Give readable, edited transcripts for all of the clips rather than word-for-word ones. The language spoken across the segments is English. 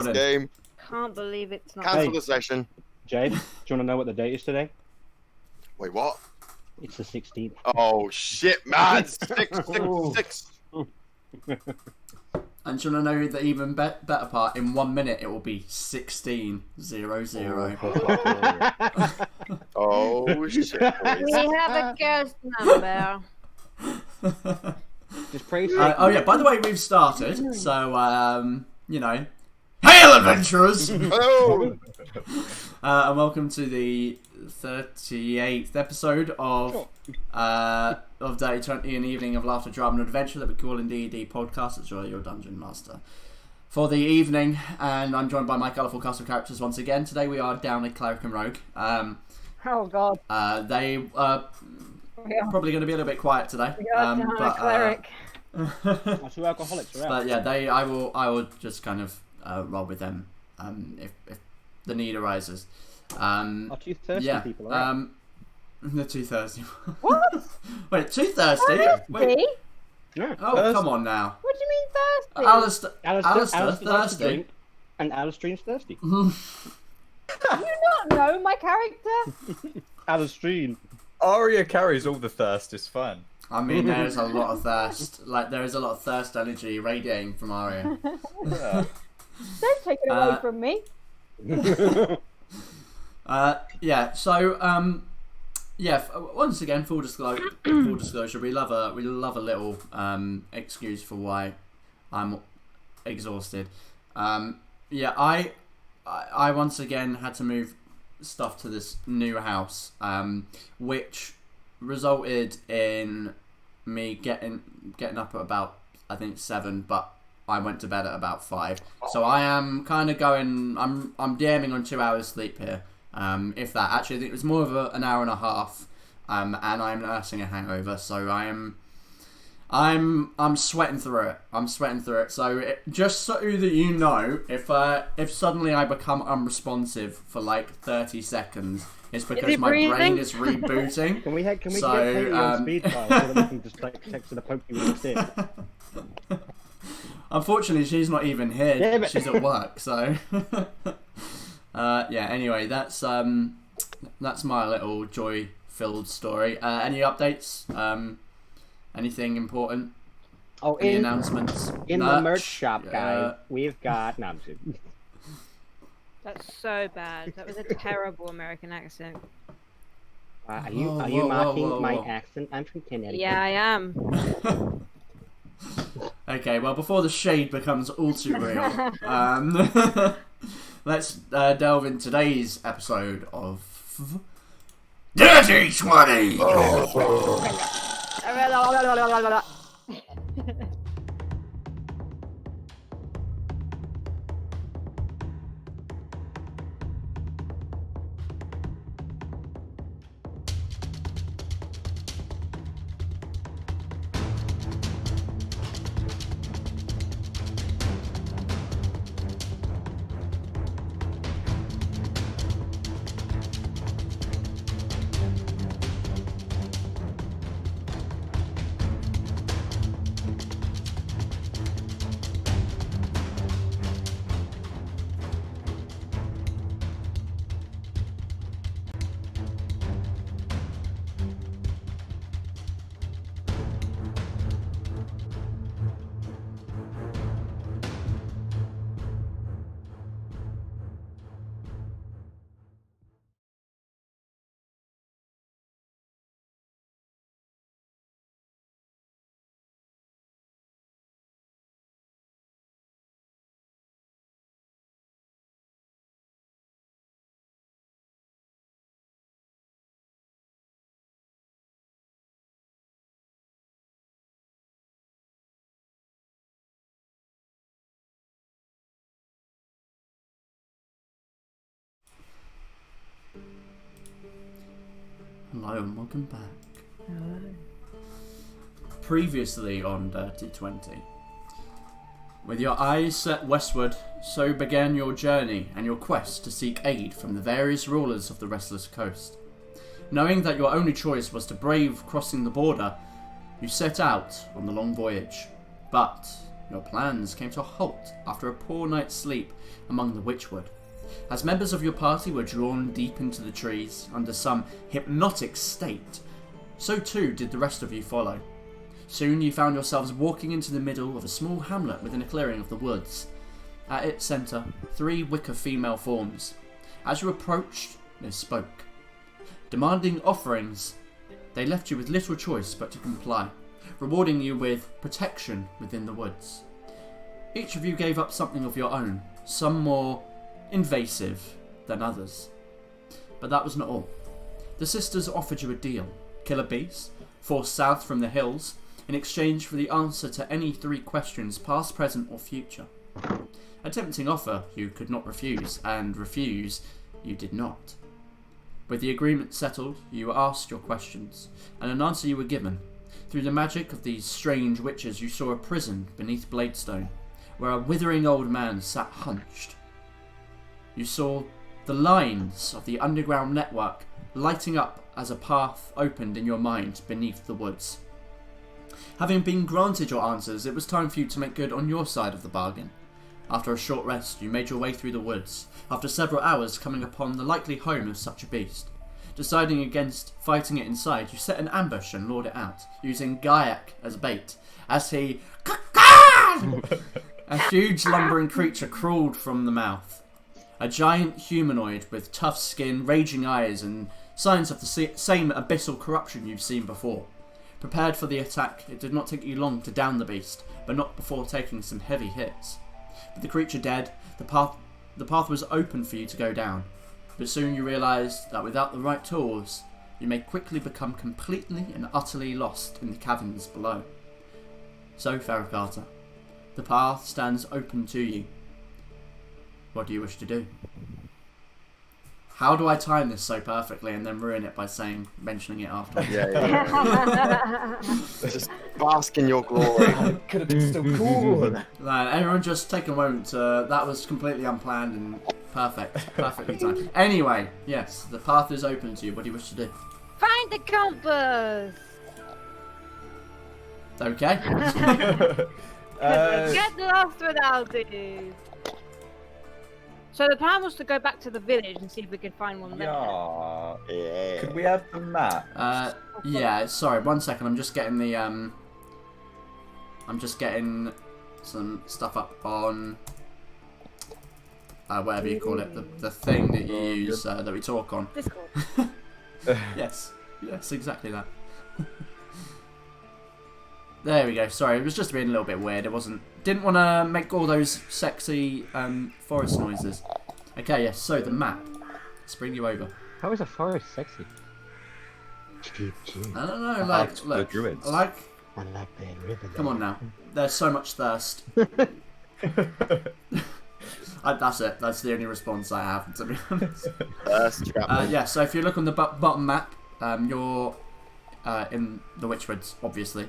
game. Can't believe it's not. Cancel the session. Jade, do you want to know what the date is today? Wait, what? It's the 16th. Oh shit, man! Six. And do you want to know the even better part? In 1 minute, it will be 16:00. Oh shit! We have a ghost number. Just pray. Oh yeah. By the way, we've started. So hail adventurers! Hello. And welcome to the 38th episode of Day 20, an evening of laughter, drama, and adventure that we call in D&D Podcast. It's your dungeon master for the evening, and I'm joined by my colourful cast of characters once again. Today we are down a cleric and rogue. Oh god. They are probably going to be a little bit quiet today. But cleric. That's who alcoholics are. But yeah, I will just kind of roll with them if the need arises. Are two thirsty people around? The two thirsty. What? Wait, two thirsty? Wait. Yeah. Oh, come on now. What do you mean thirsty? Alistair likes to thirsty. drink, and Alistrine's thirsty. Do you not know my character? Alistrine. Aria carries all the thirst, it's fine. I mean, there's a lot of thirst. There is a lot of thirst energy radiating from Aria. Yeah. Don't take it away from me. Once again, full disclosure, we love a little excuse for why I'm exhausted. I once again had to move stuff to this new house, which resulted in me getting up at about, I think, 7, but I went to bed at about 5. So I am kind of going. I'm DMing on 2 hours sleep here. If that, actually, I think it was more of an hour and a half. And I'm nursing a hangover, so I'm sweating through it. So just so that you know, if suddenly I become unresponsive for like 30 seconds, it's because my brain is rebooting. Can we get Katie on speed dial so that we can just like text her the poke you when it's in? Unfortunately, she's not even here. Yeah, she's at work, so. Anyway, that's my little joy-filled story. Any updates? Anything important? Oh, any announcements? In the merch shop, guys, we've got. No, I'm just kidding. That's so bad. That was a terrible American accent. Are you mocking my accent? I'm from Connecticut. Yeah, I am. Okay, well, before the shade becomes all too real, let's delve into today's episode of Dirty 20! Hello and welcome back. Hello. Previously on Dirty 20. With your eyes set westward, so began your journey and your quest to seek aid from the various rulers of the Restless Coast. Knowing that your only choice was to brave crossing the border, you set out on the long voyage. But your plans came to a halt after a poor night's sleep among the witchwood. As members of your party were drawn deep into the trees under some hypnotic state, so too did the rest of you follow. Soon you found yourselves walking into the middle of a small hamlet within a clearing of the woods. At its centre, 3 wicker female forms. As you approached, they spoke. Demanding offerings, they left you with little choice but to comply, rewarding you with protection within the woods. Each of you gave up something of your own, some more invasive than others. But that was not all. The sisters offered you a deal. Kill a beast, forced south from the hills, in exchange for the answer to any 3 questions, past, present or future. A tempting offer you could not refuse, and refuse you did not. With the agreement settled, you were asked your questions, and an answer you were given. Through the magic of these strange witches, you saw a prison beneath Bladestone, where a withering old man sat hunched. You saw the lines of the underground network lighting up as a path opened in your mind beneath the woods. Having been granted your answers, it was time for you to make good on your side of the bargain. After a short rest, you made your way through the woods, after several hours coming upon the likely home of such a beast. Deciding against fighting it inside, you set an ambush and lured it out, using Gaiac as bait, as he... A huge lumbering creature crawled from the mouth. A giant humanoid with tough skin, raging eyes, and signs of the same abyssal corruption you've seen before. Prepared for the attack, it did not take you long to down the beast, but not before taking some heavy hits. With the creature dead, the path was open for you to go down, but soon you realised that without the right tools, you may quickly become completely and utterly lost in the caverns below. So, Fera Carta, the path stands open to you. What do you wish to do? How do I time this so perfectly and then ruin it by mentioning it after? Yeah. Just bask in your glory. Could have been so cool. Everyone just take a moment. That was completely unplanned and perfectly timed. Anyway, yes, the path is open to you. What do you wish to do? Find the compass! Okay. Get lost without it! So the plan was to go back to the village and see if we could find one there. Yeah. Yeah. Could we have the map? Yeah, sorry, 1 second, I'm just getting the, I'm just getting some stuff up on, whatever you call it, the thing that you use, that we talk on. Discord. Yes, exactly that. There we go, sorry, it was just being a little bit weird, didn't want to make all those sexy, forest noises. Okay, yes, so the map. Let's bring you over. How is a forest sexy? I don't know, like, The look, druids. I like the river. come on now. There's so much thirst. That's it. That's the only response I have, to be honest. Yeah, so if you look on the bottom map, you're in the Witchwoods, obviously.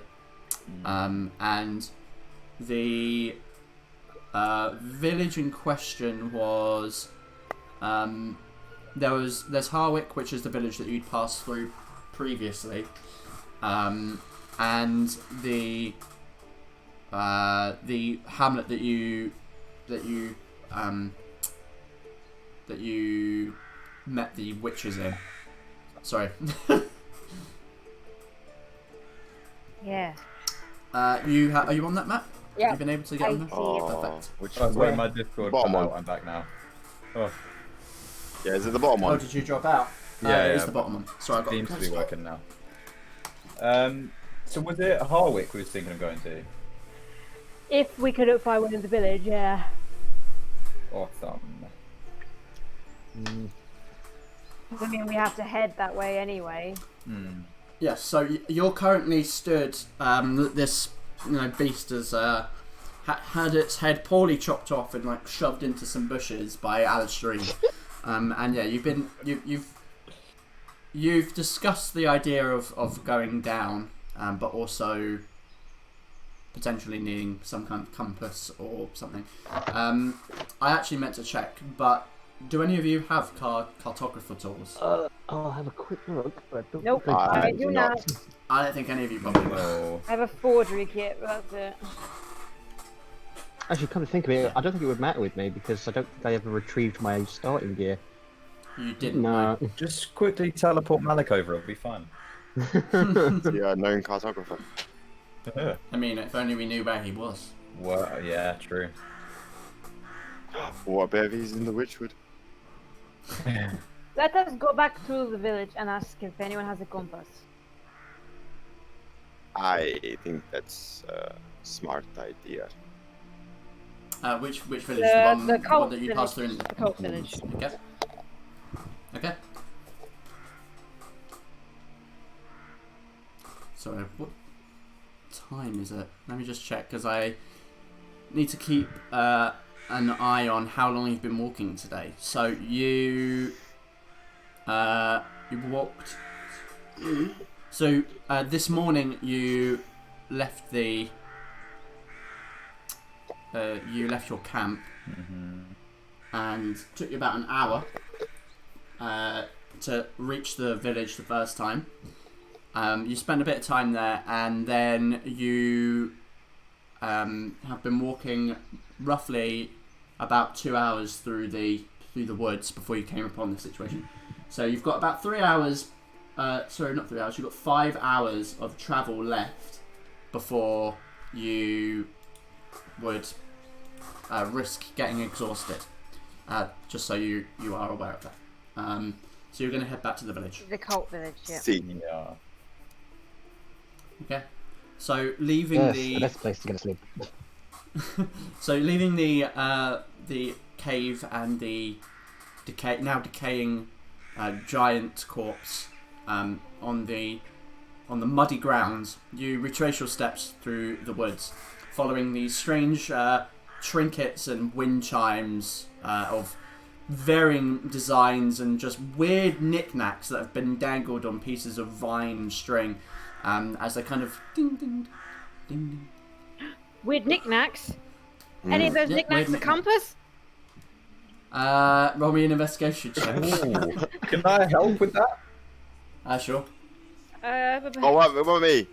And the village in question was... there's Harwick, which is the village that you'd passed through previously. And the hamlet that you met the witches in. Sorry. Yeah. Are you on that map? Yeah. You've been able to get on there? Oh, Perfect. which Oh, one's sorry, where? my Discord Bottom fell one. out. I'm back now. Oh, Yeah, is it the bottom Oh, one? did you drop out? Yeah, It is yeah. the bottom one. Sorry, I got seems to be working now. So was it Harwick we was thinking of going to? If we couldn't find one in the village, yeah. Awesome. I mean, we have to head that way anyway. Yes, so you're currently stood. This beast has had its head poorly chopped off and like shoved into some bushes by Alistair. And yeah, you've discussed the idea of going down, but also potentially needing some kind of compass or something. I actually meant to check, but do any of you have cartographer tools? I'll have a quick look, but I don't Nope, think I do not. I don't think any of you probably will. No. I have a forgery kit, but that's it. Actually, come to think of it, I don't think it would matter with me because I don't think I ever retrieved my starting gear. You didn't. No. Just quickly teleport Malik over, it'll be fine. Yeah, known cartographer. I mean, if only we knew where he was. Well, yeah, true. What if he's in the Witchwood? Let us go back to the village and ask if anyone has a compass. I think that's a smart idea. Which village? The The cult one that you passed through. village. The cult village. Okay. Okay. Sorry, what time is it? Let me just check because I need to keep an eye on how long you've been walking today. So you walked. So this morning you left the your camp, and took you about an hour to reach the village the first time. You spent a bit of time there, and then you have been walking roughly about 2 hours through the woods before you came upon this situation. So you've got about 3 hours. Sorry, not 3 hours. You've got 5 hours of travel left before you would risk getting exhausted. Just so you are aware of that. So you're going to head back to the village. The cult village, yeah. See. Yeah. Okay. So leaving Yes, the the best place to go to sleep. so leaving the cave and the now decaying giant corpse on the muddy ground, you retrace your steps through the woods, following these strange trinkets and wind chimes of varying designs and just weird knickknacks that have been dangled on pieces of vine and string, as they kind of ding ding ding ding. Weird knickknacks. Any of those Yeah, knickknacks weird a compass? Roll me an investigation check. Ooh, can I help with that? Sure. Oh, what me?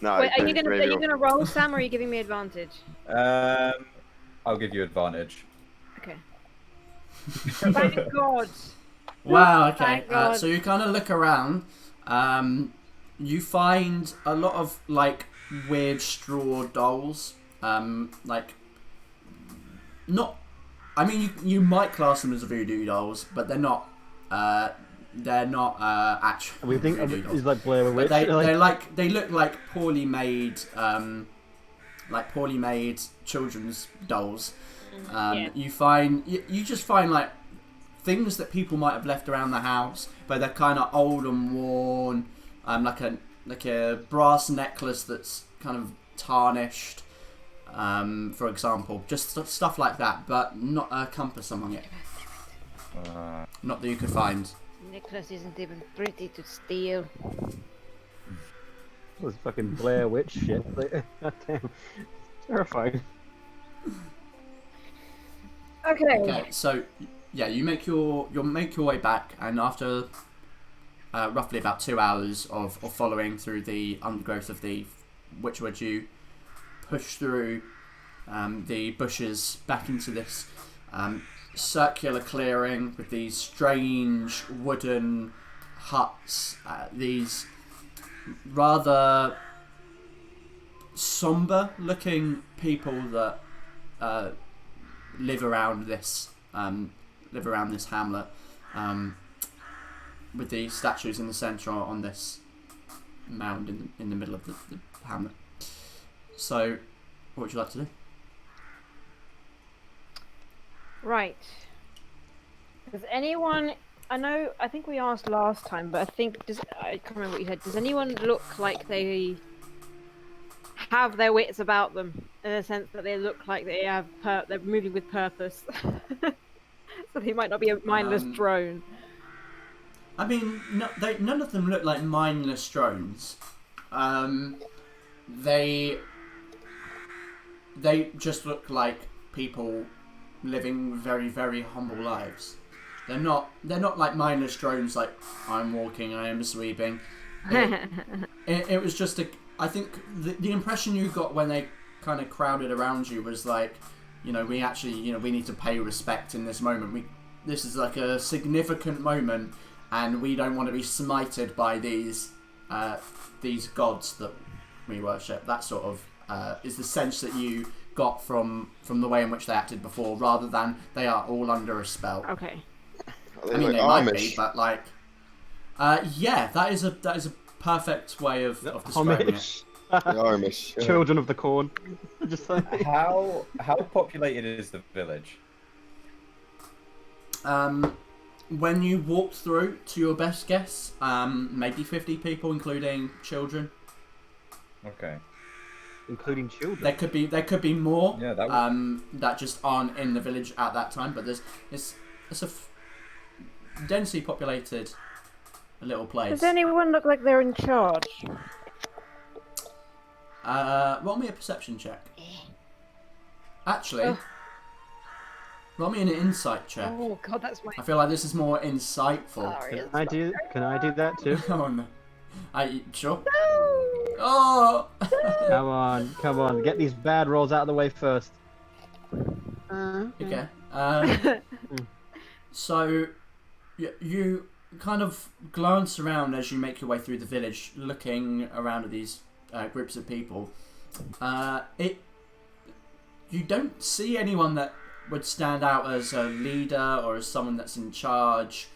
No. Wait, are you maybe gonna roll, Sam, or are you giving me advantage? I'll give you advantage. Okay. Thank God. Wow, okay. Thank God. So you kind of look around. You find a lot of like weird straw dolls. Like not. I mean, you might class them as voodoo dolls, but they're not. They're not actual We think voodoo dolls. it's like Blair But Witch. they look like poorly made children's dolls. Yeah. You just find like things that people might have left around the house, but they're kind of old and worn. Like a brass necklace that's kind of tarnished, for example. Just stuff like that, but not a compass among it. Not that you could find. Nicholas isn't even pretty to steal. It was fucking Blair Witch shit. Like, goddamn. Terrifying. Okay, so yeah, you make your way back, and after roughly about 2 hours of following through the undergrowth of the Witchwood, you push through the bushes back into this circular clearing with these strange wooden huts, these rather somber looking people that live around this hamlet, with the statues in the centre on this mound in the middle of the hamlet. So, what would you like to do? Right. Does anyone? I think we asked last time, but I can't remember what you said. Does anyone look like they have their wits about them, in the sense that they look like they have they're moving with purpose, so they might not be a mindless drone? I mean, none of them look like mindless drones. They just look like people living very, very humble lives. They're not like mindless drones. Like, I'm walking, I am sweeping. It was just I think the impression you got when they kind of crowded around you was like we actually, we need to pay respect in this moment. This is like a significant moment, and we don't want to be smited by these gods that we worship. That sort of is the sense that you got from the way in which they acted before, rather than they are all under a spell. Okay. Are I mean, like they might Amish? be, but like, yeah, that is a perfect way of describing it. Amish. The Amish. Children of the corn. Just like... How populated is the village? When you walked through, to your best guess, maybe 50 people, including children. Okay. Including children. There could be more. Yeah, that would... that just aren't in the village at that time. But it's a densely populated little place. Does anyone look like they're in charge? Roll me a perception check. Actually, roll me an insight check. Oh god, that's my. I feel like this is more insightful. Sorry, Can it's I do? Can I do that too? Oh no. Sure. No! Oh. Come on, get these bad rolls out of the way first. Okay. So you kind of glance around as you make your way through the village, looking around at these groups of people. You don't see anyone that would stand out as a leader or as someone that's in charge.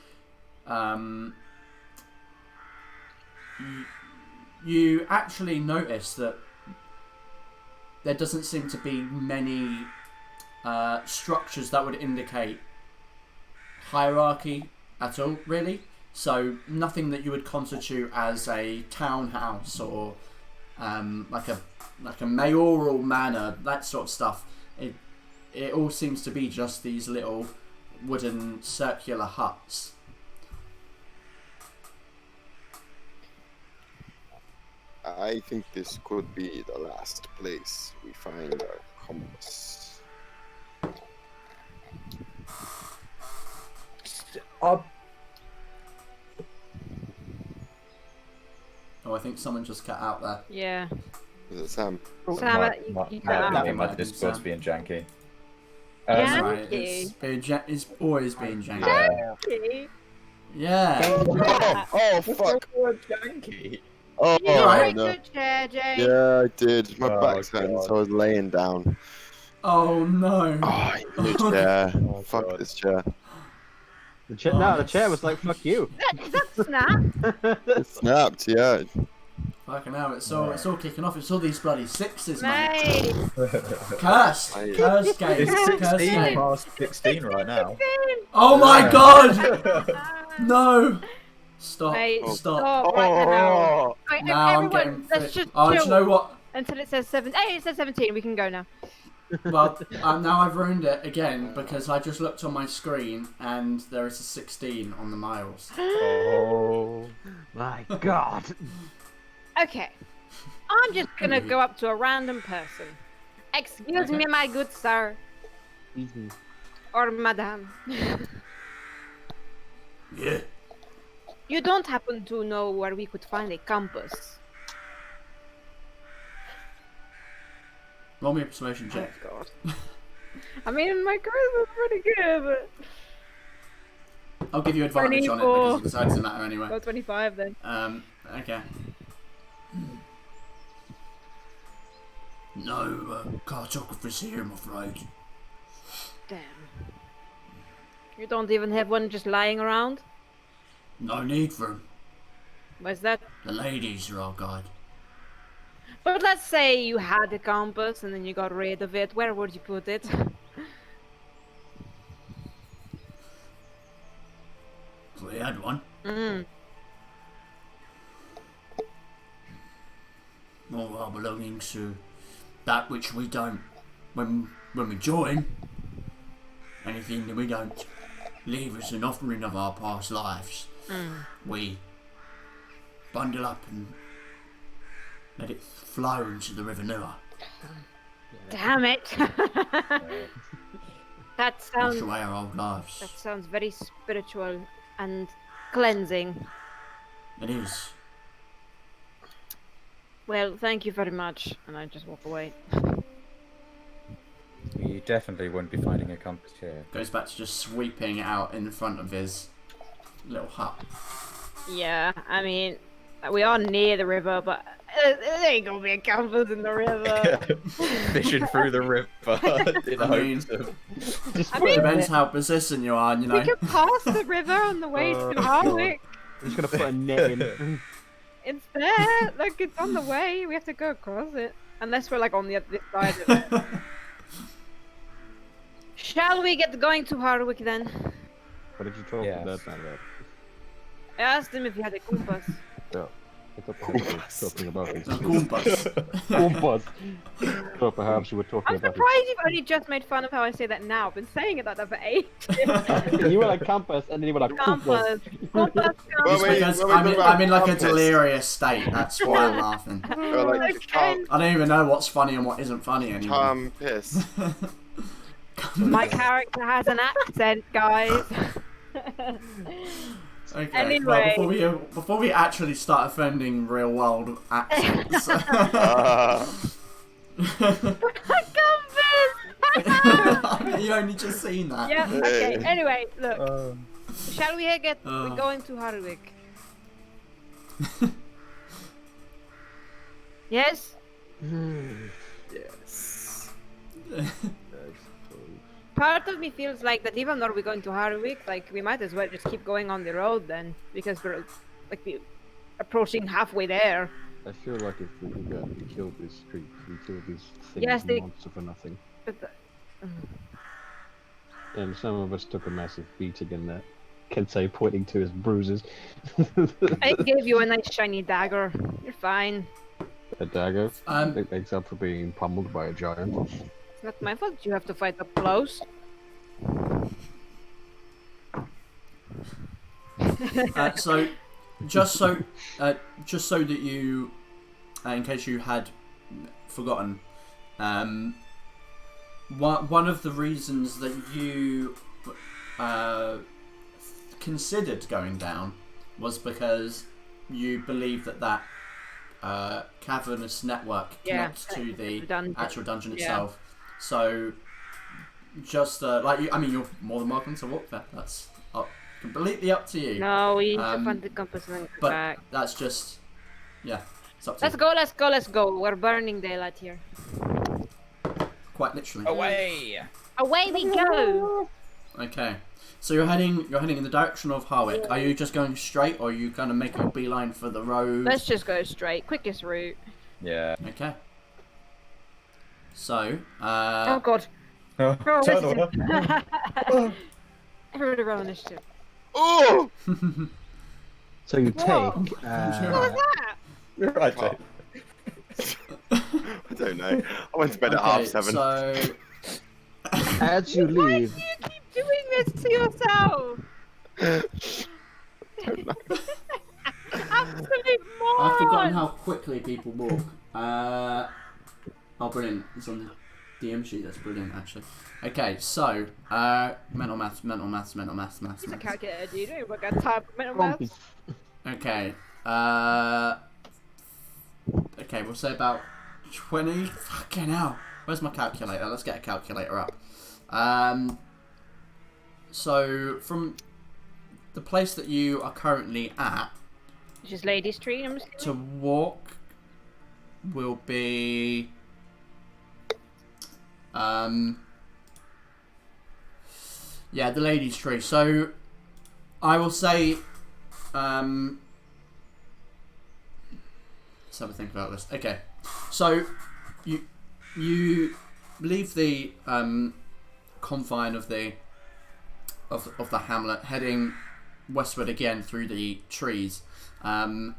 You actually notice that there doesn't seem to be many structures that would indicate hierarchy at all, really. So nothing that you would constitute as a townhouse or like a mayoral manor, that sort of stuff. It all seems to be just these little wooden circular huts. I think this could be the last place we find our compass. Oh, I think someone just cut out there. Yeah. Is it Sam? Sam, you cut out. my Discord's being janky. Yeah. Right, Janky. it's always been janky. Janky. Yeah. Oh fuck! Janky. Oh You did very no. good chair, Jay. Yeah, I did. My Oh, back's hurting, God. so I was laying down. Oh no. Oh, new chair. Oh, Fuck God. this chair. The chair was like, "Fuck you." That's snap. It snapped, yeah. Fucking hell, it's all kicking off. It's all these bloody sixes, mate. Mate. Cursed Mate. game. It's Cursed 16 game. past 16 right now. Oh my god! No! Stop. Mate, Stop. stop right now. Right, Now I'm everyone, getting. let's just Oh, do chill you know what? until it says 7. Hey, it says 17. We can go now. Well, now I've ruined it again because I just looked on my screen and there is a 16 on the miles. Oh. My God. Okay. I'm just gonna go up to a random person. Excuse me, my good sir. Easy. Or madame. Yeah. You don't happen to know where we could find a compass? Roll me a persuasion check. Oh, God. I mean, my charisma's pretty good, but... I'll give you advantage on it 24. because it doesn't matter anyway. Go 25 then. Okay. No cartographers here, I'm afraid. Damn. You don't even have one just lying around? No need for 'em. Where's that? The ladies are our guide. But let's say you had a compass and then you got rid of it. Where would you put it? We had one. All our belongings to that which we don't. When we join, anything that we don't leave as an offering of our past lives, we bundle up and let it flow into the River Nua. Damn it! That Wash sounds away our old lives. very spiritual and cleansing. It is. Well, thank you very much. And I just walk away. We definitely wouldn't be finding a compass here. Goes back to just sweeping out in front of his little hut. Yeah, I mean, we are near the river, but there ain't gonna be a compass in the river. Fishing through the river in I mean, hopes of... Just I put mean- it Depends there. how persistent you are, you know. We can pass the river on the way to Harwick. I'm just gonna put a net in. It's there. Look, it's on the way. We have to go across it. Unless we're like on the other side of it. Shall we get going to Harwick then? What did you talk Yes. to that man about? I asked him if he had a compass. Yeah. I thought perhaps you were talking about his Goombas. compass. I thought perhaps you were talking I'm about surprised you've only just made fun of how I say that now. I've been saying it like that for ages. his... You were like compass, and then you were like Compass. Compass. Well, Compass. wait, Because well, wait, I'm in like a compass. delirious state, that's why I'm laughing. Or like Okay. I don't even know what's funny and what isn't funny anymore. Tom Piss. My character has an accent, guys. Okay, Anyway. well, before we actually start offending real world accents. Compass. You only just seen that. Yeah. Okay. Hey. Anyway, look. Shall we get? Uh. We're going to Harwick. Yes. Yes. Part of me feels like that even though we're going to Harwick, like we might as well just keep going on the road then, because we're like we're approaching halfway there. I feel like if we killed these creeps, we killed these things Yes, and they- monsters for nothing. But And some of us took a massive beating in that. Kensei pointing to his bruises. I gave you a nice shiny dagger. You're fine. A dagger. Um, It makes up for being pummeled by a giant. It's not my fault. You have to fight up close. so, just so that you, in case you had forgotten, one of the reasons that you considered going down was because you believe that cavernous network Yeah, connects to the dungeon. actual dungeon Yeah. itself. So, just I mean, you're more than welcome to walk there. That's completely up to you. No, we need to Um, find the compass and then go But back. that's just, yeah, it's up to Let's you. go, let's go, let's go. We're burning daylight here. Quite literally. Away! Away we go! Okay, so you're heading in the direction of Harwick. Are you just going straight, or are you kind of making a beeline for the road? Let's just go straight. Quickest route. Yeah. Okay. So, Oh god. Oh, Oh, turn this over. Everybody roll initiative. Oh! So you Whoa. take. What was that? You're right, Oh. Jake. I don't know. I went to bed at okay, 7:30. so As you Why do leave, you keep doing this to yourself? Absolute moron! I've forgotten how quickly people walk. Oh, brilliant! It's on the DM sheet. That's brilliant, actually. Okay, so mental maths. He's a calculator, dude. You don't got time for mental Grumpy. maths. Okay. Okay, we'll say about 20. Fucking hell. Where's my calculator? Let's get a calculator up. So from the place that you are currently at, Which is Ladies Tree, I'm to walk will be yeah, the ladies' tree. So I will say let's have a think about this. Okay, so you leave the confine of the hamlet, heading westward again through the trees. I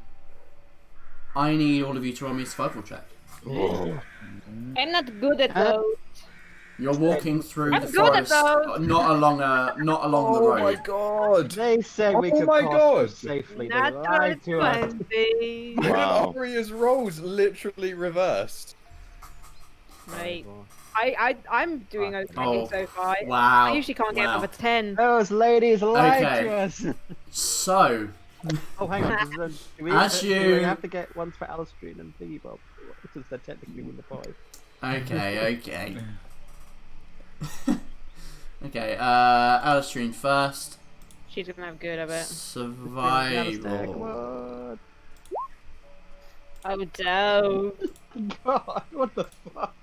need all of you to roll me a survival check. I'm not good at those. You're walking through I'm the good at forest, those. not along the Oh my road. god! they said we Oh could my pass God. safely. They Natural lied to us. 20. Wow. Aria's rolls literally reversed. Right. I'm doing okay Oh, so far. Wow. I usually can't get wow. above a 10. Those ladies lied Okay. to us. So, Oh, hang on. Do we, As do you- we have to get ones for Alistair and Thingy Bob? Since they're technically in the 5. okay. Okay, Alistrine first. She's gonna have good, I bet. Survival. Oh, no. God, what the fuck?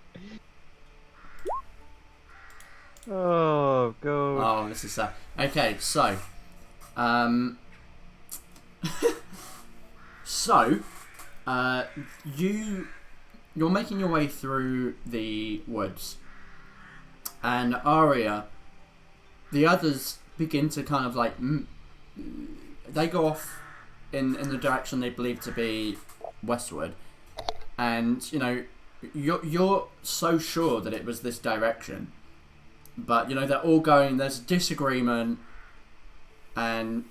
Oh, God. Oh, this is sad. Okay, so, so, you're making your way through the woods, and Aria, the others begin to kind of like, they go off in the direction they believe to be westward, and you know, you're so sure that it was this direction, but you know they're all going. There's disagreement, and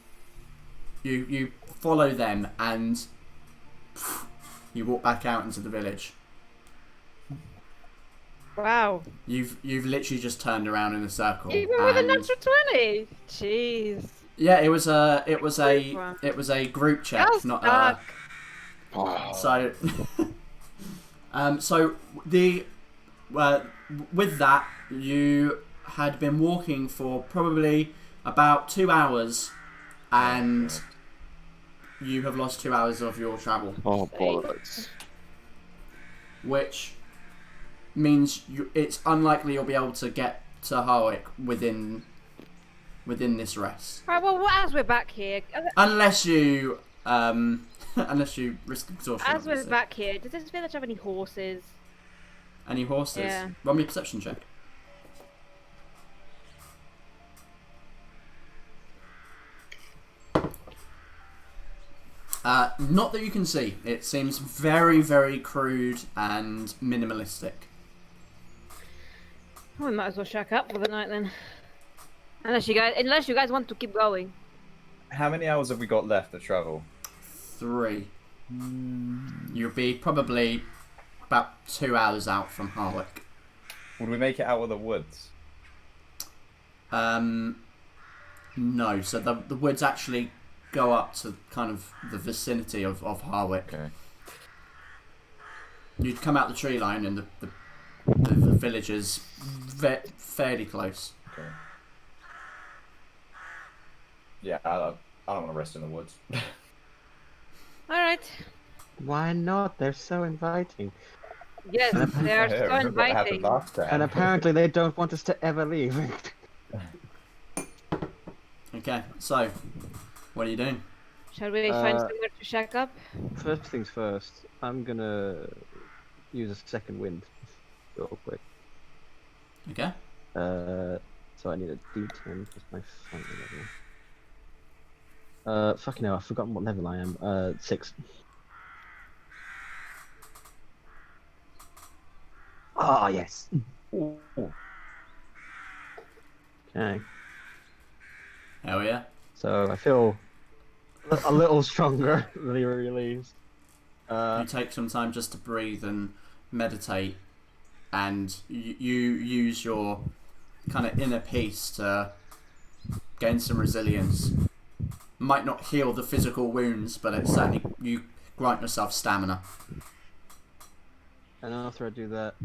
you follow them, and you walk back out into the village. Wow. You've literally just turned around in a circle. Even with a and- natural 20? Jeez. Yeah, it was a group check, That was not stuck. so. So the with that you had been walking for probably about 2 hours, and you have lost 2 hours of your travel, Oh, bollocks. which means it's unlikely you'll be able to get to Harwick within this rest, Alright, well, as we're back here, unless you risk exhaustion. as we're obviously. back here, does this village have any horses? Any horses? Yeah. Roll me a perception check. Not that you can see. It seems very, very crude and minimalistic. Oh, we might as well shack up for the night then. Unless you guys want to keep going. How many hours have we got left to travel? 3. You'll be probably about 2 hours out from Harwick. Would we make it out of the woods? No, so the woods actually go up to kind of the vicinity of Harwick. Okay. You'd come out the tree line, and the village is fairly close. Okay. Yeah, I don't want to rest in the woods. Alright. Why not? They're so inviting. Yes, they are so Remember what happened inviting. last time? And apparently they don't want us to ever leave. Okay, so what are you doing? Shall we find somewhere to shack up? First things first, I'm gonna use a second wind real quick. Okay. So I need a D10 plus my fighting level. Fucking hell, I've forgotten what level I am. 6. Ah, yes. Ooh. Okay. Hell yeah. So I feel a little stronger than he really is. You take some time just to breathe and meditate, and you use your kind of inner peace to gain some resilience. Might not heal the physical wounds, but it certainly, you grant yourself stamina. And after I do that,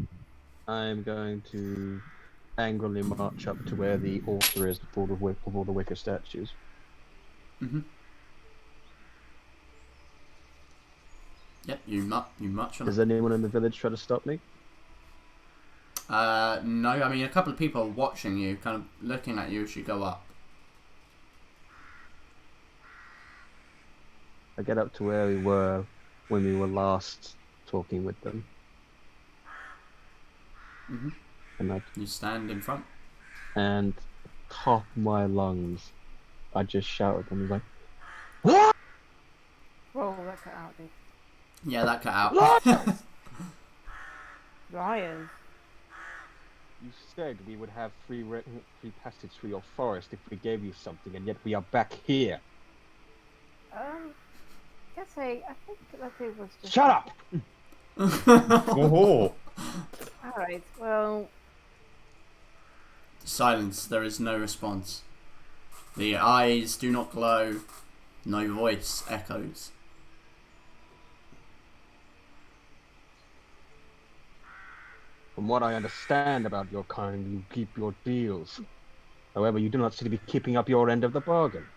I'm going to angrily march up to where the altar is full of all the wicker statues. Mhm. Yep, you march on. Does anyone in the village try to stop me? No, I mean a couple of people watching you, kind of looking at you as you go up. I get up to where we were when we were last talking with them, Mhm. and You stand in front. top my lungs, I just shout at them like, "What?" Whoa, that cut out, dude. Yeah, that cut out. Liars. You said we would have free passage through your forest if we gave you something, and yet we are back here. I think that it was just... Shut up! Oh, Alright, well... Silence. There is no response. The eyes do not glow. No voice echoes. From what I understand about your kind, you keep your deals. However, you do not seem to be keeping up your end of the bargain.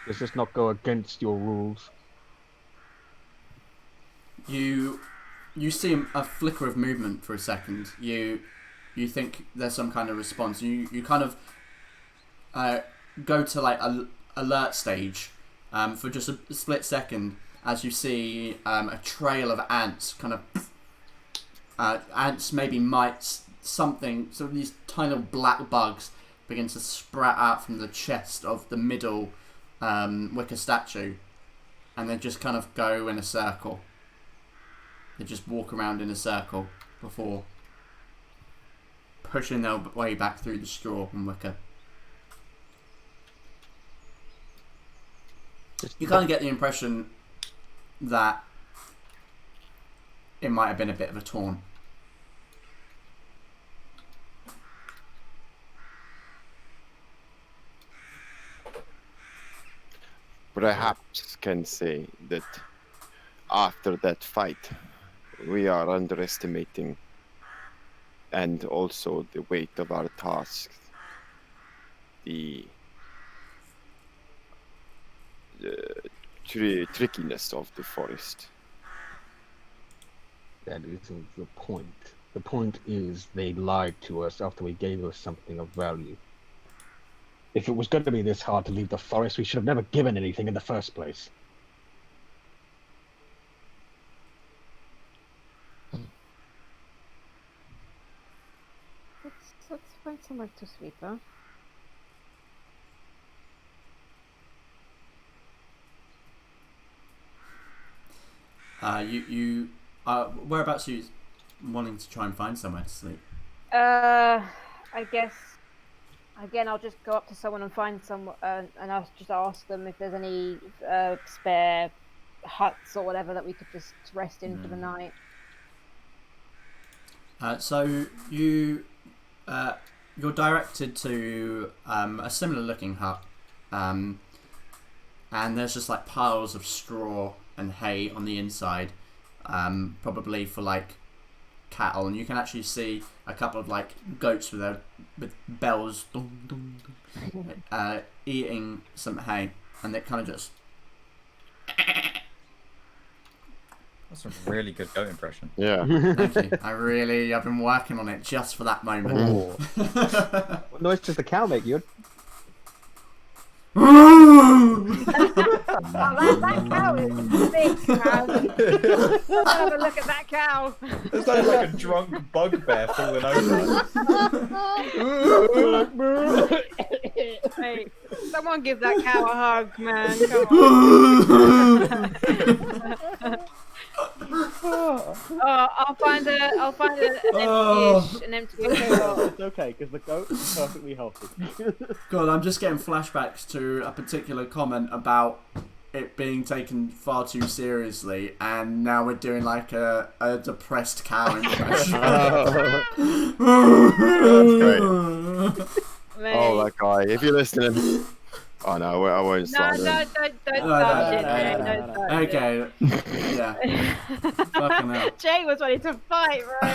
Does this not go against your rules? You see a flicker of movement for a second. You think there's some kind of response. You kind of go to like a alert stage for just a split second as you see a trail of ants, kind of ants, maybe mites, something. So these tiny little black bugs begin to sprout out from the chest of the middle wicker statue, and they just kind of go in a circle. They just walk around in a circle before pushing their way back through the straw and wicker. You kind of get the impression that it might have been a bit of a taunt. Perhaps can say that after that fight, we are underestimating, and also the weight of our task, the trickiness of the forest. That isn't the point. The point is they lied to us after we gave us something of value. If it was going to be this hard to leave the forest, we should have never given anything in the first place. Let's find somewhere to sleep, huh? Whereabouts are you wanting to try and find somewhere to sleep? I guess. Again, I'll just go up to someone and find someone, and I'll just ask them if there's any spare huts or whatever that we could just rest in for the night. So you're directed to a similar looking hut, and there's just like piles of straw and hay on the inside, probably for like cattle, and you can actually see a couple of like goats with bells eating some hay, and they kind of just. That's a really good goat impression. Yeah. Thank you. I've been working on it just for that moment. What noise does the cow make, you? That cow is big, man. Have a look at that cow. It sounds like a drunk bugbear falling over. Hey, someone give that cow a hug, man. Come on. I'll find an empty goat. It's okay, because the goat is perfectly healthy. God, I'm just getting flashbacks to a particular comment about it being taken far too seriously, and now we're doing like a depressed cow impression. That's great. Mate. Oh, that guy. If you're listening. Oh, no, I won't No, slander him. don't start shit, mate. Don't start shit. Okay, yeah. Fucking hell. Jay was ready to fight, bro.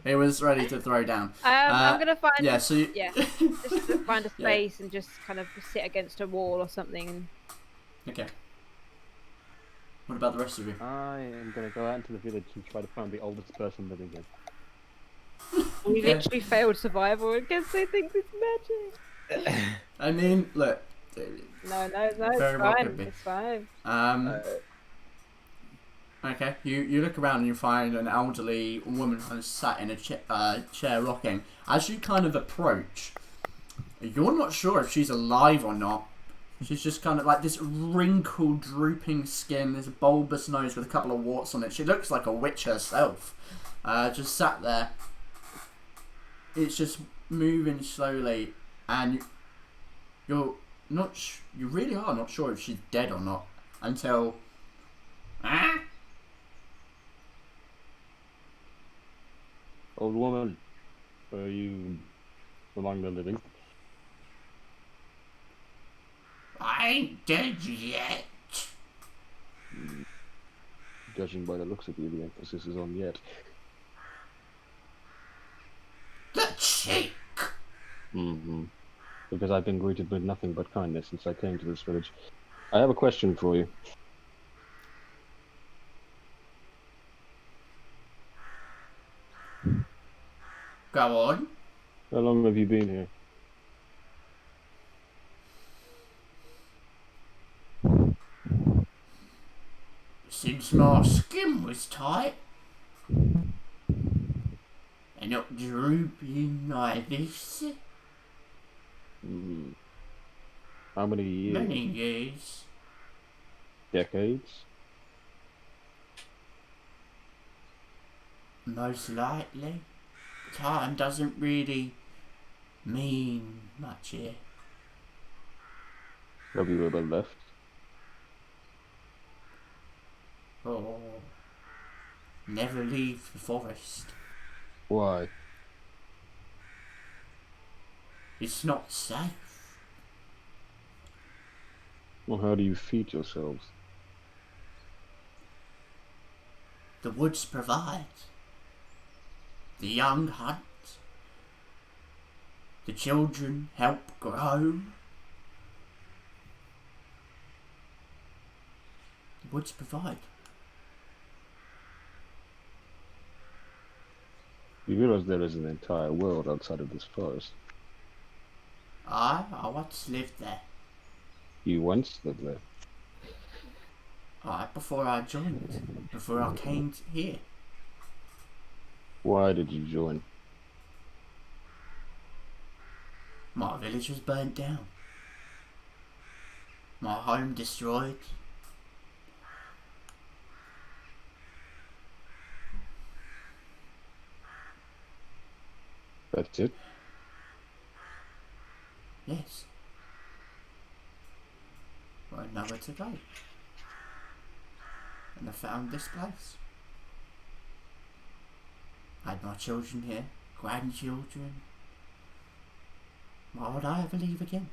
he was ready to throw down. I'm gonna find. Yeah, so you... just to find a space and just kind of sit against a wall or something. And... Okay. What about the rest of you? I am going to go out into the village and try to find the oldest person living here. We literally failed survival and guess they think it's magic. I mean, look. No, it's Very well could fine. be. It's fine. Okay, you look around and you find an elderly woman kind of sat in a chair rocking. As you kind of approach, you're not sure if she's alive or not. She's just kind of like this wrinkled, drooping skin, this bulbous nose with a couple of warts on it. She looks like a witch herself. Just sat there. It's just moving slowly, and you're not. You really are not sure if she's dead or not until. Old woman, are you among the living? I ain't dead yet. Judging by the looks of you, the emphasis is on yet. cheek. Mm-hmm. Because I've been greeted with nothing but kindness since I came to this village. I have a question for you. Go on. How long have you been here? Since my skin was tight and not drooping like this. Mm. How many years? Many years. Decades? Most likely. Time doesn't really mean much here. Have you ever left? Oh, never leave the forest. Why? It's not safe. Well, how do you feed yourselves? The woods provide. The young hunt. The children help grow. The woods provide. You realize there is an entire world outside of this forest. I once lived there. You once lived there. Before I joined. Before I came here. Why did you join? My village was burnt down. My home destroyed. That's it? Yes. I had nowhere to go. And I found this place. I had my children here, grandchildren. Why would I ever leave again?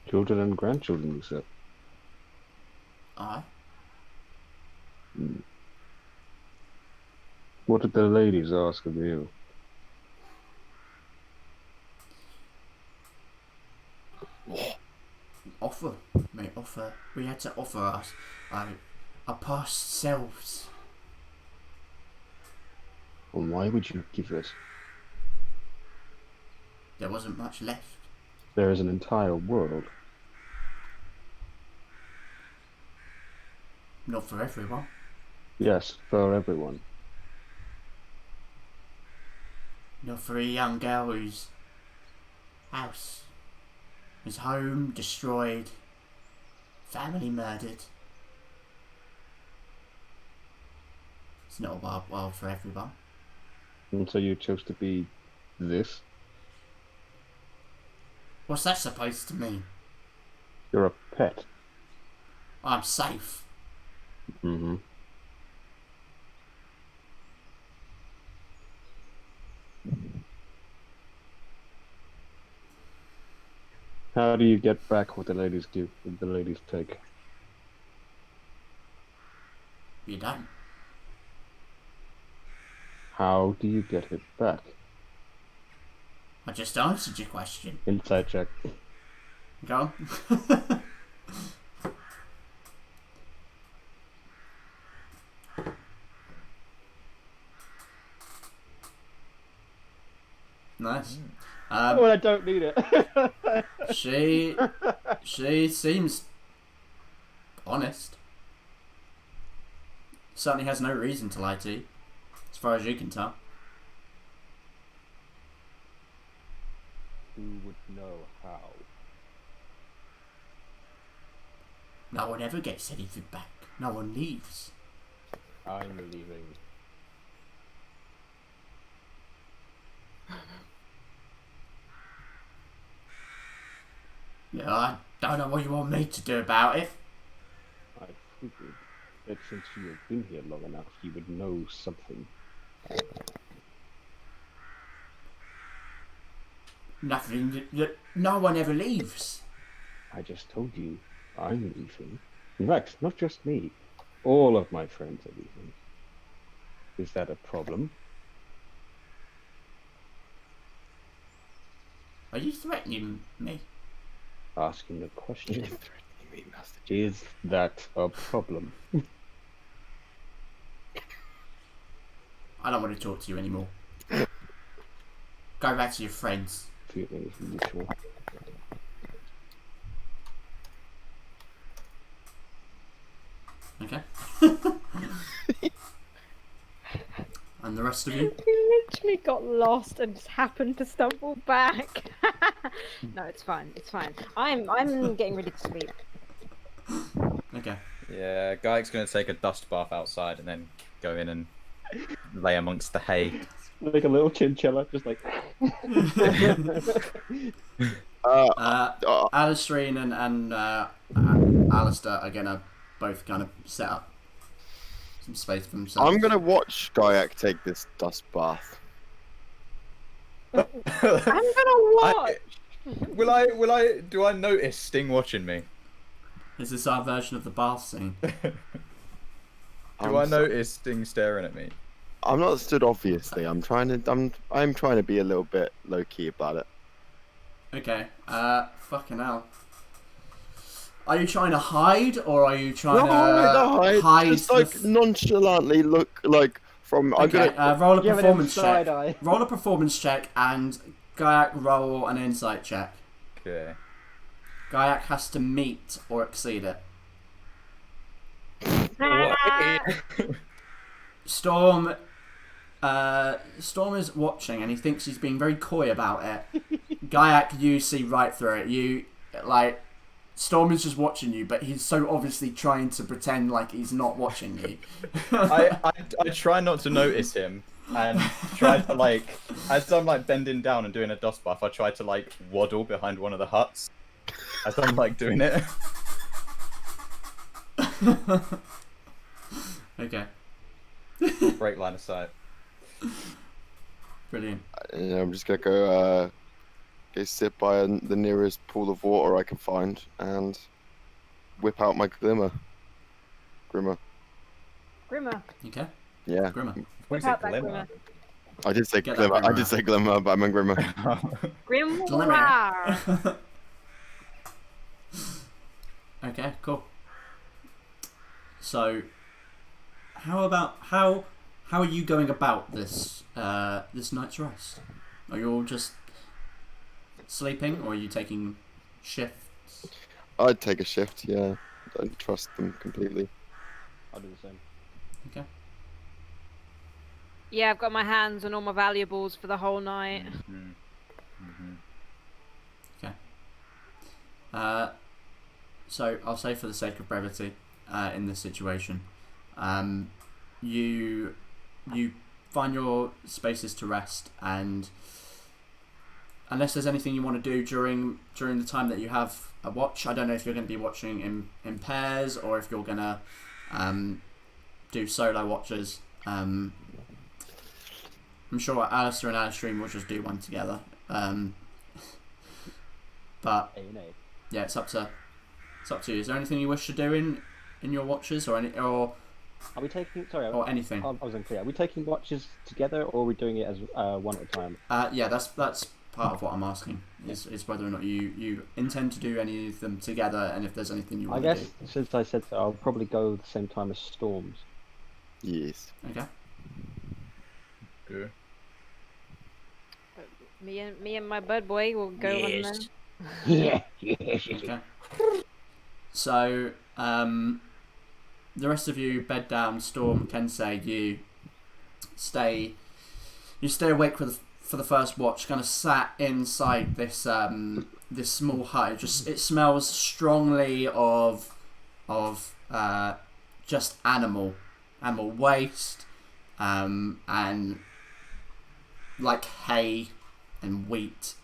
Children and grandchildren, you said? I? What did the ladies ask of you? Offer. We had to offer us our past selves. Well, why would you give it? There wasn't much left. There is an entire world. Not for everyone. Yes, for everyone. Not for a young girl whose house, his home destroyed, family murdered. It's not a wild world for everyone. And so you chose to be this? What's that supposed to mean? You're a pet. I'm safe. Mm-hmm. How do you get back what the ladies do, what the ladies take? You don't. How do you get it back? I just answered your question. Inside check. Go on. Nice. Well, I don't need it. She seems honest. Certainly has no reason to lie to you, as far as you can tell. Who would know how? No one ever gets anything back. No one leaves. I'm leaving. Yeah, I don't know what you want me to do about it. I figured that since you have been here long enough, you would know something. Nothing. No one ever leaves. I just told you, I'm leaving. In fact, not just me. All of my friends are leaving. Is that a problem? Are you threatening me? Asking the question. You're threatening me, Master. Is that a problem? I don't want to talk to you anymore. Go back to your friends. Feelings mutual. Okay. And the rest of you? He literally got lost and just happened to stumble back. No, it's fine. It's fine. I'm getting ready to sleep. Okay. Yeah, Guyak's gonna take a dust bath outside and then go in and lay amongst the hay. Like a little chinchilla, just like. Alistair and Alistair are gonna both kind of set up some space for themselves. I'm gonna watch Gaiak take this dust bath. I'm gonna watch. Will I? Do I notice Sting watching me? Is this our version of the bath scene? Do I notice Sting staring at me? I'm not stood obviously. I'm trying to be a little bit low key about it. Okay. Fucking hell. Are you trying to hide, or are you trying to hide? Just like nonchalantly look like from. Okay. I'm gonna. Roll a Give it performance him check. side-eye. Roll a performance check, and Gaiak roll an insight check. Okay. Gaiak has to meet or exceed it. Storm is watching and he thinks he's being very coy about it. Gaiak, you see right through it. You Storm is just watching you, but he's so obviously trying to pretend like he's not watching you. I try not to notice him and try to as I'm bending down and doing a dust bath, I try to waddle behind one of the huts as I'm doing it. Okay. Great line of sight. Brilliant. And I'm just gonna go sit by the nearest pool of water I can find and whip out my grimmer. Grimmer. Okay. Yeah. Grimmer. What's Out it, that glimmer? grimmer. I did say Get that glimmer. I grimmer did say glimmer, but I meant grimmer. Grimoire. Okay, cool. So, how are you going about this this night's rest? Are you all just sleeping, or are you taking shifts? I'd take a shift. Yeah. I don't trust them completely. I'll do the same. Okay. Yeah, I've got my hands on all my valuables for the whole night. So I'll say, for the sake of brevity, in this situation, you find your spaces to rest, and unless there's anything you want to do during the time that you have a watch, I don't know if you're going to be watching in pairs or if you're going to do solo watches. I'm sure Alistair and Alistair will just do one together. But yeah, it's up to you. Is there anything you wish to do in your watches, or are we taking? Sorry, or anything? I was unclear. Are we taking watches together, or are we doing it as one at a time? Yeah, that's part of what I'm asking. Is whether or not you intend to do any of them together, and if there's anything you want to do. I guess since I said so, I'll probably go the same time as Storms. Yes. Okay. Good. Me and my bud boy will go on then. Yeah. Yes. Okay. So, the rest of you bed down. Storm, Kensei, you stay awake for the first watch. Kind of sat inside this this small hut. It smells strongly of just animal waste, and like hay and wheat.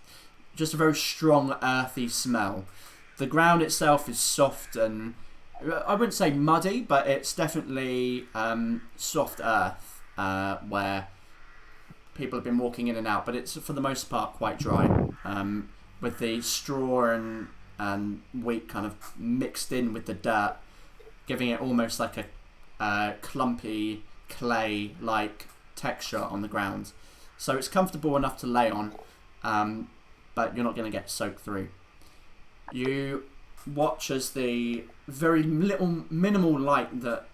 Just a very strong earthy smell. The ground itself is soft and, I wouldn't say muddy, but it's definitely soft earth where people have been walking in and out, but it's for the most part quite dry, with the straw and wheat kind of mixed in with the dirt, giving it almost like a clumpy clay-like texture on the ground. So it's comfortable enough to lay on. but you're not going to get soaked through. You watch as the very minimal light that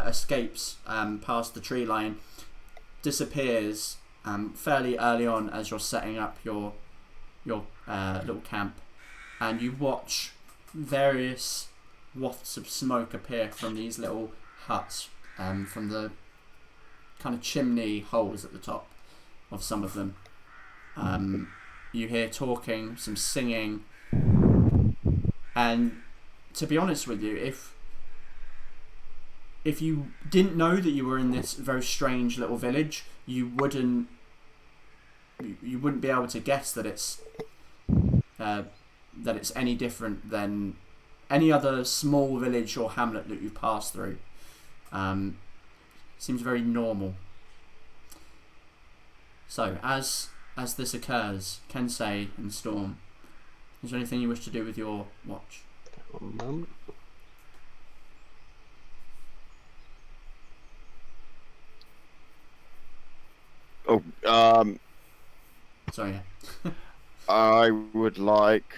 escapes past the tree line disappears fairly early on as you're setting up your little camp, and you watch various wafts of smoke appear from these little huts, from the kind of chimney holes at the top of some of them. You hear talking, some singing, and to be honest with you, if you didn't know that you were in this very strange little village, you wouldn't be able to guess that it's any different than any other small village or hamlet that you've passed through. Seems very normal. So, as this occurs, Kensei and Storm, is there anything you wish to do with your watch? One moment. Oh, Sorry. I would like.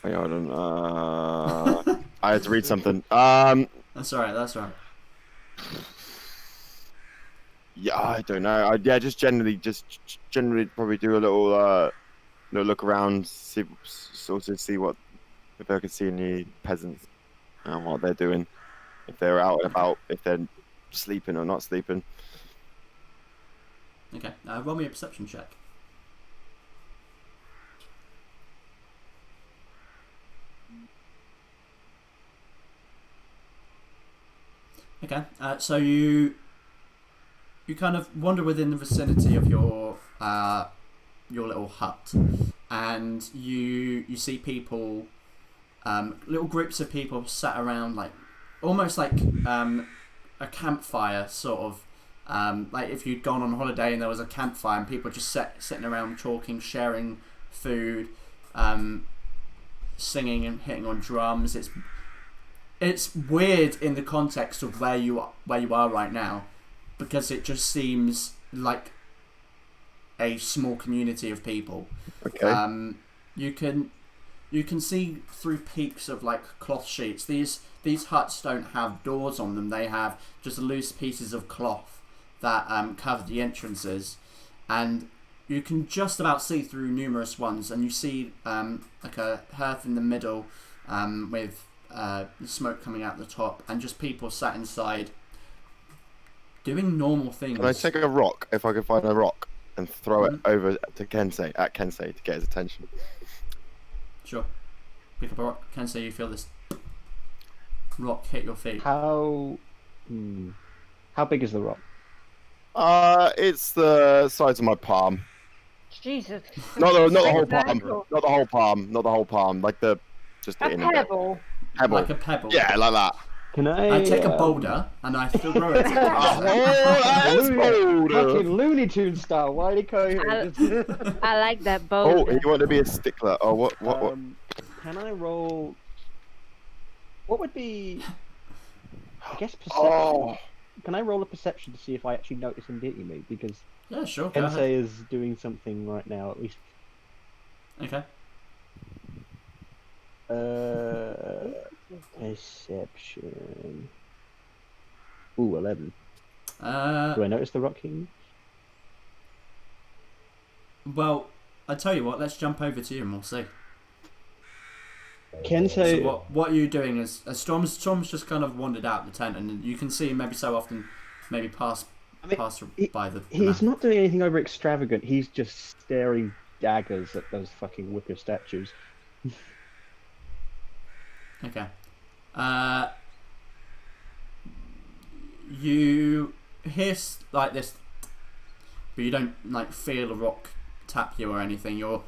Hang on. I had to read something. That's alright. Yeah, I don't know. Just generally probably do a little look around, see what if I can see any peasants and what they're doing, if they're out and about, if they're sleeping or not sleeping. Okay, roll me a perception check. Okay, so you kind of wander within the vicinity of your little hut, and you see people, little groups of people sat around, like almost like a campfire sort of. Like if you'd gone on holiday and there was a campfire and people just sitting around talking, sharing food, singing and hitting on drums. It's weird in the context of where you are right now, because it just seems like a small community of people. Okay. You can see through peaks of like cloth sheets. These huts don't have doors on them. They have just loose pieces of cloth that cover the entrances, and you can just about see through numerous ones. And you see like a hearth in the middle, with smoke coming out the top, and just people sat inside doing normal things. Can I take a rock, if I can find a rock, and throw it over to Kensei to get his attention? Sure. Pick up a rock. Kensei, you feel this rock hit your feet. How big is the rock? It's the size of my palm. Jesus. Not the whole Like a palm. pebble. Not the whole palm. Like just A the inner bit. pebble. Pebble. Like a pebble. Yeah, like that. Can I? I take a boulder and I throw it. Oh, that's bold. Fucking Looney Tunes style. Why did he go here? I like that Oh, boulder. you want to be a stickler? Oh, what? Can I roll? What would be? I guess perception. Oh, Can I roll a perception to see if I actually notice him hitting me? Because Yeah, sure. Go ahead. Kensei is doing something right now, at least. Okay. Perception. Ooh, 11. Do Uh, I notice the rock hitting? well, I tell you what. Let's jump over to you and we'll see. Kensei. So what are you doing? As Storm's just kind of wandered out the tent, and you can see him maybe so often, maybe pass by the. He's not doing anything over extravagant. He's just staring daggers at those fucking wicker statues. Okay. You hear like this, but you don't like feel a rock tap you or anything. Your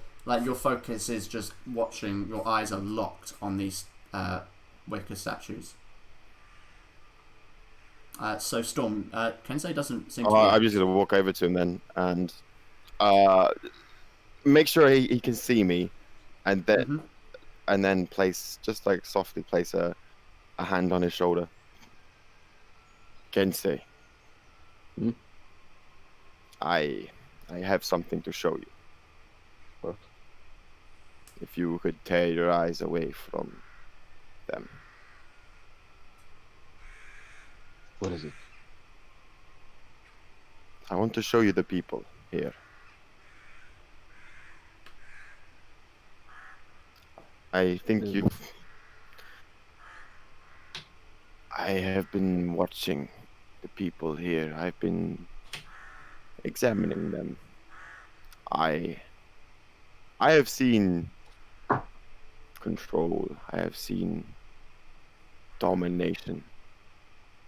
focus is just watching. Your eyes are locked on these wicker statues. So Storm, Kensei doesn't seem to. I'm just gonna walk over to him then and make sure he can see me, and then softly place a hand on his shoulder. Kensei. Hmm? I have something to show you. What? If you could tear your eyes away from them. What is it? I want to show you the people here. I think I have been watching the people here. I've been examining them. I have seen control. I have seen domination.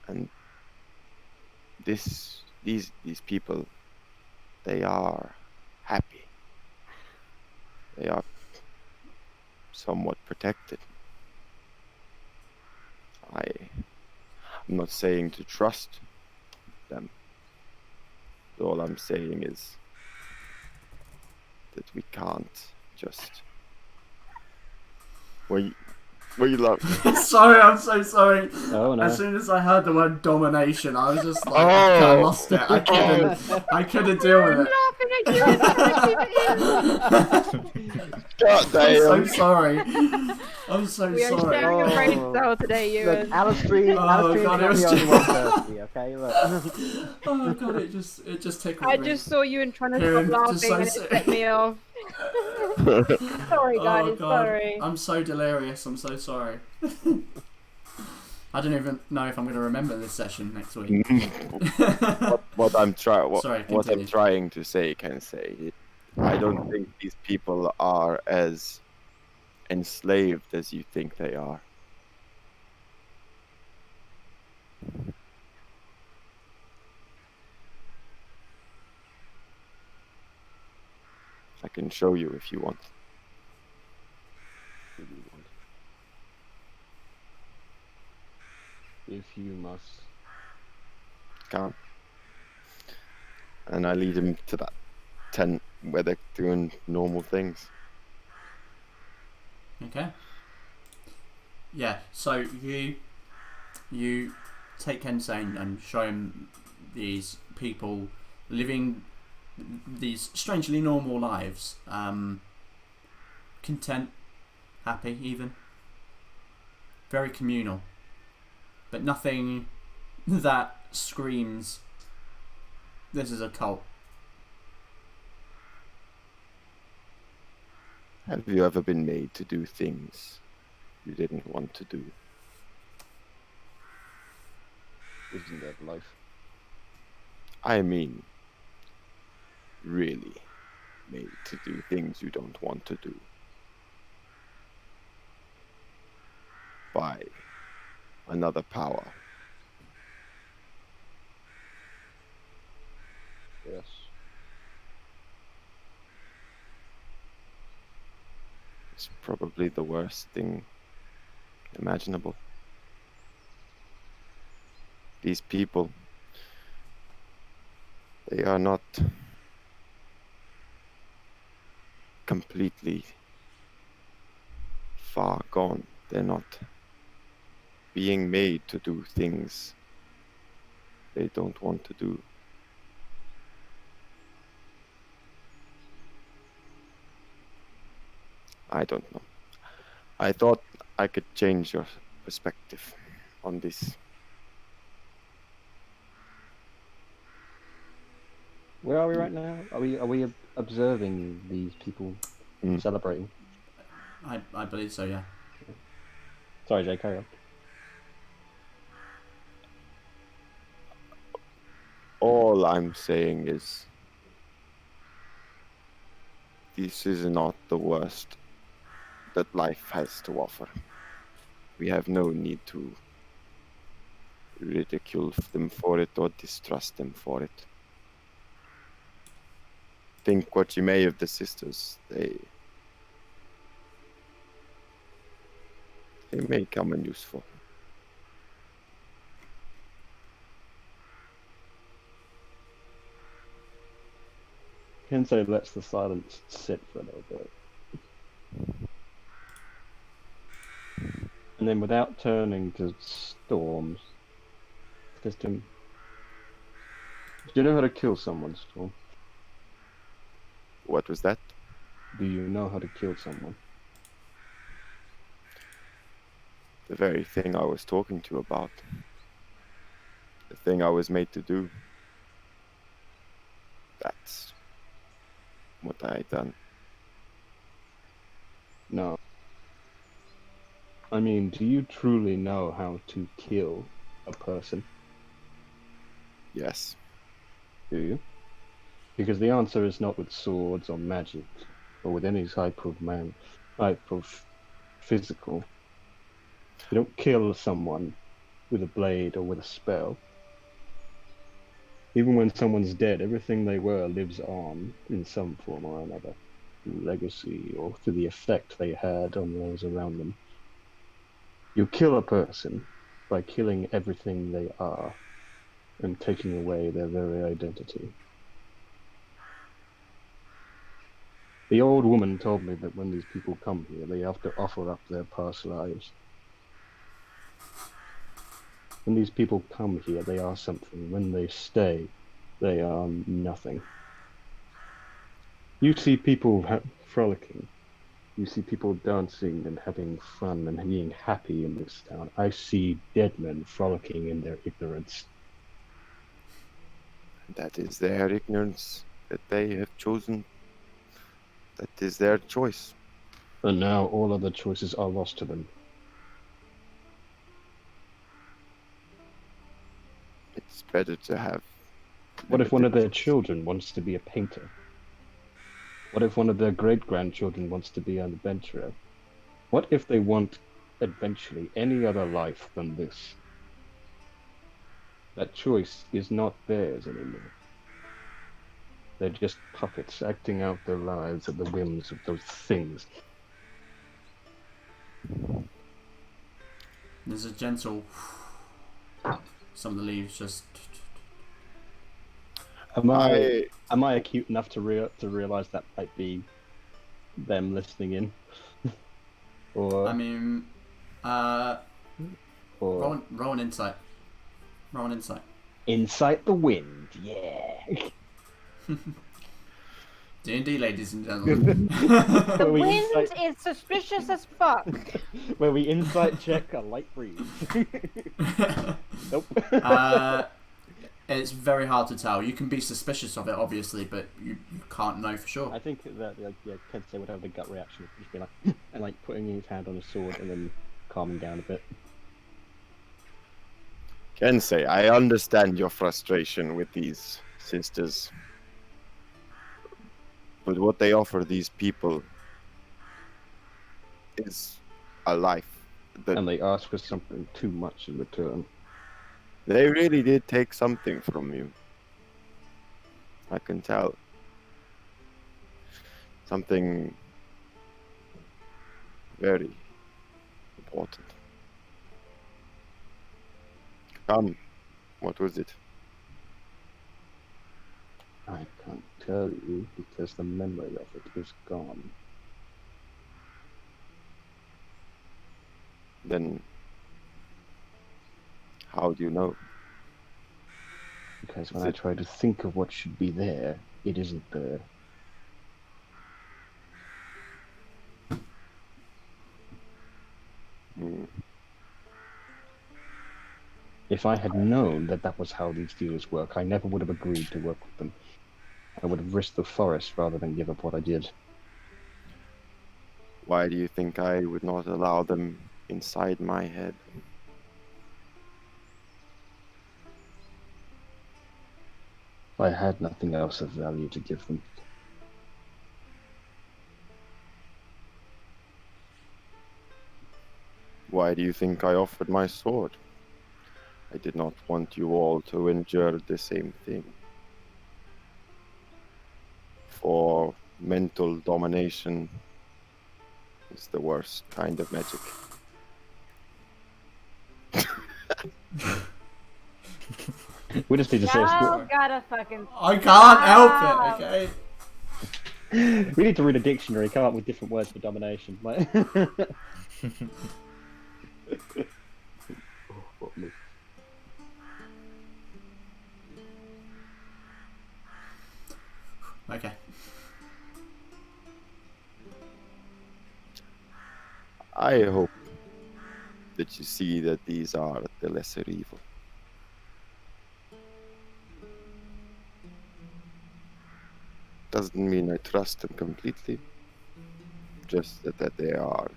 And these people, they are happy. They are somewhat protected. I'm not saying to trust them. All I'm saying is that we can't just. Were you love? Sorry, I'm so sorry. Oh no. As soon as I heard the word domination, I was just like, I lost it. I couldn't deal with it. God damn. I'm so sorry. I'm so We are sorry. sharing a brain cell today, you. Look, Alistair God, is it not was the only just- one thirsty, okay? Look. Oh god, it just tickled I me. just saw you and trying to Kieran, stop just laughing so and it set me off. Sorry, guys. Oh god, Sorry. I'm so delirious. I'm so sorry. I don't even know if I'm going to remember this session next week. what I'm Sorry, what I'm continue. trying to say, I don't think these people are as enslaved as you think they are. I can show you if you want. If you must. Come. And I lead him to that tent where they're doing normal things. Okay. Yeah. So you take Kensei and show him these people living these strangely normal lives, content, happy, even very communal, but nothing that screams this is a cult. Have you ever been made to do things you didn't want to do? Isn't that life? I mean, really made to do things you don't want to do. By another power. Yes. It's probably the worst thing imaginable. These people, they are not completely far gone. They're not being made to do things they don't want to do. I don't know. I thought I could change your perspective on this. Where are we right now? Are we observing these people celebrating? I believe so. Yeah. Sorry, Jay, carry on. All I'm saying is this is not the worst that life has to offer. We have no need to ridicule them for it or distrust them for it. Think what you may of the sisters. They may come in useful. Kensei lets the silence sit for a little bit. And then without turning to Storms, says to him, do you know how to kill someone, Storm? What was that? Do you know how to kill someone? The very thing I was talking to you about. The thing I was made to do. That's what I done. No. I mean, do you truly know how to kill a person? Yes. Do you? Because the answer is not with swords or magic, or with any type of physical. You don't kill someone with a blade or with a spell. Even when someone's dead, everything they were lives on in some form or another. Through legacy or through the effect they had on those around them. You kill a person by killing everything they are and taking away their very identity. The old woman told me that when these people come here, they have to offer up their past lives. When these people come here, they are something. When they stay, they are nothing. You see people frolicking. You see people dancing and having fun and being happy in this town. I see dead men frolicking in their ignorance. That is their ignorance that they have chosen. That is their choice. And now all other choices are lost to them. It's better to have. What if one of their children wants to be a painter? What if one of their great-grandchildren wants to be an adventurer? What if they want, eventually, any other life than this? That choice is not theirs anymore. They're just puppets acting out their lives at the whims of those things. There's a gentle. Some of the leaves just. Am I acute enough to realize that might be them listening in? Or I mean, or roll an insight. Roll an insight. incite the wind, yeah. D&D, ladies and gentlemen. The Where we wind incite- is suspicious as fuck. Where we insight check a light breeze. Nope. It's very hard to tell. You can be suspicious of it, obviously, but you can't know for sure. I think that Kensei would have the gut reaction of just being like, and like putting his hand on his sword and then calming down a bit. Kensei, I understand your frustration with these sisters. But what they offer these people is a life. That And they ask for something too much in return. they really did take something from you. I can tell. Something very important. Come, what was it? I can't tell you because the memory of it is gone. Then how do you know? Because when I try to think of what should be there, it isn't there. Hmm. If I had known that that was how these deals work, I never would have agreed to work with them. I would have risked the forest rather than give up what I did. Why do you think I would not allow them inside my head? I had nothing else of value to give them. Why do you think I offered my sword? I did not want you all to endure the same thing. For mental domination is the worst kind of magic. We just need to say Y'all gotta fucking. I can't help it, okay? we need to read a dictionary, come up with different words for domination. Like... Okay. I hope that you see that these are the lesser evil. Doesn't mean I trust them completely. Just that they are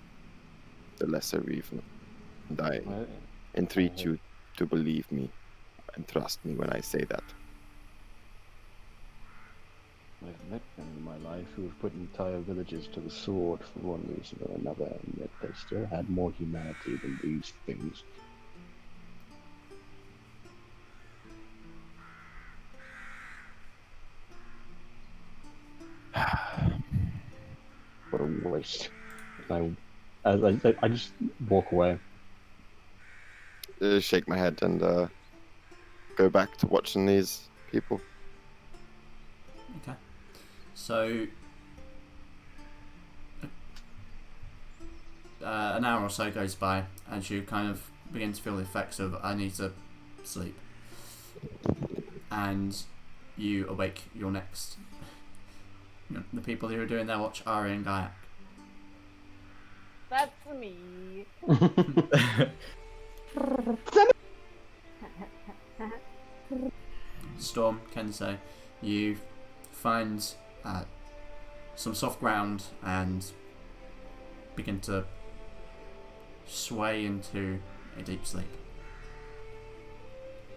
the lesser evil. And I entreat you to believe me and trust me when I say that. I've met men in my life who have put entire villages to the sword for one reason or another, and yet they still had more humanity than these things. What a waste. I just walk away. Shake my head and go back to watching these people. Okay. So, an hour or so goes by as you kind of begin to feel the effects of I need to sleep. And you awake your next. The people who are doing their watch, Ari and Gaiak. That's me. Storm, Kensei, you find some soft ground and begin to sway into a deep sleep.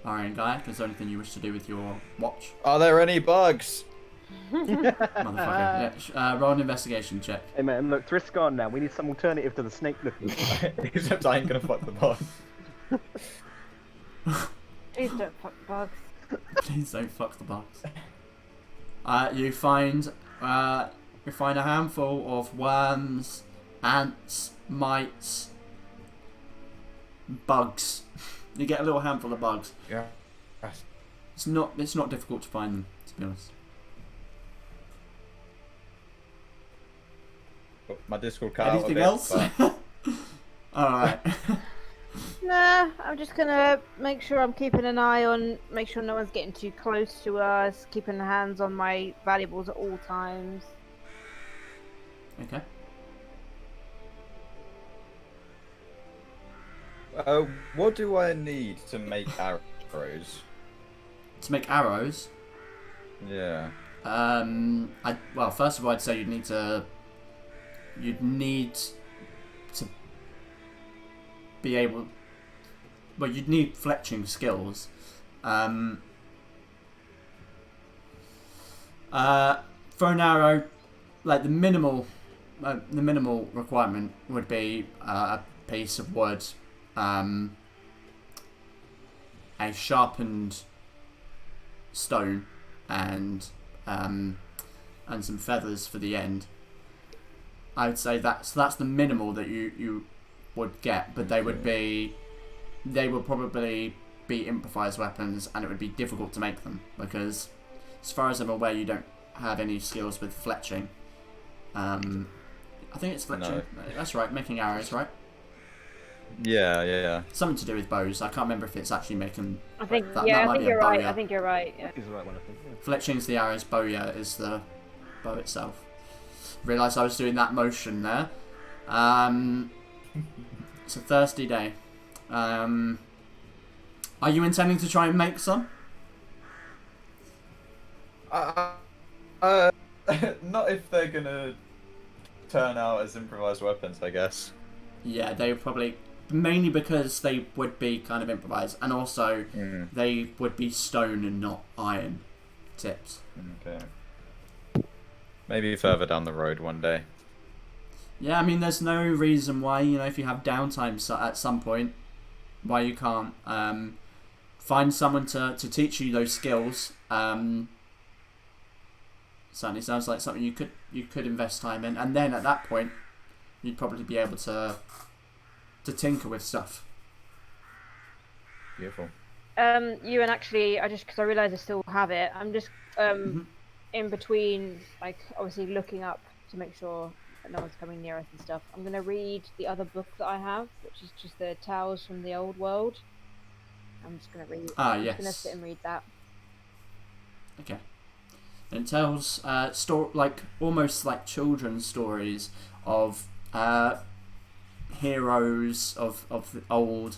Ari and Gaiak, is there anything you wish to do with your watch? Are there any bugs? Motherfucker. Yeah, roll an investigation check. Hey man, look, Thrift's gone now. We need some alternative to the snake looking. Except I ain't gonna fuck the bug. Please don't fuck bugs. Please don't fuck the bugs. You find a handful of worms, ants, mites, bugs. You get a little handful of bugs. Yeah. It's not difficult to find them, to be honest. My Discord cut out a Anything bit, else? but- Alright. Nah, I'm just gonna make sure I'm keeping an eye on, make sure no one's getting too close to us, keeping hands on my valuables at all times. Okay. What do I need to make arrows? To make arrows, Yeah. well, first of all, I'd say you'd need to be able. Well, you'd need fletching skills. For an arrow, like the minimal requirement would be a piece of wood, a sharpened stone, and some feathers for the end. I would say that's the minimal that you would get, but they would probably be improvised weapons, and it would be difficult to make them because, as far as I'm aware, you don't have any skills with fletching. I think it's fletching. No. That's right, making arrows, right? Yeah. Something to do with bows. I can't remember if it's actually making. I think, that yeah, I might think be a you're bow, right. yeah. I think you're right. Yeah. He's the right one, I think. Yeah. Fletching's the arrows, bowya is the bow itself. Realised I was doing that motion there. It's a thirsty day. Are you intending to try and make some? Not if they're gonna turn out as improvised weapons, I guess. Yeah, they would probably, mainly because they would be kind of improvised, and also they would be stone and not iron tipped. Okay. Maybe further down the road one day. Yeah, I mean, there's no reason why, if you have downtime at some point, why you can't find someone to teach you those skills. Certainly sounds like something you could invest time in, and then at that point, you'd probably be able to tinker with stuff. Beautiful. You and actually, because I realise I still have it. I'm just in between, like obviously looking up to make sure that no one's coming near us and stuff. I'm gonna read the other book that I have, which is just the Tales from the Old World. I'm just gonna read. I'm just gonna sit and read that. Okay. And it tells almost like children's stories of heroes of the old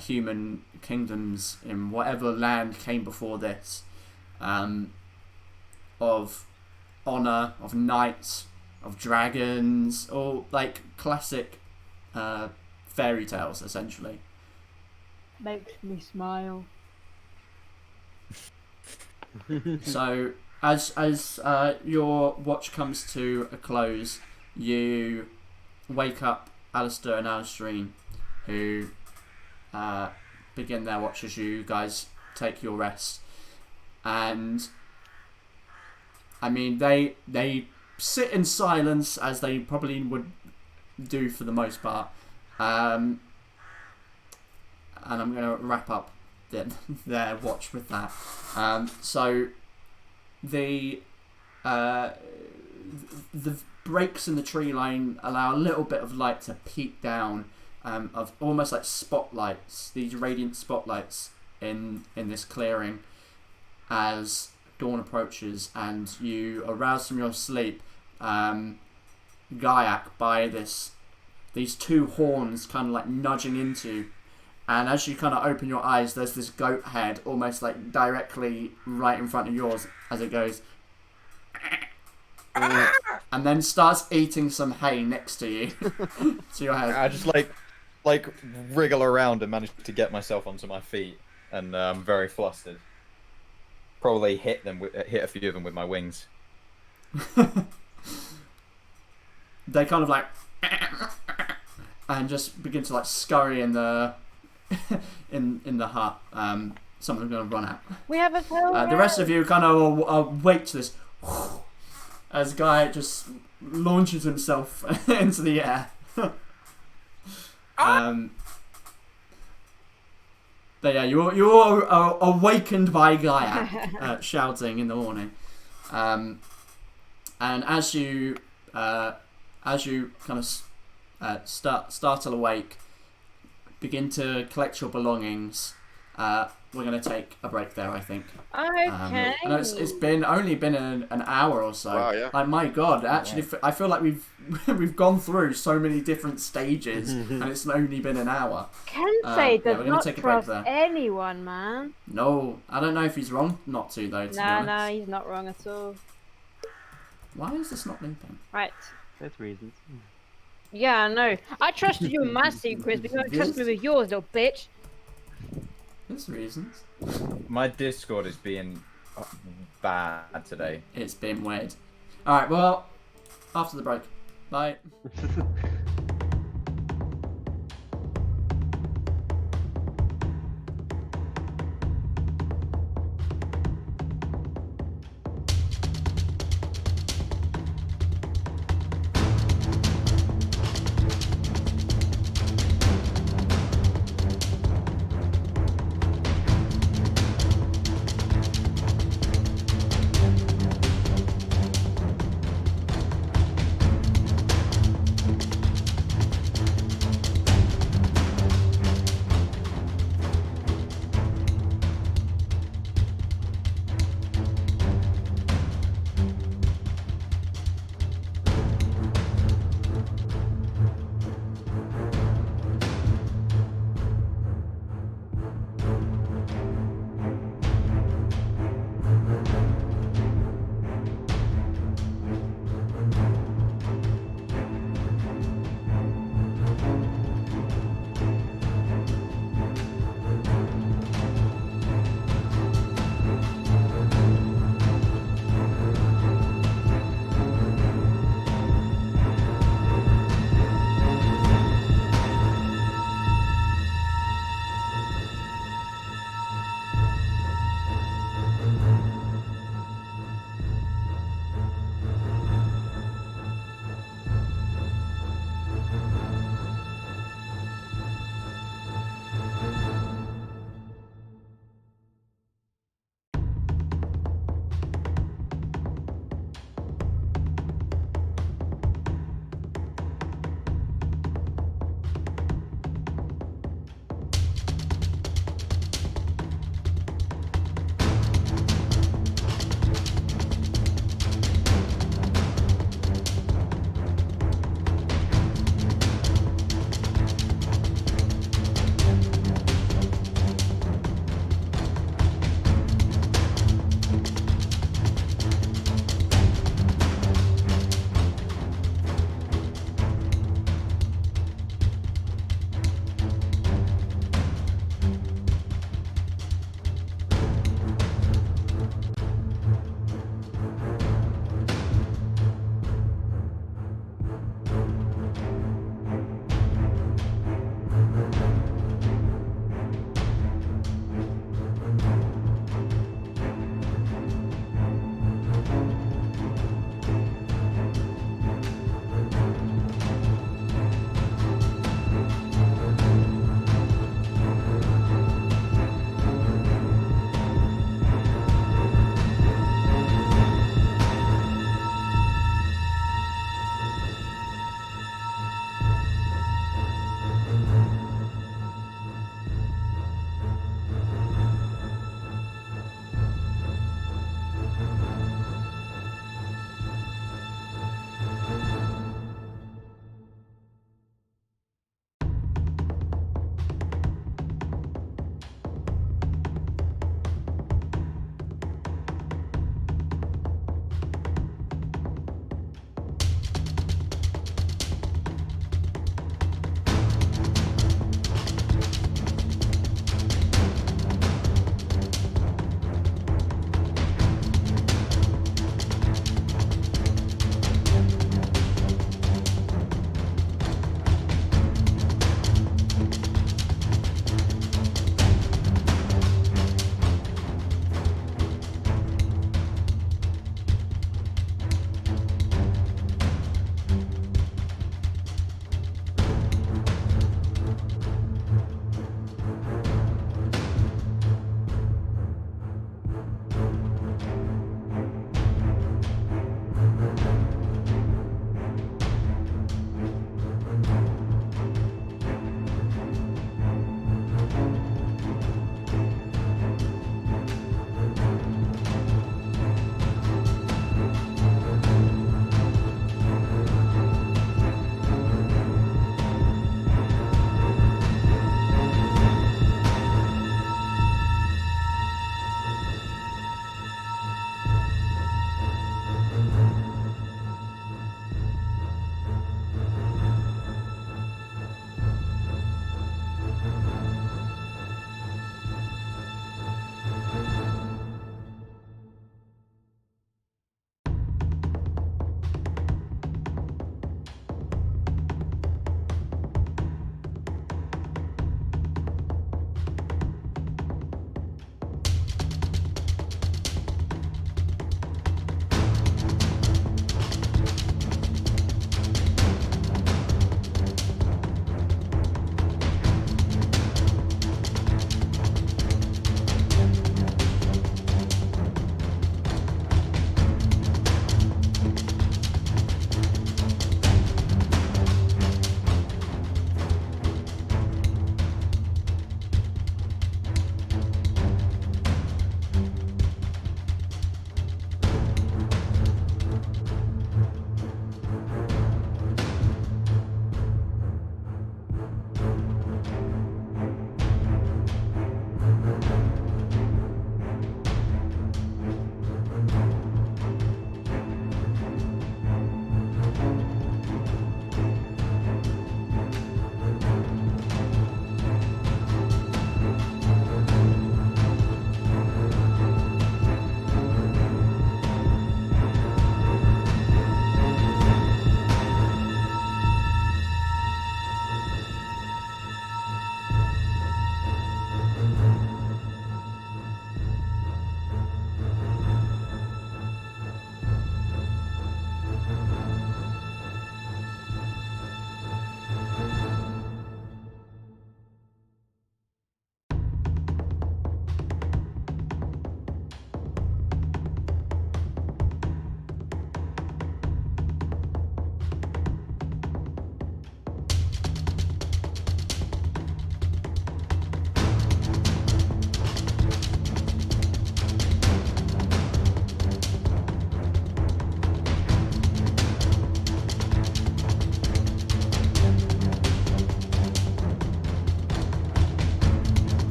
human kingdoms in whatever land came before this, of honor, of knights, of dragons, all like classic fairy tales, essentially. Makes me smile. So as your watch comes to a close, you wake up Alistair and Alistrine, who begin their watch as you guys take your rest. And I mean, they sit in silence, as they probably would do for the most part. And I'm going to wrap up their watch with that. So the breaks in the tree line allow a little bit of light to peek down, of almost like spotlights, these radiant spotlights in this clearing as dawn approaches, and you are roused from your sleep, Gaiac, by these two horns kind of like nudging into. And as you kind of open your eyes, there's this goat head almost like directly right in front of yours as it goes and then starts eating some hay next to you. To your head. I just like wriggle around and manage to get myself onto my feet, and I'm very flustered. Probably hit a few of them with my wings. They kind of like and just begin to like scurry in the in the hut. Some of them are going to run out. We have a tail. The rest of you kind of wait to this as Guy just launches himself into the air. But yeah, you are awakened by Gaia shouting in the morning, and as you kind of startle awake, begin to collect your belongings. We're going to take a break there, I think. Okay. I know it's only been an hour or so. Wow, yeah. Like, my God, actually, I feel like we've gone through so many different stages, and it's only been an hour. Kensei we're does gonna not take a break trust there. anyone, man. No, I don't know if he's wrong not to, though, to be honest. No, he's not wrong at all. Why is this not looping? Right. There's reasons. Yeah, I know. I trusted you with my secrets, but you don't trust me with yours, little bitch. There's reasons. My Discord is being bad today. It's been weird. Alright, well, after the break. Bye.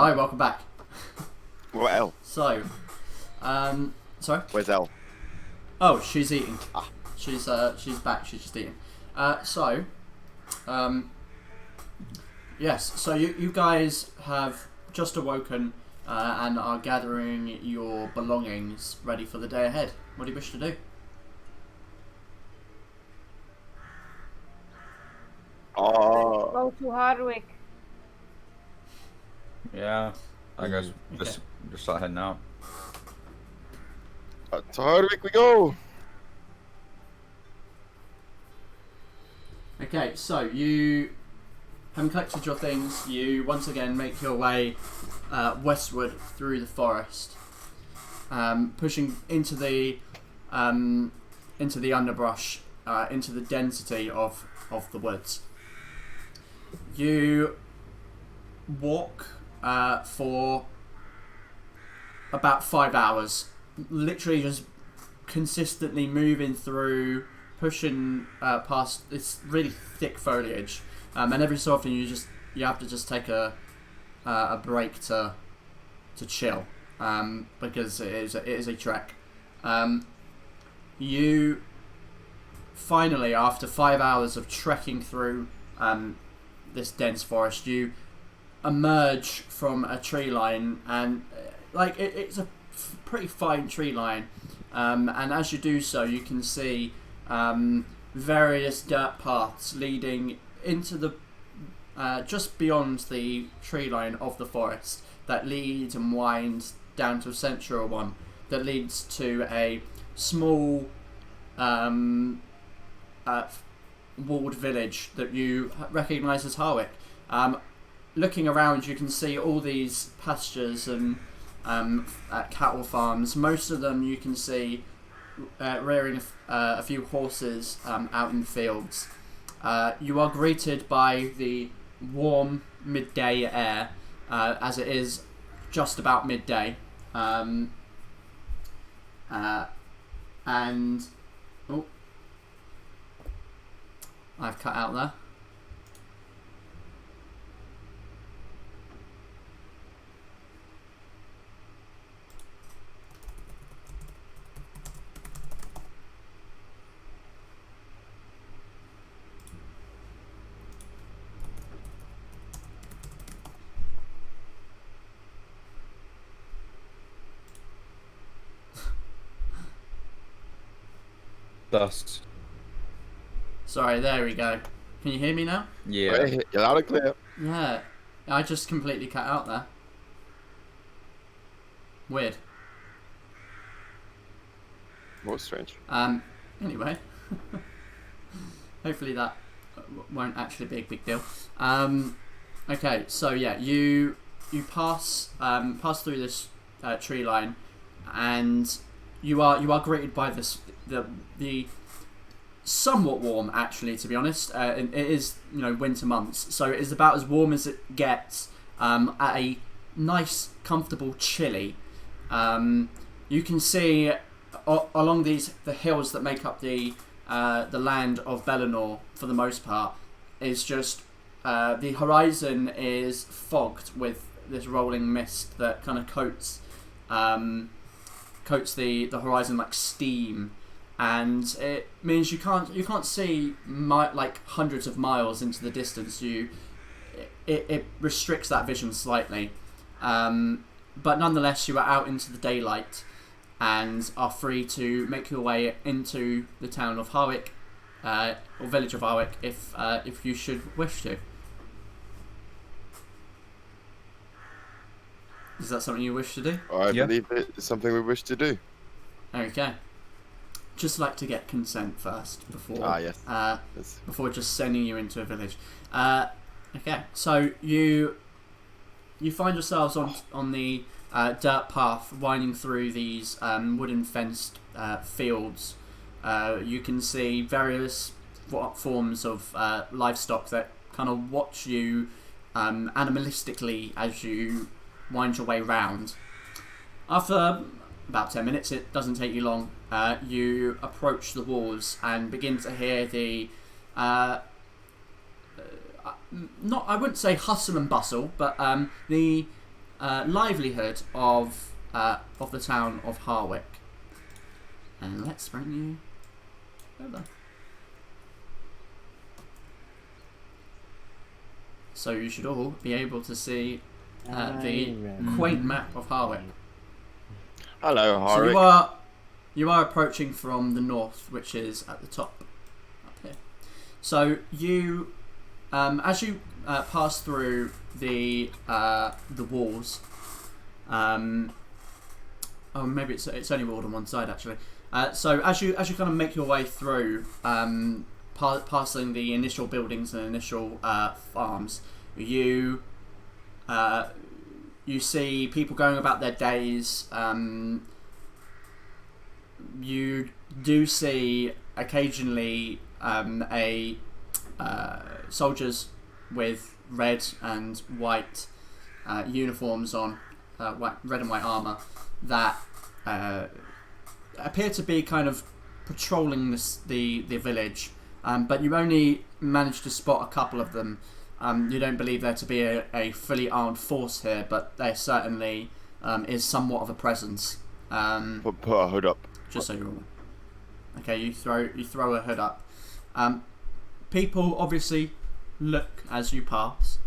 Mikolai, welcome back. What L? So, sorry. Where's L? Oh, she's eating. Ah. She's back. She's just eating. Yes. So you guys have just awoken and are gathering your belongings, ready for the day ahead. What do you wish to do? Oh, Go to Hardwick. Yeah, I guess Okay. just start heading out. to Hardwick we go. Okay, so you having collected your things, you once again make your way westward through the forest, pushing into the underbrush, into the density of the woods. You walk for about 5 hours, literally just consistently moving through, pushing past this really thick foliage, and every so often you have to just take a break to chill, because it is a trek. You finally, after 5 hours of trekking through this dense forest, you emerge from a tree line, and it's a pretty fine tree line, and as you do so, you can see various dirt paths leading into the just beyond the tree line of the forest that lead and wind down to a central one that leads to a small walled village that you recognise as Harwick. Looking around, you can see all these pastures and cattle farms. Most of them you can see rearing a few horses out in the fields. You are greeted by the warm midday air, as it is just about midday. And oh, I've cut out there. Dust. Sorry, there we go. Can you hear me now? Yeah. Right, you're loud and clear. Yeah, I just completely cut out there. Weird. More strange. Anyway, hopefully that won't actually be a big deal. Okay, so yeah, you pass through this tree line, and you are greeted by the somewhat warm, actually, to be honest. It is, winter months, so it is about as warm as it gets, at a nice, comfortable chilly. You can see along the hills that make up the land of Bellinor, for the most part, is just the horizon is fogged with this rolling mist that kind of coats the horizon like steam, and it means you can't see hundreds of miles into the distance. It restricts that vision slightly, but nonetheless you are out into the daylight and are free to make your way into the town of Harwick, or village of Harwick, if you should wish to. Is that something you wish to do? I Yeah. believe it's something we wish to do. Okay. Just like to get consent first before Yes. before just sending you into a village. Okay, so you find yourselves on the dirt path winding through these wooden fenced fields. You can see various forms of livestock that kind of watch you animalistically as you wind your way round. After about 10 minutes, it doesn't take you long, you approach the walls and begin to hear the I wouldn't say hustle and bustle, but the livelihood of the town of Harwick. And let's bring you over. So you should all be able to see the quaint map of Harwick. Hello, Harwick. So you are approaching from the north, which is at the top up here. So you, as you pass through the walls, oh, maybe it's only walled on one side actually. So as you kind of make your way through, passing the initial buildings and initial farms, you see people going about their days. You do see occasionally soldiers with red and white uniforms on, red and white armour, that appear to be kind of patrolling the village, but you only managed to spot a couple of them. You don't believe there to be a fully armed force here, but there certainly is somewhat of a presence. Put a hood up. Just so you're aware. Okay, you throw a hood up. People obviously look as you pass.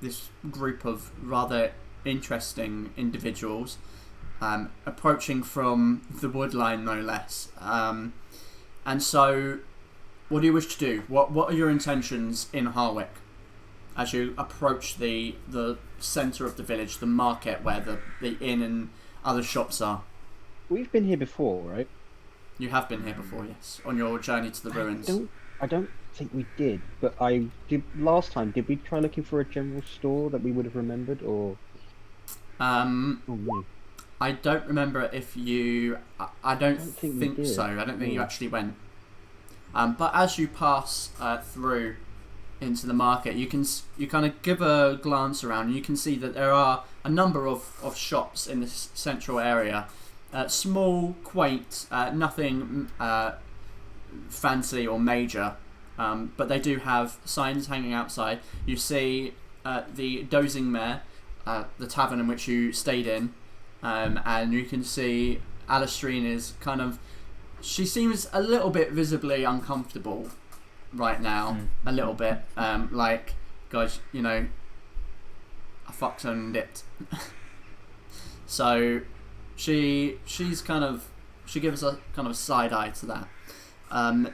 This group of rather interesting individuals approaching from the woodline, no less. And so, what do you wish to do? What are your intentions in Harwick as you approach the centre of the village, the market where the inn and other shops are? We've been here before, right? You have been here before, yes, on your journey to the ruins. I don't think we did, but I did last time. Did we try looking for a general store that we would have remembered, or? Oh, no. I don't remember if you. I don't think so. I don't think you Yeah. actually went. But as you pass through into the market, you kind of give a glance around, and you can see that there are a number of shops in this central area. Small, quaint, nothing fancy or major, but they do have signs hanging outside. You see the Dozing Mare, the tavern in which you stayed in, and you can see Alistrine is kind of. She seems a little bit visibly uncomfortable right now, a little bit. Like, guys, I fucked and dipped. So she's kind of, she gives a kind of side eye to that.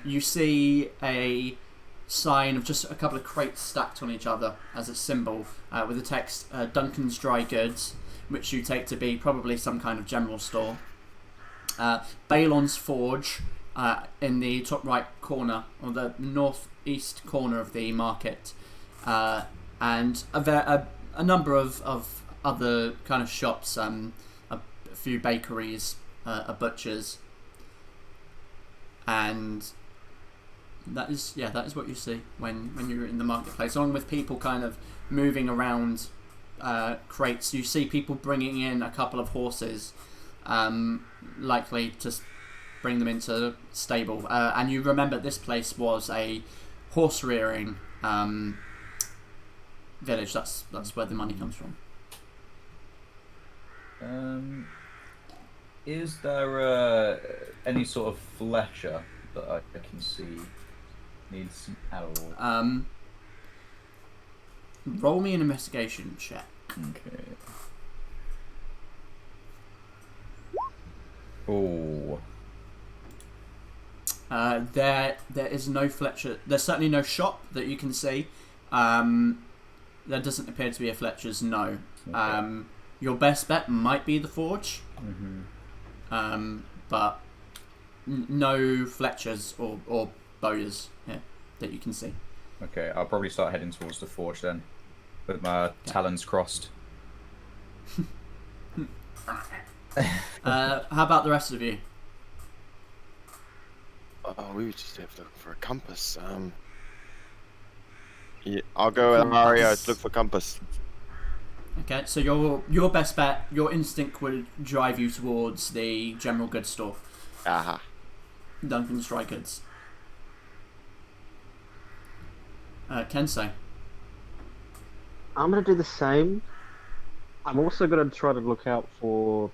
You see a sign of just a couple of crates stacked on each other as a symbol, with the text Duncan's Dry Goods, which you take to be probably some kind of general store. Balon's Forge in the top right corner, or the northeast corner of the market, and a number of other kind of shops, a few bakeries, a butcher's, and that is what you see when you're in the marketplace, along with people kind of moving around crates. You see people bringing in a couple of horses, likely to bring them into stable, and you remember this place was a horse rearing village. That's where the money comes from. Is there any sort of Fletcher that I can see needs some help? Roll me an investigation check. Okay. Oh. There is no Fletcher. There's certainly no shop that you can see. There doesn't appear to be a Fletcher's. No. Okay. Your best bet might be the Forge. Mm-hmm. But no Fletchers or bowyers here that you can see. Okay, I'll probably start heading towards the forge then, with my talons crossed. How about the rest of you? Oh, we were just looking for a compass. Yeah, I'll go with Mario to look for compass. Okay, so your best bet, your instinct would drive you towards the general goods store. Aha. Duncan's Dry Goods. Kensei. I'm gonna do the same. I'm also gonna try to look out for.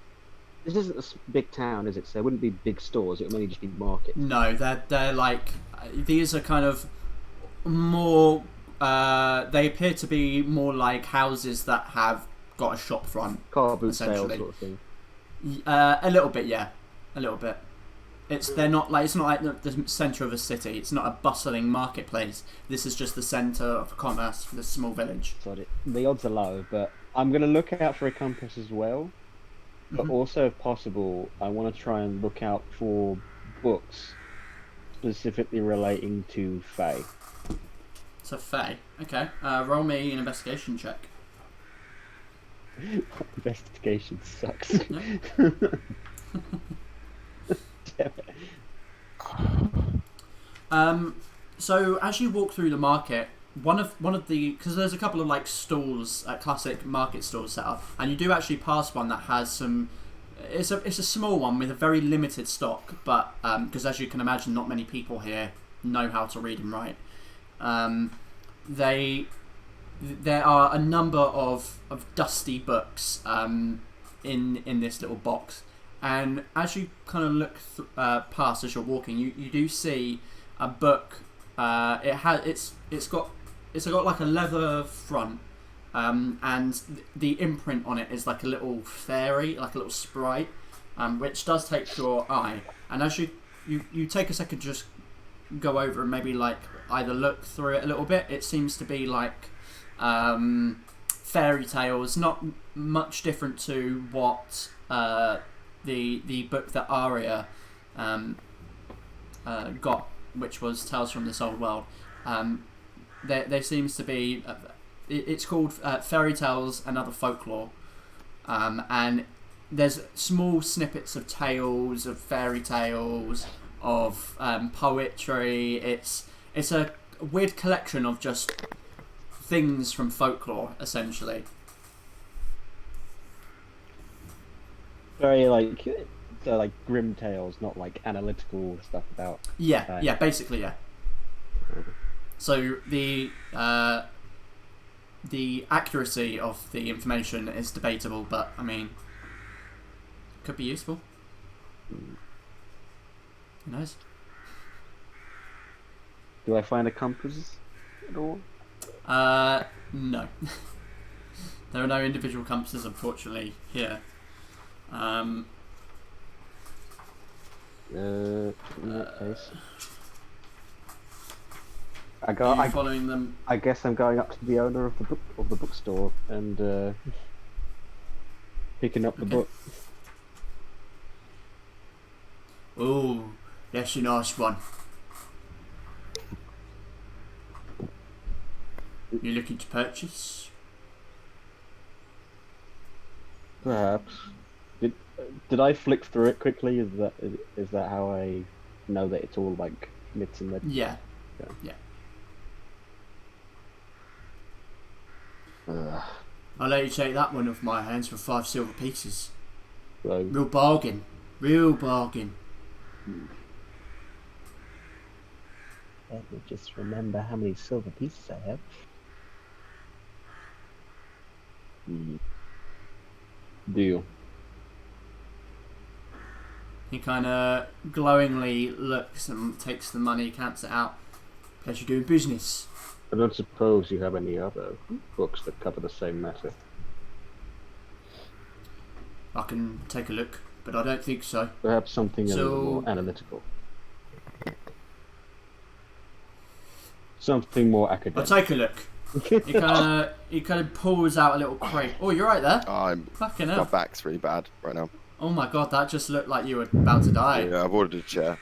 This isn't a big town, is it? So it wouldn't be big stores. It would only just be markets. No, they're like these are kind of more. They appear to be more like houses that have got a shop front. Car boot sales essentially. sort of thing. A little bit, yeah, a little bit. It's not like the centre of a city. It's not a bustling marketplace. This is just the centre of commerce for this small village. Sorry, the odds are low, but I'm gonna look out for a compass as well. But also, if possible, I want to try and look out for books specifically relating to Fae. So Fae, okay. Roll me an investigation check. Investigation sucks. Damn it. So as you walk through the market, one of the because there's a couple of like stalls, classic market stalls set up, and you do actually pass one that has some. It's a small one with a very limited stock, but because as you can imagine, not many people here know how to read and write. There are a number of dusty books in this little box, and as you kind of look past as you're walking, you do see a book. It's got like a leather front, and the imprint on it is like a little fairy, like a little sprite, which does take your eye. And as you take a second, to just go over and maybe like either look through it a little bit. It seems to be like fairy tales, not much different to what the book that Aria got, which was Tales from this Old World. There seems to be it's called Fairy Tales and Other Folklore, and there's small snippets of tales, of fairy tales, of poetry. It's a weird collection of just things from folklore, essentially. Very like grim tales, not like analytical stuff about. Yeah, basically, yeah. So the accuracy of the information is debatable, but I mean, could be useful. Who knows? Do I find a compass at all? No. There are no individual compasses, unfortunately, here. In that case, Are you following them? I guess I'm going up to the owner of the bookstore and picking up the book. Oh, that's a nice one. You looking to purchase? Perhaps. Did I flick through it quickly? Is that how I know that it's all like myths and legends? Yeah. I'll let you take that one off my hands for 5 silver pieces. So, Real bargain. Real bargain. let me just remember how many silver pieces I have. Deal. He kind of glowingly looks and takes the money, counts it out. Pleasure doing business. I don't suppose you have any other books that cover the same matter. I can take a look, but I don't think so. Perhaps something a So- little more analytical. Something more I'll academic. take a look. He kind of pulls out a little crate. Oh, you're right there. Fucking My hell. back's really bad right now. Oh my god, that just looked like you were about to die. Yeah, I've ordered a chair.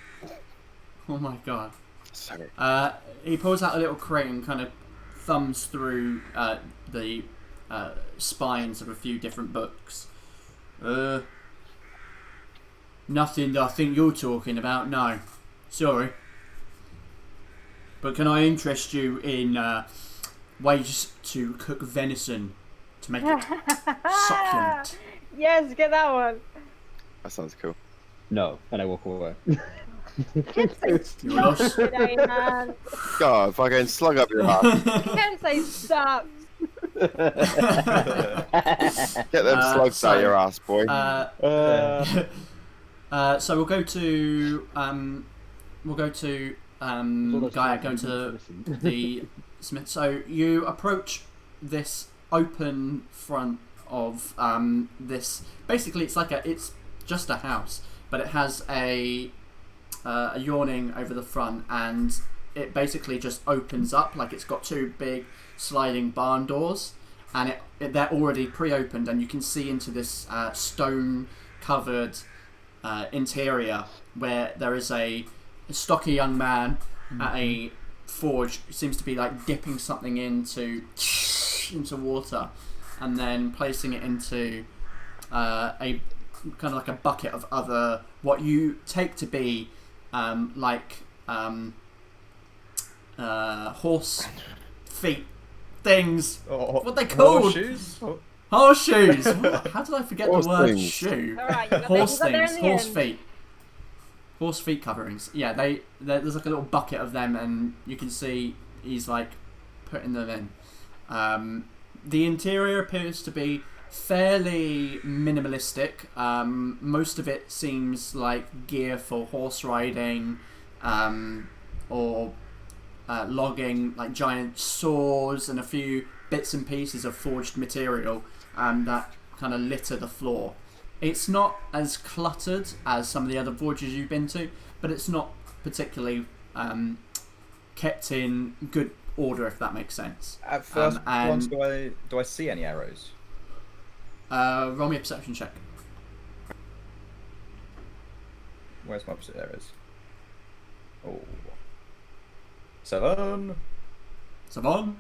Oh my god. Sorry. He pulls out a little crate and kind of thumbs through the spines of a few different books. Nothing that I think you're talking about, no. Sorry. But can I interest you in ways to cook venison to make it succulent? Yes, get that one. That sounds cool. No, and I walk away. Can't say stop today, man. God, fucking slug up your ass. Can't say stop. Get them slugs out your ass, boy. So we'll go to Gaia going to the Smith. So you approach this open front of this. Basically, it's just a house, but it has a yawning over the front, and it basically just opens up like it's got two big sliding barn doors, and they're already pre-opened, and you can see into this stone-covered interior where there is a stocky young man at a forge who seems to be like dipping something into water and then placing it into a kind of like a bucket of other what you take to be horse feet things. What they called? Horseshoes? Horseshoes. How did I forget Horse the word things. shoe? All right, you got Horse there in things, the horse end. feet, horse feet coverings. Yeah, there's like a little bucket of them, and you can see he's like putting them in. The interior appears to be fairly minimalistic. Most of it seems like gear for horse riding, or logging, like giant saws and a few bits and pieces of forged material that kind of litter the floor. It's not as cluttered as some of the other forges you've been to, but it's not particularly kept in good order, if that makes sense. At first and- glance, do I see any arrows? Roll me a perception check. Where's my arrows? Oh. 7. Savon.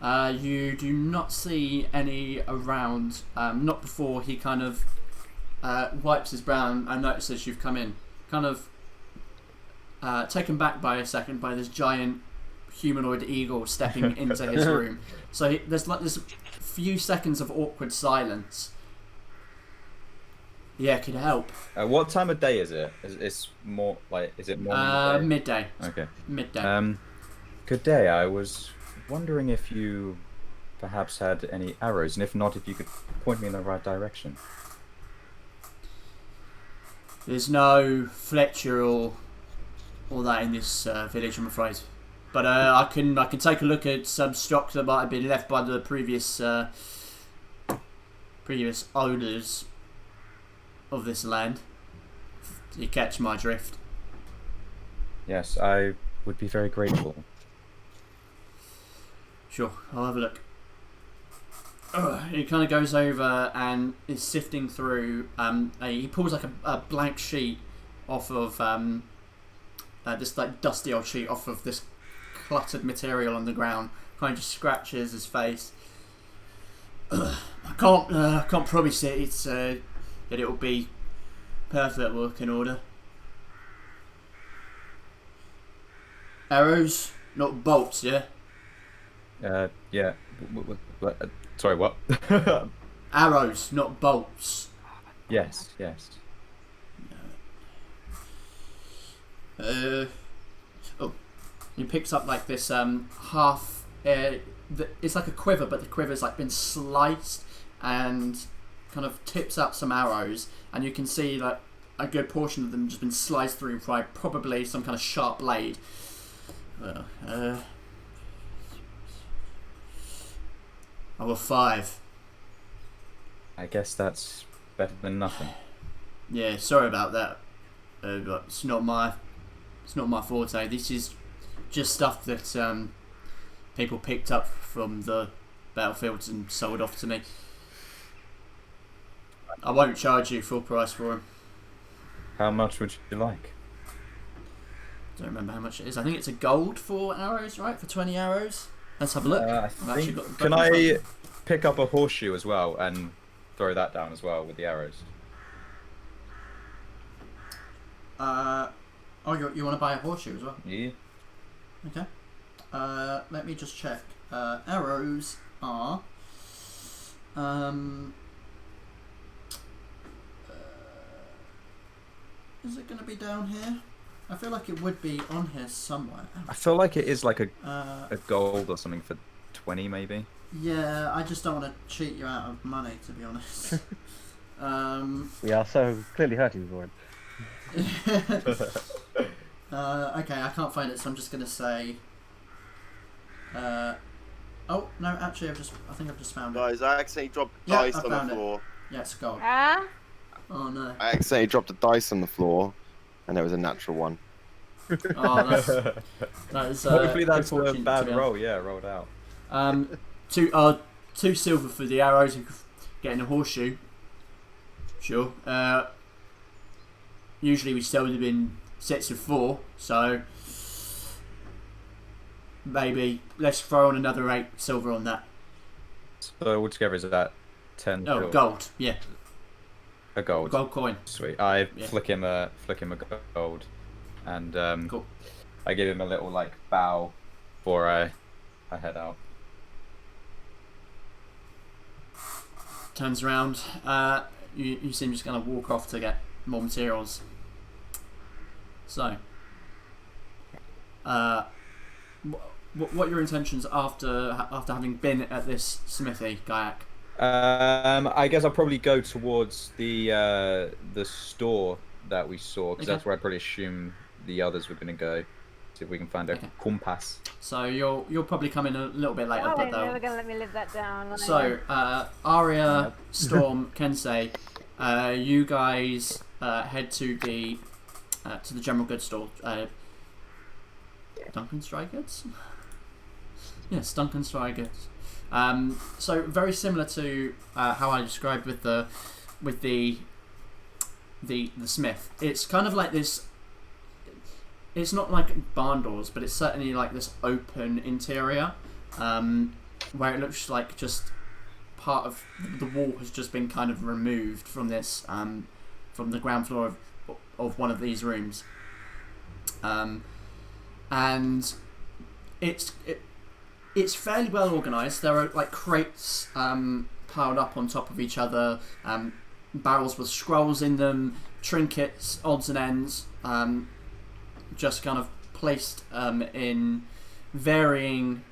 You do not see any around. Not before he kind of wipes his brow and notices you've come in. Kind of taken back by a second by this giant humanoid eagle stepping into his room. So there's like this few seconds of awkward silence. Yeah, could help. What time of day is it? Is it morning? Midday. Okay. Midday. Good day. I was wondering if you perhaps had any arrows, and if not, if you could point me in the right direction. There's no Fletcher or all that in this village, I'm afraid. But I can take a look at some stock that might have been left by the previous owners of this land. You catch my drift? Yes, I would be very grateful. Sure, I'll have a look. He kind of goes over and is sifting through. He pulls like a blank sheet off of this like dusty old sheet off of this cluttered material on the ground. Kind of just scratches his face. I can't promise it. It's that it will be perfect working order. Arrows, not bolts, yeah. Yeah. Sorry, what? Arrows, not bolts. Yes. He picks up like this half. It's like a quiver, but the quiver's like been sliced and kind of tips out some arrows, and you can see like a good portion of them just been sliced through by probably some kind of sharp blade. Over 5. I guess that's better than nothing. Yeah, sorry about that, but it's not my forte. This is just stuff that people picked up from the battlefields and sold off to me. I won't charge you full price for them. How much would you like? Don't remember how much it is. I think it's a gold for arrows, right? For 20 arrows. Let's have a look. Can I pick up a horseshoe as well and throw that down as well with the arrows? You want to buy a horseshoe as well? Yeah. Okay. Let me just check. Arrows are is it going to be down here? I feel like it would be on here somewhere. I feel like it is like a Uh, gold or something for 20 maybe. yeah, I just don't want to cheat you out of money, to be honest. We are so clearly hurting for him. Okay, I can't find it, so I'm just gonna say. Oh no, actually, I think I've just found it. Guys, I accidentally dropped Yeah, dice I on the found it. floor. Yeah, it's gold. Ah? Oh no. I accidentally dropped a dice on the floor, and it was a natural one. Oh, that is. Hopefully that's a unfortunate, bad to be roll. Yeah, rolled out. honest. Two silver for the arrows and getting a horseshoe. Sure. Usually we sell them in sets of 4, so maybe let's throw on another 8 silver on that. So altogether is that 10? Oh, silver? gold. Yeah, A gold. gold coin. Sweet. I Yeah. flick him a gold, and Cool. I give him a little like bow before I head out. Turns around. You seem just going to walk off to get more materials. So, what are your intentions after having been at this smithy, Gaiac? I guess I'll probably go towards the store that we saw, because Okay. that's where I probably assume the others were going to go. See if we can find a Okay. compass. So you'll probably come in a little bit later, Oh, but they're never they'll. gonna let me live that down. So, Aria, Storm, Kensei, you guys head to the general goods store. Duncan's Dry Goods? Yes, Duncan's Dry Goods. So very similar to how I described with the smith. It's kind of like this. It's not like barn doors, but it's certainly like this open interior, where it looks like just part of the wall has just been kind of removed from this, from the ground floor of one of these rooms, and it's fairly well organised. There are like crates piled up on top of each other, barrels with scrolls in them, trinkets, odds and ends, just kind of placed in varying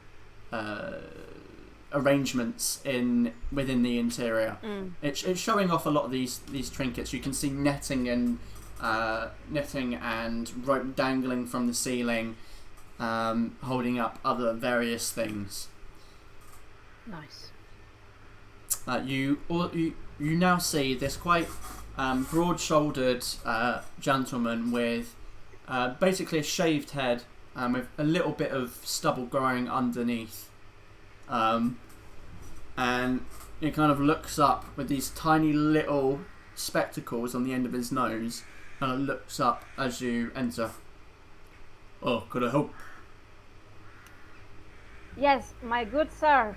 arrangements within the interior. It's showing off a lot of these trinkets. You can see netting and rope dangling from the ceiling, holding up other various things. Nice. You now see this quite broad-shouldered gentleman with basically a shaved head, with a little bit of stubble growing underneath, and he kind of looks up with these tiny little spectacles on the end of his nose, and it looks up as you enter. Oh, could I help? Yes, my good sir.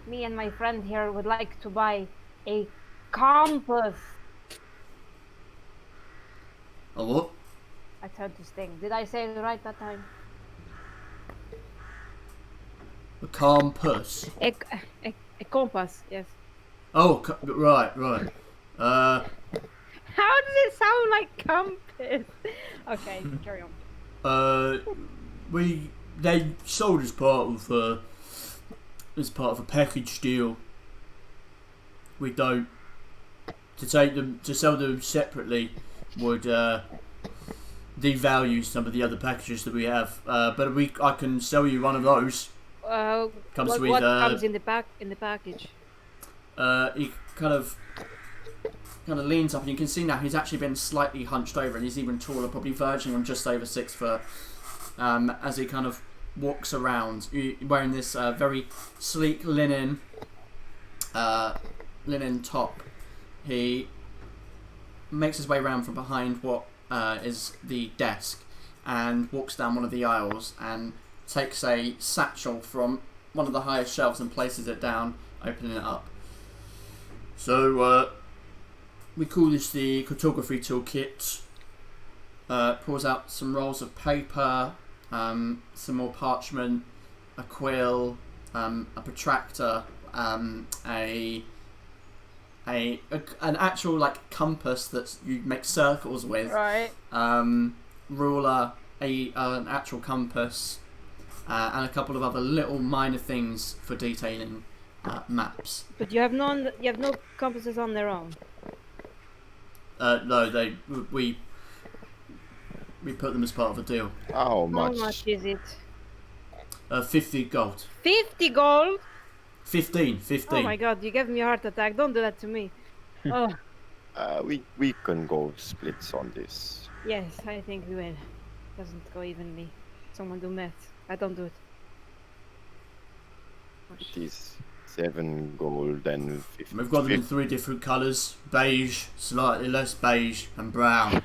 Me and my friend here would like to buy a compass. A what? I tried to sting. Did I say it right that time? A compass. A compass, yes. Oh, right. How does it sound like compass? Okay, carry on. They sold as part of a package deal. We don't to sell them separately would devalue some of the other packages that we have. But I can sell you one of those. Comes what with comes in the package? He kind of leans up, and you can see now he's actually been slightly hunched over, and he's even taller, probably verging on just over 6 foot. As he kind of walks around, wearing this very sleek linen top, he makes his way around from behind what is the desk, and walks down one of the aisles and takes a satchel from one of the highest shelves and places it down, opening it up. So we call this the cartography toolkit. Pulls out some rolls of paper, some more parchment, a quill, a protractor, an actual like compass that you make circles with, Right. ruler, an actual compass, and a couple of other little minor things for detailing maps. But you have no compasses on their own. No, we put them as part of a deal. How How much? much is it? 50 gold. 50 gold? 15. Oh my god, you gave me a heart attack. Don't do that to me. Oh, We can go splits on this. yes, I think we will. Doesn't go evenly. Someone do math. I don't do it. It is 7 gold and 50. We've got them in 3 different colours: beige, slightly less beige, and brown.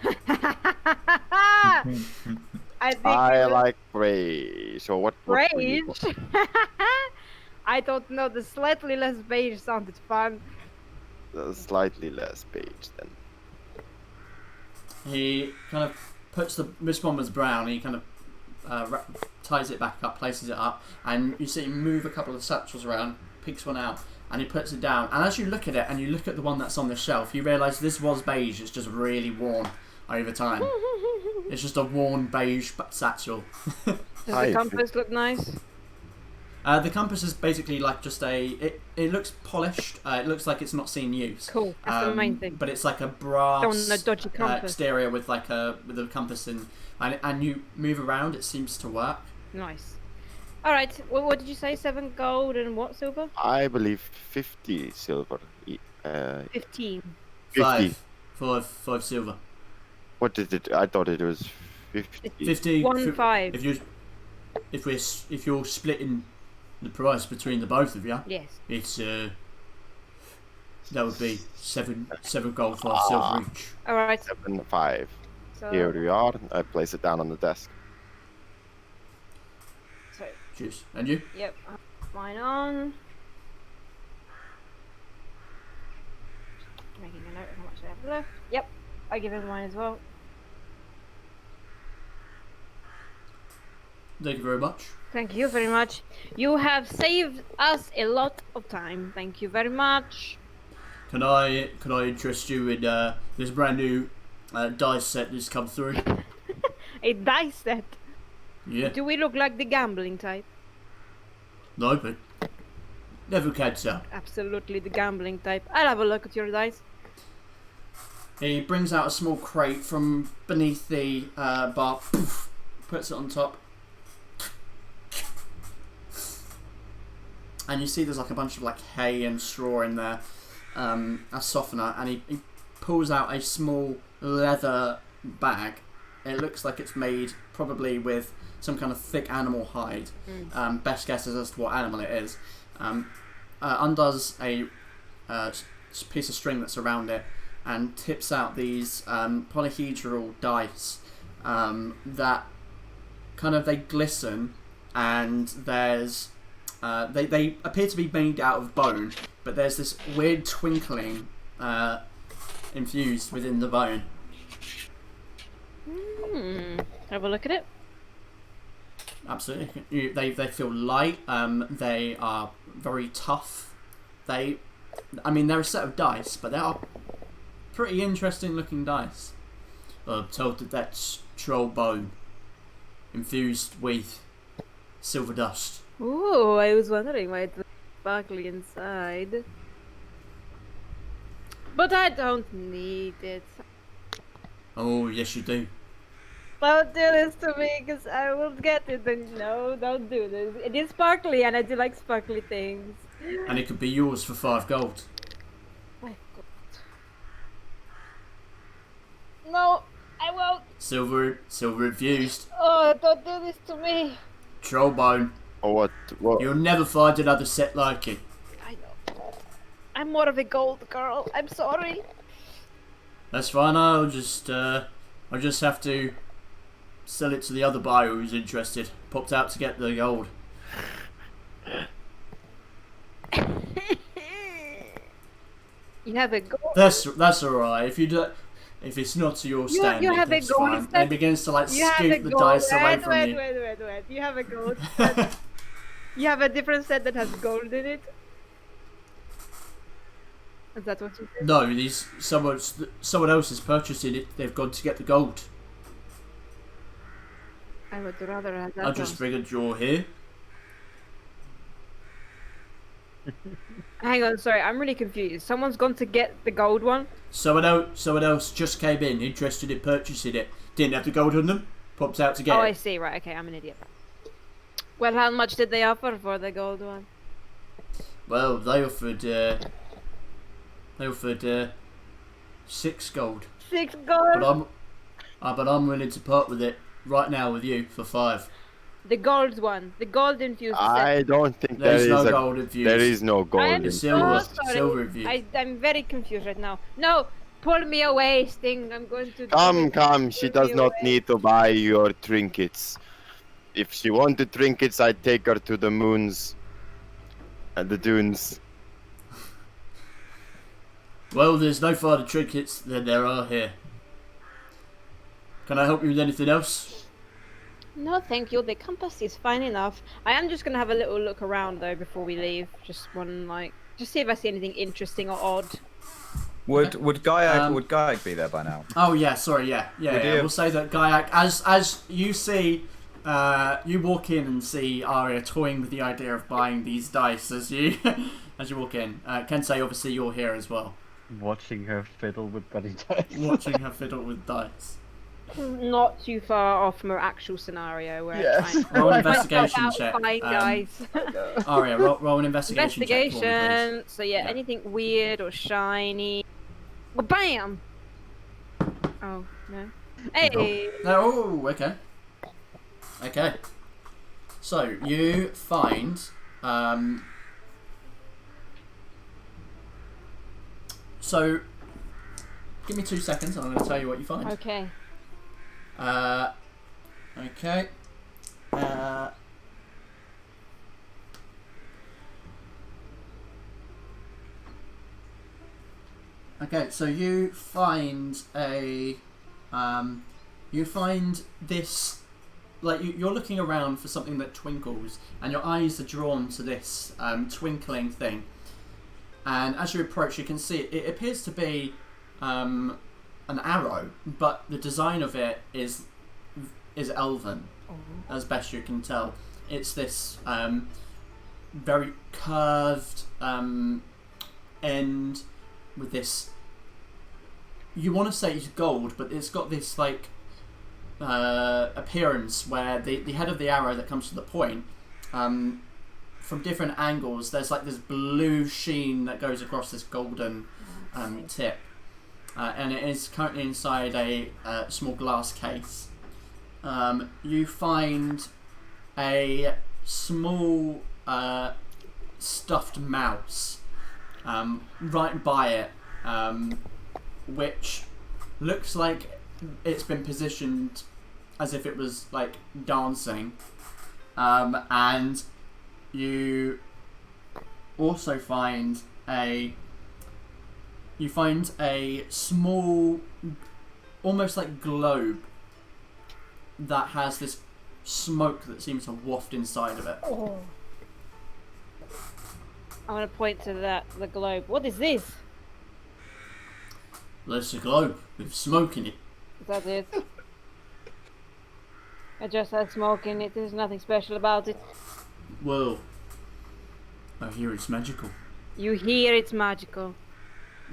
I think I it was like gray. So what will you beige. I don't know. The slightly less beige sounded fun. go? Slightly less beige then. He kind of puts this one was brown. He kind of ties it back up, places it up, and you see him move a couple of satchels around, picks one out, and he puts it down. And as you look at it, and you look at the one that's on the shelf, you realise this was beige. It's just really worn over time. It's just a worn beige satchel. Does Hi, the compass look nice? The compass is basically like just it looks polished. It looks like it's not seen use. Cool. That's the main thing. But it's like a Don't brass want a dodgy compass. exterior with like a compass in, and you move around. It seems to work. Nice. All right. Well, what did you say? 7 gold and what silver? I believe 50 silver. 15. 50. Five silver. What did it? I thought it was 50. 50. 1 5. If you're splitting the price between the both of you, Yes. it's that would be 7 gold, 5 silver each. All right. 7 5. So, Here we are. I place it down on the desk. so Cheers. And you? yep. I have mine on. Making a note of how much I have left. Yep. I give him mine as well. Thank you very much. Thank you very much. You have saved us a lot of time. Thank you very much. Can I interest you in this brand new dice set that's come through? A dice set. Yeah. Do we look like the gambling type? No, but never can tell. Absolutely the gambling type. I'll have a look at your dice. He brings out a small crate from beneath the bar, poof, puts it on top. And you see there's like a bunch of like hay and straw in there, a softener, and he pulls out a small leather bag. It looks like it's made probably with some kind of thick animal hide. Best guess is as to what animal it is. Undoes a piece of string that's around it and tips out these polyhedral dice that kind of they glisten, and there's they appear to be made out of bone, but there's this weird twinkling infused within the bone. Have a look at it. Absolutely, they feel light. They are very tough. They're a set of dice, but they are pretty interesting looking dice. I'm told that that's troll bone infused with silver dust. Ooh, I was wondering why it was sparkly inside. But I don't need it. Oh yes, you do. Don't do this to me, because I will get it. And no, don't do this. It is sparkly, and I do like sparkly things. And it could be yours for 5 gold. My God. No, I won't. Silver infused. Oh, don't do this to me. Troll bone. Or what? You'll never find another set like it. I know. I'm more of a gold girl. I'm sorry. That's fine. I'll just have to sell it to the other buyer who's interested. Popped out to get the gold. You have a gold. That's all right. If it's not to your standing, have a that's gold fine. set. And he begins to like You have a scoop the gold. dice away from wait, you. Wait. You have a gold set. You have a different set that has gold in it. Is that what you said? No, someone else is purchasing it. They've gone to get the gold. I would rather have that I just one. figured you're here. Hang on, sorry, I'm really confused. Someone's gone to get the gold one? Someone else just came in, interested in purchasing it. Didn't have the gold on them. Popped out to get Oh, it. I see. Right, okay, I'm an idiot. Well, how much did they offer for the gold one? Well, they offered 6 gold. 6 gold? But I'm willing to part with it right now with you for 5. The gold one. The gold infused set. I don't think There's there is no a gold infused. there is no gold. I am in- so Silver- sorry. silver infused. I'm very confused right now. No, pull me away, Sting. I'm going to... Come, she Pull does me not away. need to buy your trinkets. If she wanted trinkets, I'd take her to the moons and the dunes. Well, there's no further trinkets than there are here. Can I help you with anything else? No, thank you. The compass is fine enough. I am just going to have a little look around, though, before we leave. Just see if I see anything interesting or odd. Would Gaiak Um, would Gaiak be there by now? Oh yeah, sorry, yeah. Would you- We'll say that Gaiak, as you see, you walk in and see Aria toying with the idea of buying these dice as you as you walk in. Kensei, obviously you're here as well, Watching her fiddle with bloody dice. watching her fiddle with dice. Not too far off from our actual scenario where Yes. I'm Roll an trying to investigation out check. buying guys. Aria, roll an investigation check for me, Investigation. So yeah, Yeah. anything weird or shiny. Well, bam! Oh no. Hey. please. Oh, okay. Okay. So you find So give me 2 seconds and I'm going to tell you what you find. Okay. Okay. Okay, so you find this, like you're looking around for something that twinkles, and your eyes are drawn to this twinkling thing. And as you approach, you can see it appears to be an arrow, but the design of it is elven, as best you can tell. It's this very curved end with this. You want to say it's gold, but it's got this like appearance where the head of the arrow that comes to the point, from different angles, there's like this blue sheen that goes across this golden tip, and it is currently inside a small glass case. You find a small stuffed mouse right by it, which looks like it's been positioned as if it was like dancing, and you also find a small, almost like globe that has this smoke that seems to waft inside of it. Oh. I want to point to the globe. What is this? There's a globe with smoke in it. Is that it? I just had smoke in it. There's nothing special about it. Well, I hear it's magical. You hear it's magical.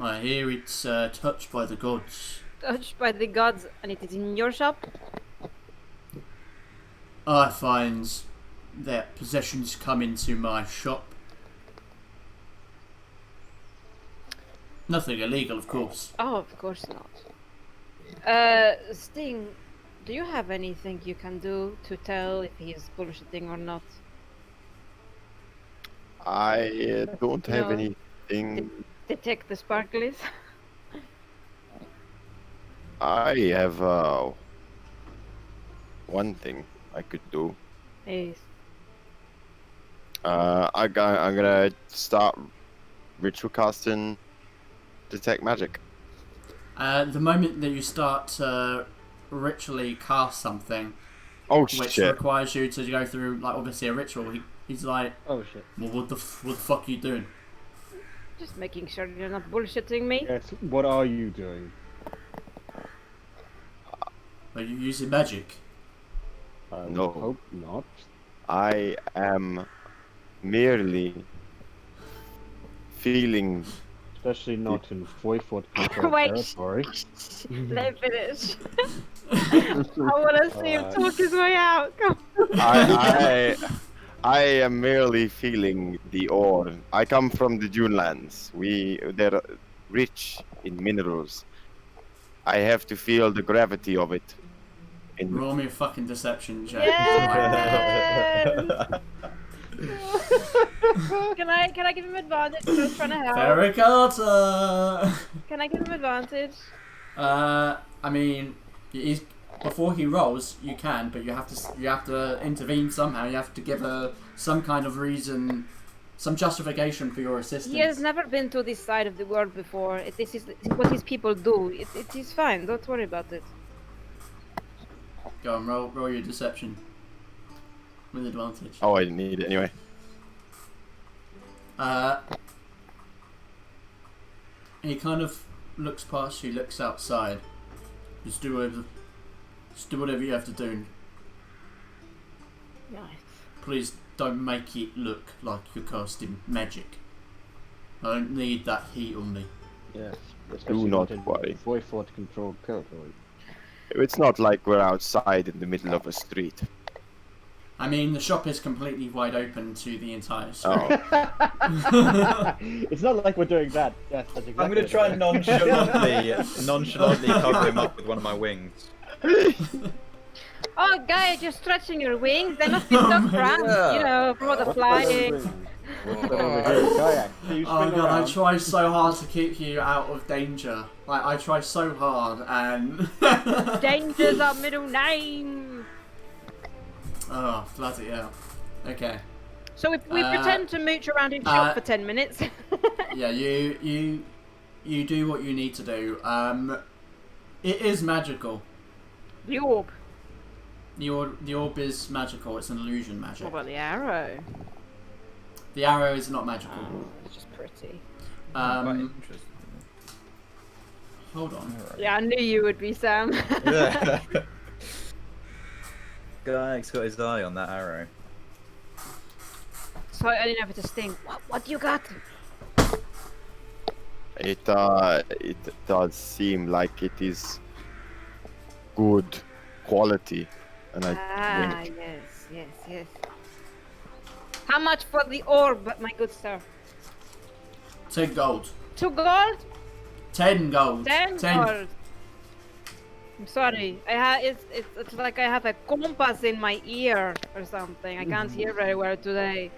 I hear it's touched by the gods. Touched by the gods, and it is in your shop? I find that possessions come into my shop. Nothing illegal, of course. Oh, of course not. Sting, do you have anything you can do to tell if he is bullshitting or not? I don't have No. anything. Detect the sparkles? I have one thing I could do. Yes. I'm gonna start ritual casting detect magic. The moment that you start to ritually cast something, Oh which shit! requires you to go through, like, obviously a ritual, he's like, Oh shit. well, what the fuck are you doing? Just making sure you're not bullshitting me. Yes, what are you doing? Are you using magic? I would No. hope not. I am merely feeling. Especially not in Voivod controlled Wait. territory. Let me finish. I want to see him talk his way out. Come on. I am merely feeling the ore. I come from the Dunelands. They're rich in minerals. I have to feel the gravity of it. Roll me a fucking deception check. Yes! Can I give him advantage? I was trying to help. Fera Carta! Can I give him advantage? I mean, he's, before he rolls, you can, but you have to intervene somehow. You have to give some kind of reason, some justification for your assistance. He has never been to this side of the world before. This is what his people do. It is fine. Don't worry about it. Go on, roll your deception with advantage. Oh, I didn't need it anyway. He kind of looks past you, looks outside. Just do whatever you have to do. Nice. Please don't make it look like you're casting magic. I don't need that heat on me. Yes. Especially not in worry. Voivod controlled territory. It's not like we're outside in the middle of a street. I mean, the shop is completely wide open to the entire street. Oh. It's not like we're doing that. Yes, that's exactly. I'm gonna try and nonchalantly cover him up with one of my wings. Oh, guy, just stretching your wings. They must be so cramped, you know, from all the flying. What's that over here? Kayak. Can you Oh swing god, I around? try so hard to keep you out of danger. Like, I try so hard and... Danger's our middle name. Oh, bloody hell. Okay. So we pretend to mooch around in shop for 10 minutes. Yeah, you do what you need to do. It is magical. The orb. The orb is magical. It's an illusion magic. What about the arrow? The arrow is not magical. Oh, it's just pretty. Quite interesting. Hold on. Yeah, I knew you would be, Sam. Yeah. Guy's got his eye on that arrow. So I didn't have to sting. What do you got? It does seem like it is good quality, and I wink. Yes. How much for the orb, my good sir? 10 gold. 2 gold? 10 gold. 10 gold. I'm sorry. It's like I have a compass in my ear or something. I can't hear very well today.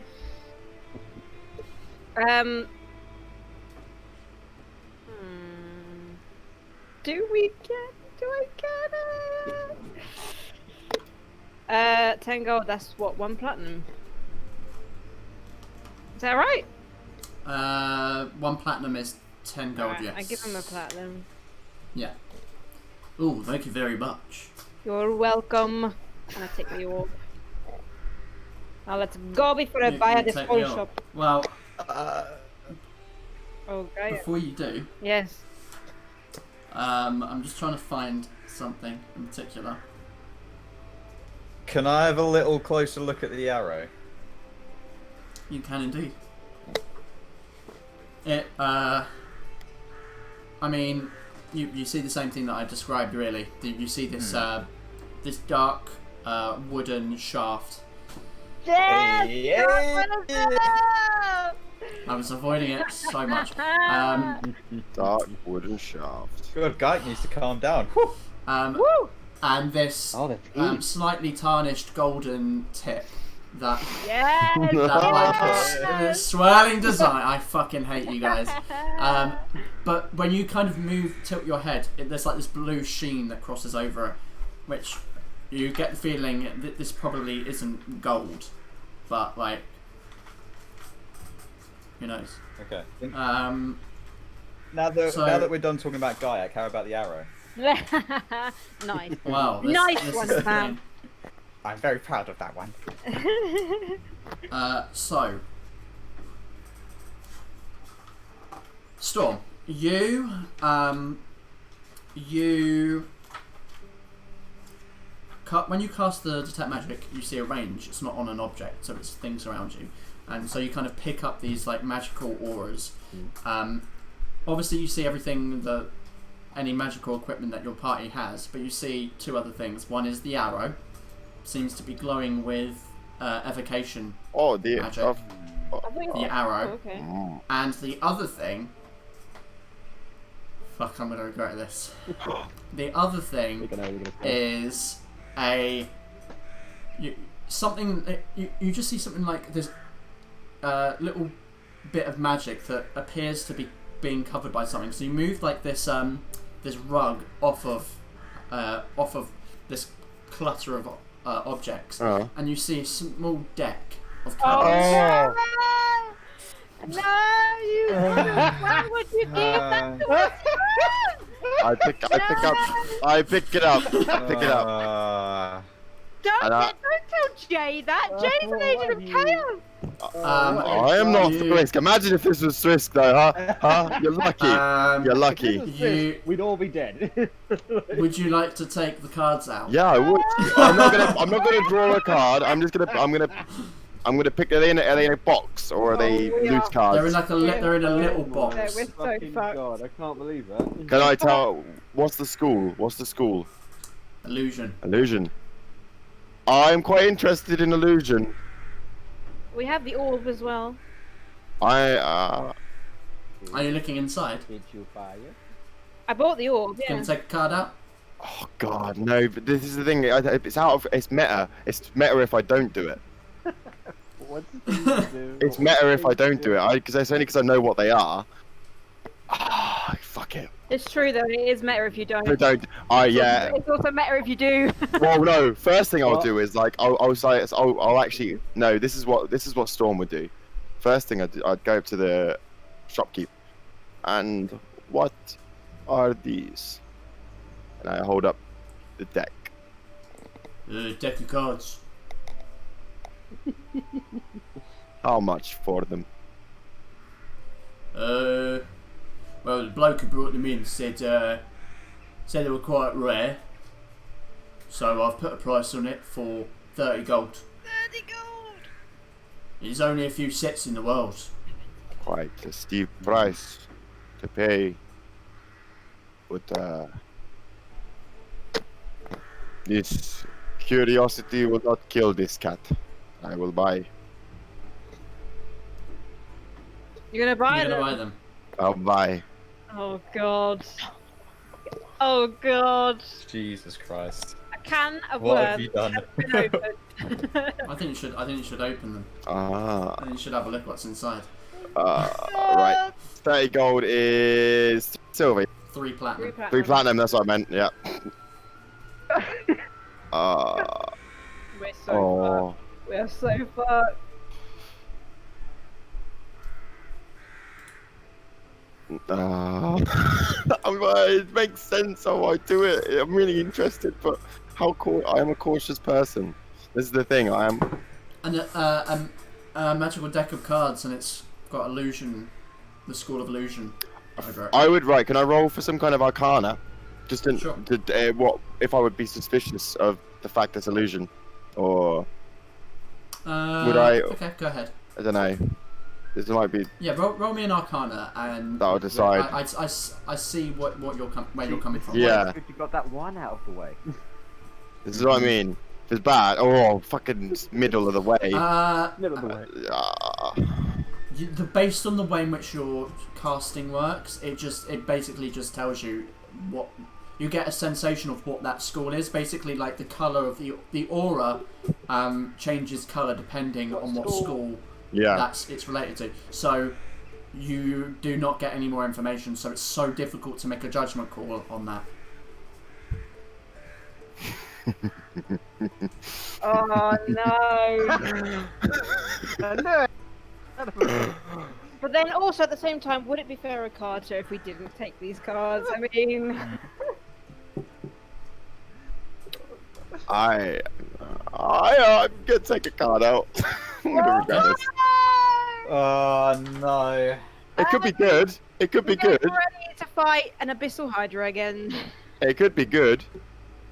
Do I get it? 10 gold, that's what, 1 platinum? Is that right? 1 platinum is 10 gold, Alright, yes. I give him a platinum. Yeah. Oh, thank you very much. You're welcome. And I take the orb. Now let's go before I buy at this take whole the orb. shop. Well, Okay. before you do, Yes. I'm just trying to find something in particular. Can I have a little closer look at the arrow? You can indeed. It, I mean, you see the same thing that I described, really. You see this, this dark, wooden shaft. Yes! Yeah. I was avoiding it so much. Dark wooden shaft. God, Guy needs to calm down. Woo! And this Oh, that's slightly tarnished golden tip that Yes! that like yes! the swirling design. I fucking hate you guys. But when you kind of tilt your head, there's like this blue sheen that crosses over it, which you get the feeling that this probably isn't gold, but like, who knows? Okay. Um, Now that we're done talking about Gaiac, how about the arrow? Nice. wow. Nice this one, is the Sam. thing. I'm very proud of that one. So, Storm, you when you cast the detect magic, you see a range. It's not on an object, so it's things around you, and so you kind of pick up these like magical auras. Obviously, you see everything that any magical equipment that your party has, but you see two other things. One is the arrow, seems to be glowing with evocation Oh, the magic. The arrow, okay. and the other thing. Fuck, I'm gonna regret this. The other thing is you just see something like this little bit of magic that appears to be being covered by something. So you move like this this rug off of this clutter of objects, and you see a small deck of cards. No, you. Why would you give that to us? I pick it up. Don't tell Jay that. Jay's an agent of chaos. I am not Stroinski. Imagine if this was Stroinski, though, huh? You're lucky. You're lucky. We'd all be dead. Would you like to take the cards out? Yeah, I would. I'm not gonna draw a card. I'm gonna pick. Are they in a box or are they loose cards? They're in like they're in a little box. No, we're so fucked. God, I can't believe that. Can I tell? What's the school? Illusion. Illusion. I'm quite interested in illusion. We have the orb as well. Are you looking inside? Did you buy it? I bought the orb. Yeah. Can you take a card out? Oh God, no! But this is the thing. It's meta. It's meta if I don't do it. What did you do? It's meta if I don't do it. Because it's only because I know what they are. Ah, fuck it. It's true though. It is meta if you don't. If I don't. Yeah. It's also meta if you do. Well, no. First thing I'll do is like I'll actually no. This is what Storm would do. First thing I'd go up to the shopkeep, and what are these? And I hold up the deck. Deck of cards. How much for them? Well, the bloke who brought them in said they were quite rare, so I've put a price on it for 30 gold. 30 gold. There's only a few sets in the world. Quite a steep price to pay. But this curiosity will not kill this cat. I will buy. You're gonna buy You're them? gonna buy them. I'll buy. Oh God. Oh God. Jesus Christ. A can of What worms have you done? has been opened. I think you should open them. Ah. I think you should have a look what's inside. Right. 30 gold is silver. 3 platinum. 3 platinum, that's what I meant, yeah. We're so fucked. We're so fucked. It makes sense how I do it. I'm really interested, but I am a cautious person. This is the thing, I am. And a magical deck of cards, and it's got illusion, the School of Illusion. I would can I roll for some kind of arcana? Just Sure. What if I would be suspicious of the fact it's illusion, or would I? Okay, go ahead. I don't know. This might be. Yeah, roll me an Arcana, and that'll decide. I see where you're coming from. Yeah. You got that one out of the way. This is what I mean. If it's bad, fucking middle of the way. Middle of the way. Based on the way in which your casting works, it basically just tells you what you get a sensation of what that school is. Basically, like the color of the aura changes color depending on what school it's related to. So you do not get any more information. So it's so difficult to make a judgment call on that. Oh no! No. But then also at the same time, would it be Fera Carta if we didn't take these cards? I mean, I'm gonna take a card out. I'm gonna regret this. Oh no. It could be good. It could be good. We're ready to fight an abyssal hydra again. It could be good.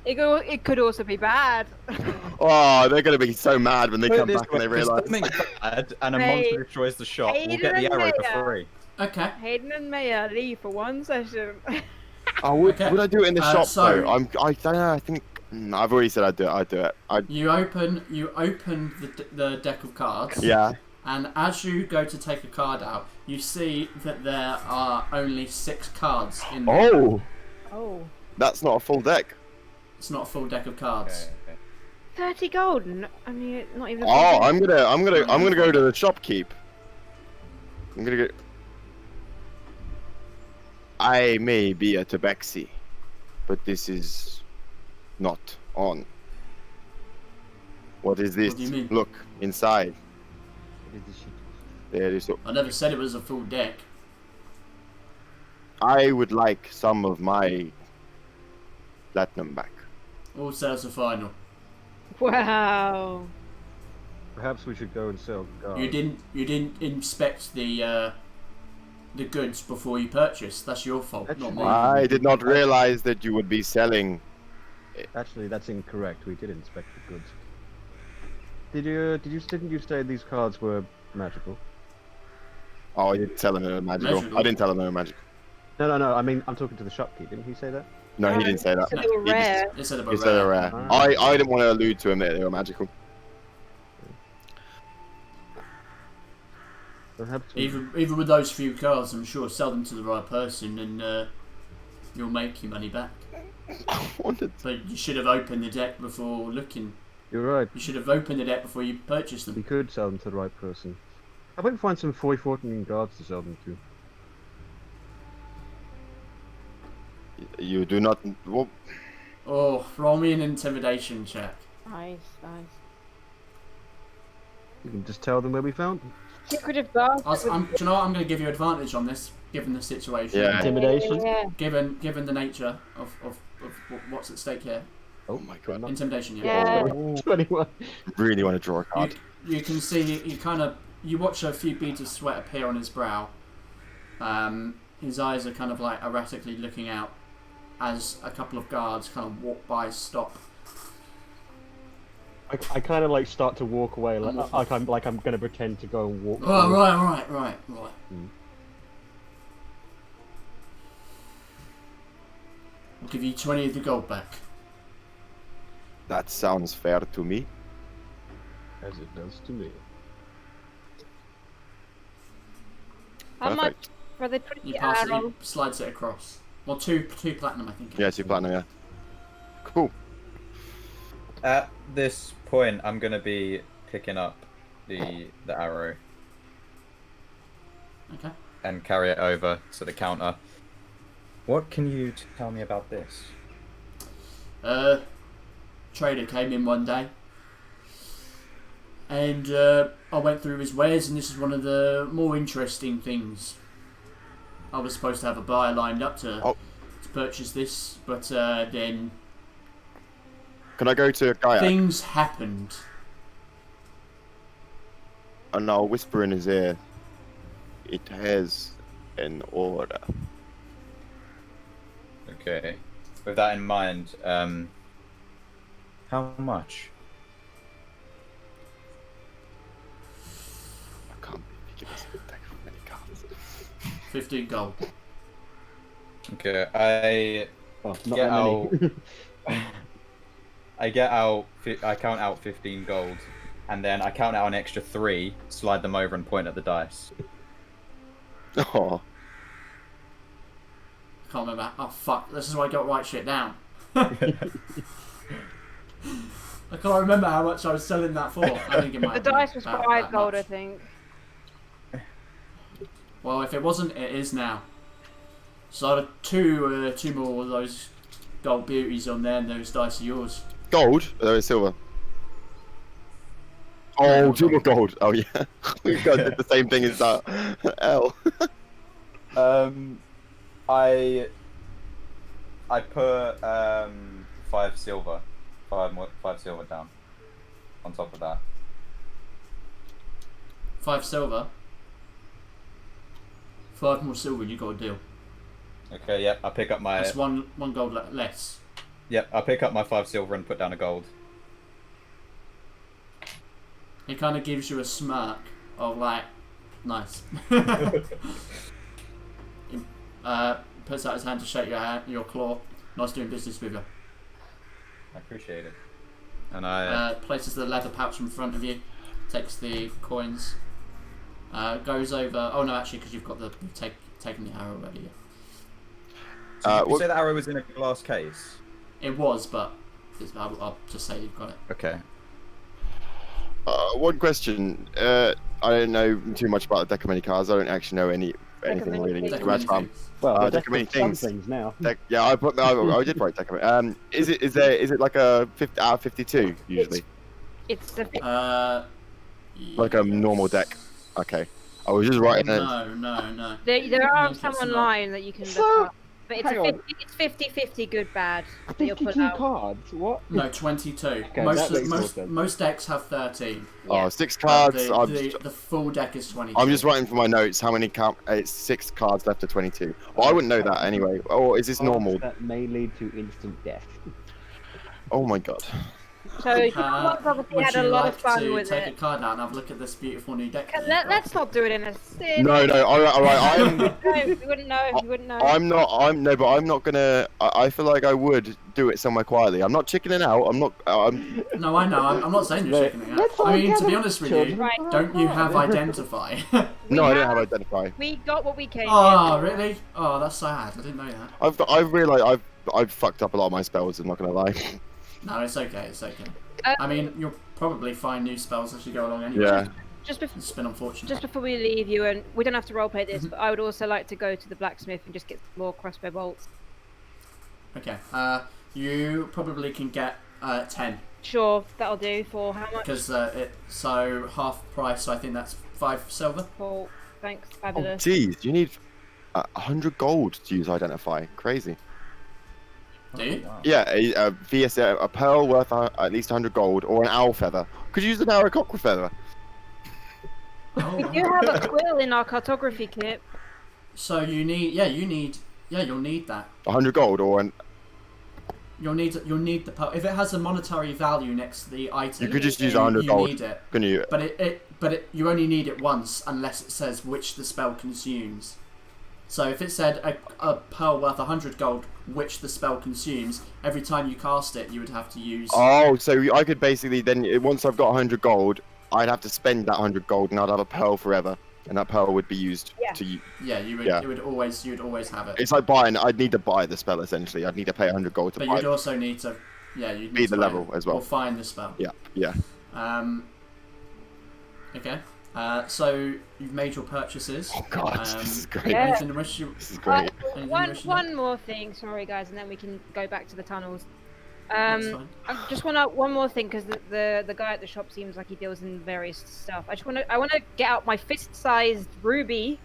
It could also be bad. Oh, they're gonna be so mad when they Put come it this back and they way, if realise. something bad and a Hey, monster destroys the shop, we'll get the Hayden arrow for Mayer. free. Okay. Hayden and Maya leave for one session. Oh, would Okay. I do it in the shop so- though? I don't know. I think I've already said I'd do it. You open the deck of cards. Yeah. And as you go to take a card out, you see that there are only 6 cards in there. Oh, Oh. that's not a full deck. It's not a full deck of cards. Okay. 30 gold. I mean, not even. Oh, I'm gonna go to the shopkeep. I'm gonna go. I may be a tabaxi, but this is not on. What is this? What do you mean? Look inside. What is the shit? There is. I never said it was a full deck. I would like some of my platinum back. All sales are final. Wow. Perhaps we should go and sell guards. You didn't inspect the goods before you purchased. That's your fault, not Actually, mine. I did not realize that you would be selling. Actually, that's incorrect. We did inspect the goods. Didn't you say these cards were magical? Oh, you didn't tell them they were magical. Magical. I didn't tell them they were magical. No. I mean, I'm talking to the shopkeep. Didn't he say that? No, he didn't say that. So they were He just- rare. They said He about said they were rare. rare. Ah. I didn't want to allude to him that they were magical. Perhaps. Even with those few cards, I'm sure sell them to the right person and you'll make your money back. I wanted. But you should have opened the deck before looking. You're right. You should have opened the deck before you purchased We them. could sell them to the right person. How about we find some 14 guards to sell them to? You do not. Well, Oh, roll me an intimidation check. Nice. We can just tell them where we found them. Secretive guard. Do you know what? I'm going to give you advantage on this, given the situation. Yeah. Intimidation? Yeah. Given the nature of what's at stake here. oh my god! Intimidation, Yeah. Oh, 21. Really want to draw a card. You can see you watch a few beads of sweat appear on his brow. His eyes are kind of like erratically looking out as a couple of guards kind of walk by, stop. I kind of like start to walk away, like I'm going to pretend to go and walk. Oh, through. right. I'll give you 20 of the gold back. That sounds fair to me. As it does to me. How much Perfect. for the He 20 passes, arrow? he slides it across. Well, two platinum, I think. Yeah, 2 platinum. Yeah. Cool. At this point, I'm gonna be picking up the arrow Okay. and carry it over to the counter. What can you tell me about this? Trader came in one day, and I went through his wares, and this is one of the more interesting things. I was supposed to have a buyer lined up to purchase this, but then Can I go to Gaia things happened. and I'll whisper in his ear? It has an order. Okay. With that in mind, how much? I can't believe you give us a good deck of many cards. 15 gold. Okay, I Oh, not get that out. many. I count out 15 gold, and then I count out an extra 3, slide them over, and point at the dice. Oh, I can't remember. Oh fuck! This is why I got to write shit down. I can't remember how much I was selling that for. I think it might. The have been dice was about 5 that gold, I much. think. Well, if it wasn't, it is now. So I had two more of those gold beauties on there, and those dice are yours. gold? It's silver. Oh, 2 more gold. Oh yeah, we guys did the same thing as that. L. I put 5 silver, 5 silver down on top of that. 5 silver. 5 more silver, and you got a deal. Okay, yep. I pick up my. That's one gold less. Yep, I pick up my 5 silver and put down a gold. He kind of gives you a smirk of like, nice. He, puts out his hand to shake your claw. Nice doing business with you. I appreciate it. And I places the leather pouch in front of you, takes the coins, goes over. Oh no, actually, because you've got taken the arrow already. So you say the arrow was in a glass case? It was, but I'll just say you've got it. Okay. One question. I don't know too much about the deck of many cards. I don't actually know anything really. Deck of About many Trump. Well, deck of many some things. things now. Yeah, I did write deck of many. Is it like a 50 out of 52 usually? It's the Like a normal deck. Okay. I was just writing it. No. there are think some it's online that you can So, look up, but it's hang on. it's 50-50 good bad. that you'll put 52 out. cards? What? No, 22. Okay, that makes more most sense. most decks have 13. Oh, 6 cards. The full deck is 22. I'm just writing for my notes. How many it's 6 cards left to 22. Well, I wouldn't know that anyway. Or is this normal? That may lead to instant death. Oh my god. So you obviously Would had a you lot like of fun to with take it. a card out and have a look at this beautiful new deck? Let's not do it in a sit. No. All right. I'm. No, you wouldn't know. You wouldn't know. I'm not gonna. I feel like I would do it somewhere quietly. I'm not chickening out. I'm not. No, I know. I'm not saying you're shaking it Let's out. I all mean, to be gather honest with children. you, Right. don't you have identify? No, I don't have identify. We got what we came. Oh, here for. really? Oh, that's sad. I didn't know that. I've realised I've fucked up a lot of my spells. I'm not gonna lie. No, it's okay. It's okay. Uh, I mean, you'll probably find new spells as you go along anyway. Yeah. It's been unfortunate. Just before we leave you, and we don't have to roleplay this, Mm-hmm. but I would also like to go to the blacksmith and just get some more crossbow bolts. Okay. You probably can get 10 Sure, that'll do. For how much? because so half price. So I think that's 5 silver. For thanks, Oh, fabulous. jeez, you need 100 gold to use identify. Crazy. Do you? Wow. Yeah, a pearl worth at least 100 gold, or an owl feather. Could you use an arrow cockerel feather? We do have a quill in our cartography kit. So you'll need that. 100 gold, or an. You'll need the pearl. If it has a monetary value next to the item, You could just use you 100 gold. need it. Can you? But you only need it once unless it says which the spell consumes. So if it said a pearl worth 100 gold, which the spell consumes, every time you cast it, you would have to use. Oh, so I could basically then, once I've got 100 gold, I'd have to spend that 100 gold, and I'd have a pearl forever, and that pearl would be used Yeah. to. Yeah, you would. Yeah. You would always have it. It's like buying. I'd need to buy the spell essentially. I'd need to pay 100 gold to But buy you'd it. also need to. Yeah, you'd Beat need to the buy level it, as well. Or find the spell. Yeah. Okay. So you've made your purchases. Oh god, this is great. Yeah. Anything to wish you? This is great. Anything you One wish you did? more thing, sorry guys, and then we can go back to the tunnels. That's fine. I just want to one more thing because the guy at the shop seems like he deals in various stuff. I want to get out my fist-sized ruby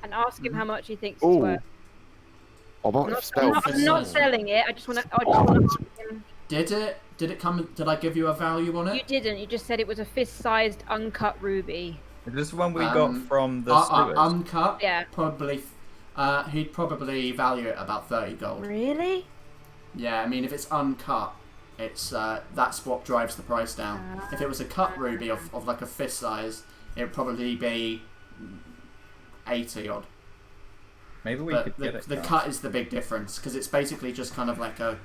and ask him how much he thinks it's Ooh. worth. Oh, I'm what not, spell? I'm not selling it. I just want to ask him. Did it come? Did I give you a value on You it? didn't. You just said it was a fist-sized uncut ruby. Is this one we got from the stewards? Uncut. Yeah. Probably. He'd probably value it about 30 gold. Really? Yeah, I mean, if it's uncut, it's that's what drives the price down. If it was a cut ruby of like a fist size, it'd probably be 80 odd. Maybe we But could get it. the cut is the big difference because it's basically just kind of like a.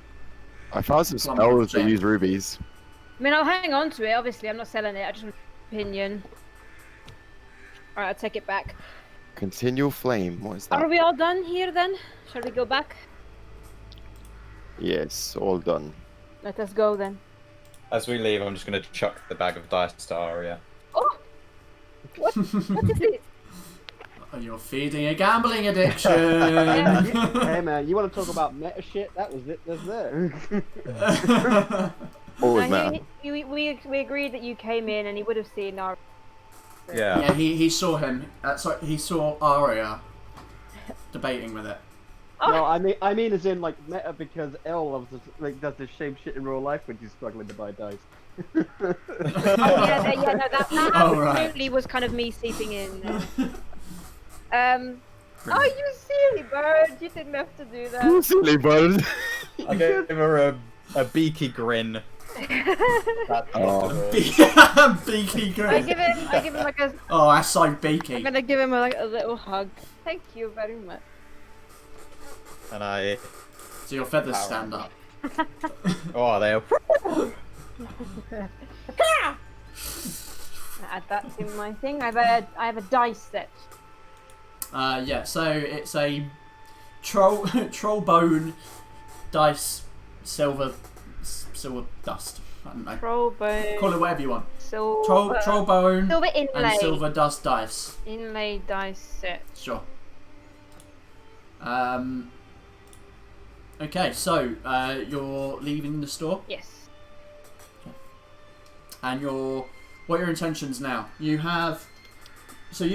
I found some Plumber of spells that gem. use rubies. I mean, I'll hang on to it. Obviously, I'm not selling it. I just want an opinion. All right, I'll take it back. Continual flame. What is Are that? we all done here then? Shall we go back? Yes, all done. Let us go then. As we leave, I'm just going to chuck the bag of dice to Aria. Oh! What is it? You're feeding a gambling addiction. Hey man, you want to talk about meta shit? That was it. That's there. Always No, matter. we agreed that you came in and he would have seen our. Yeah. Yeah, he saw him. Sorry, he saw Aria debating with it. No, I mean as in like meta because Elle loves this, like does this same shit in real life when she's struggling to buy dice. Oh yeah, no, that Oh, right. absolutely was kind of me seeping in. Oh, you silly bird! You didn't have to do that. Silly bird. I gave her a beaky grin. That's Oh. Beaky I grin. give him like a. Oh, that's so I'm beaky. gonna give him like a little hug. Thank you very much. And I... So your feathers stand up. Oh, they are... Add that to my thing. I have a dice set. Yeah, so it's a troll bone dice silver dust. I don't know. Troll bone. Call it whatever you want. Silver. Troll bone Silver inlay. and silver dust dice. Inlay dice set. Sure. Okay, so you're leaving the store, Yes. and what are your intentions now? You've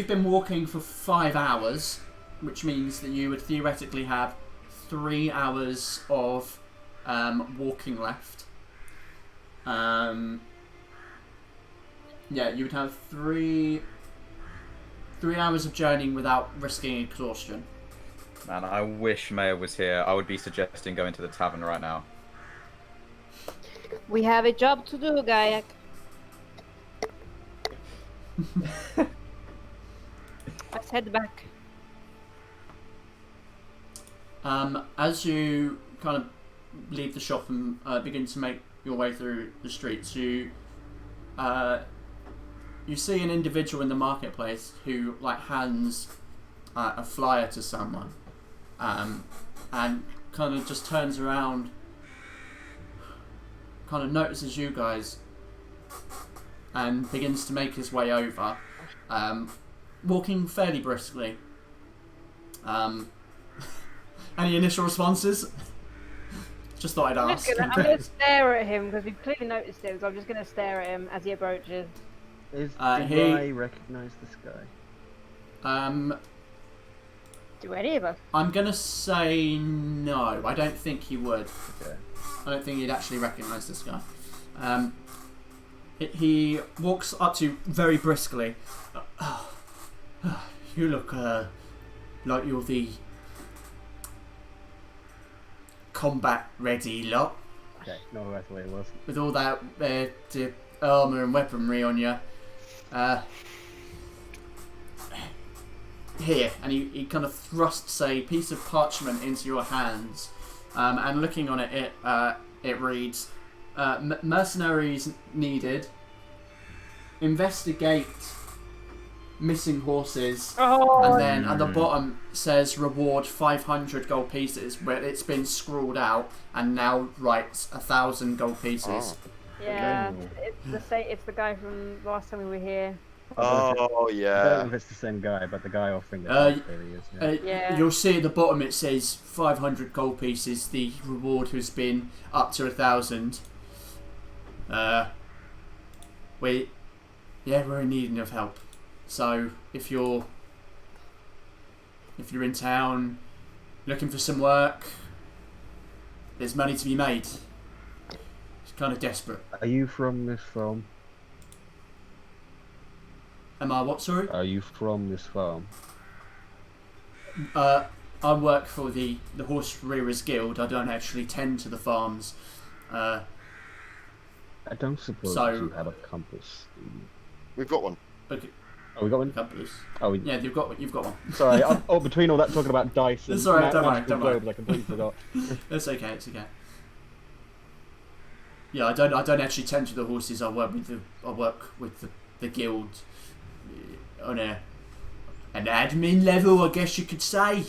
been walking for 5 hours, which means that you would theoretically have 3 hours of walking left. Yeah, you would have 3 hours of journeying without risking exhaustion. Man, I wish Mayor was here. I would be suggesting going to the tavern right now. We have a job to do, Gayak. Let's head back. As you kind of leave the shop and begin to make your way through the streets, you see an individual in the marketplace who hands a flyer to someone, and kind of just turns around, kind of notices you guys, and begins to make his way over, walking fairly briskly. Any initial responses? Just thought I'd ask. I'm gonna stare at him because we've clearly noticed him, so I'm just gonna stare at him as he approaches. Is do he- I recognise this guy? Do any of us? I'm gonna say no. I don't think he would. Okay. I don't think he'd actually recognise this guy. He walks up to you very briskly. You look like you're the combat ready lot, Okay, no, that's the way it was. with all that armour and weaponry on you. Here, and he kind of thrusts a piece of parchment into your hands, and looking on it, it reads, mercenaries needed, investigate missing horses, and then at the bottom says reward 500 gold pieces, where it's been scrawled out and now writes 1,000 gold pieces. Yeah, it's the guy from last time we were here. Oh I don't know yeah. if it's the same guy, but the guy offering the Uh, dice, there he is. Yeah. Yeah. You'll see at the bottom it says 500 gold pieces. The reward has been up to 1,000. We're in need of help. So if you're in town looking for some work, there's money to be made. It's kind of desperate. Are you from this farm? Am I what? Sorry. Are you from this farm? I work for the Horse Rearers Guild. I don't actually tend to the farms. I don't suppose So- you have a compass. do you? We've got one. Okay, Oh, we got one? compass. Oh, Yeah, you've got one. sorry. Between all that talking about dice and It's alright, don't worry, magical don't worry. globes, I completely forgot. It's okay. It's okay. Yeah, I don't actually tend to the horses. I work with the guild on an admin level, I guess you could say.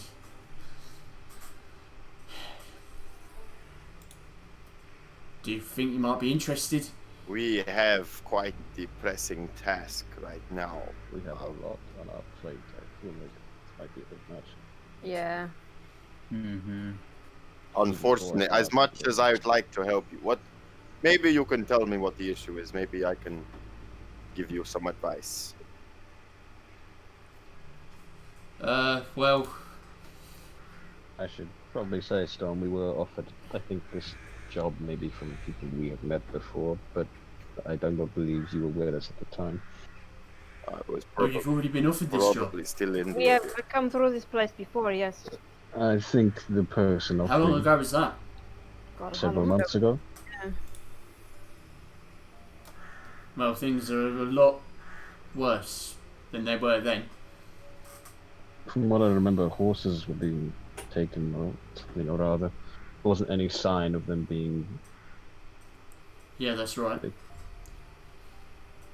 Do you think you might be interested? We have quite the pressing task right now. We have a lot on our plate. I feel like this might be a bit much. Yeah. Mm-hmm. Unfortunately, as much as I would like to help you, maybe you can tell me what the issue is. Maybe I can give you some advice. Well, I should probably say, Storm, we were offered, I think, this job maybe from people we have met before, but I don't believe you were with us at the time. I was you've already been offered this job. probably still in We the have come through this place before, yes. I think the person How long offering ago was that? God, how several long months ago. Well, things are a lot worse than they were then. From what I remember, horses were being taken, or rather, there wasn't any sign of them being. Yeah, that's right.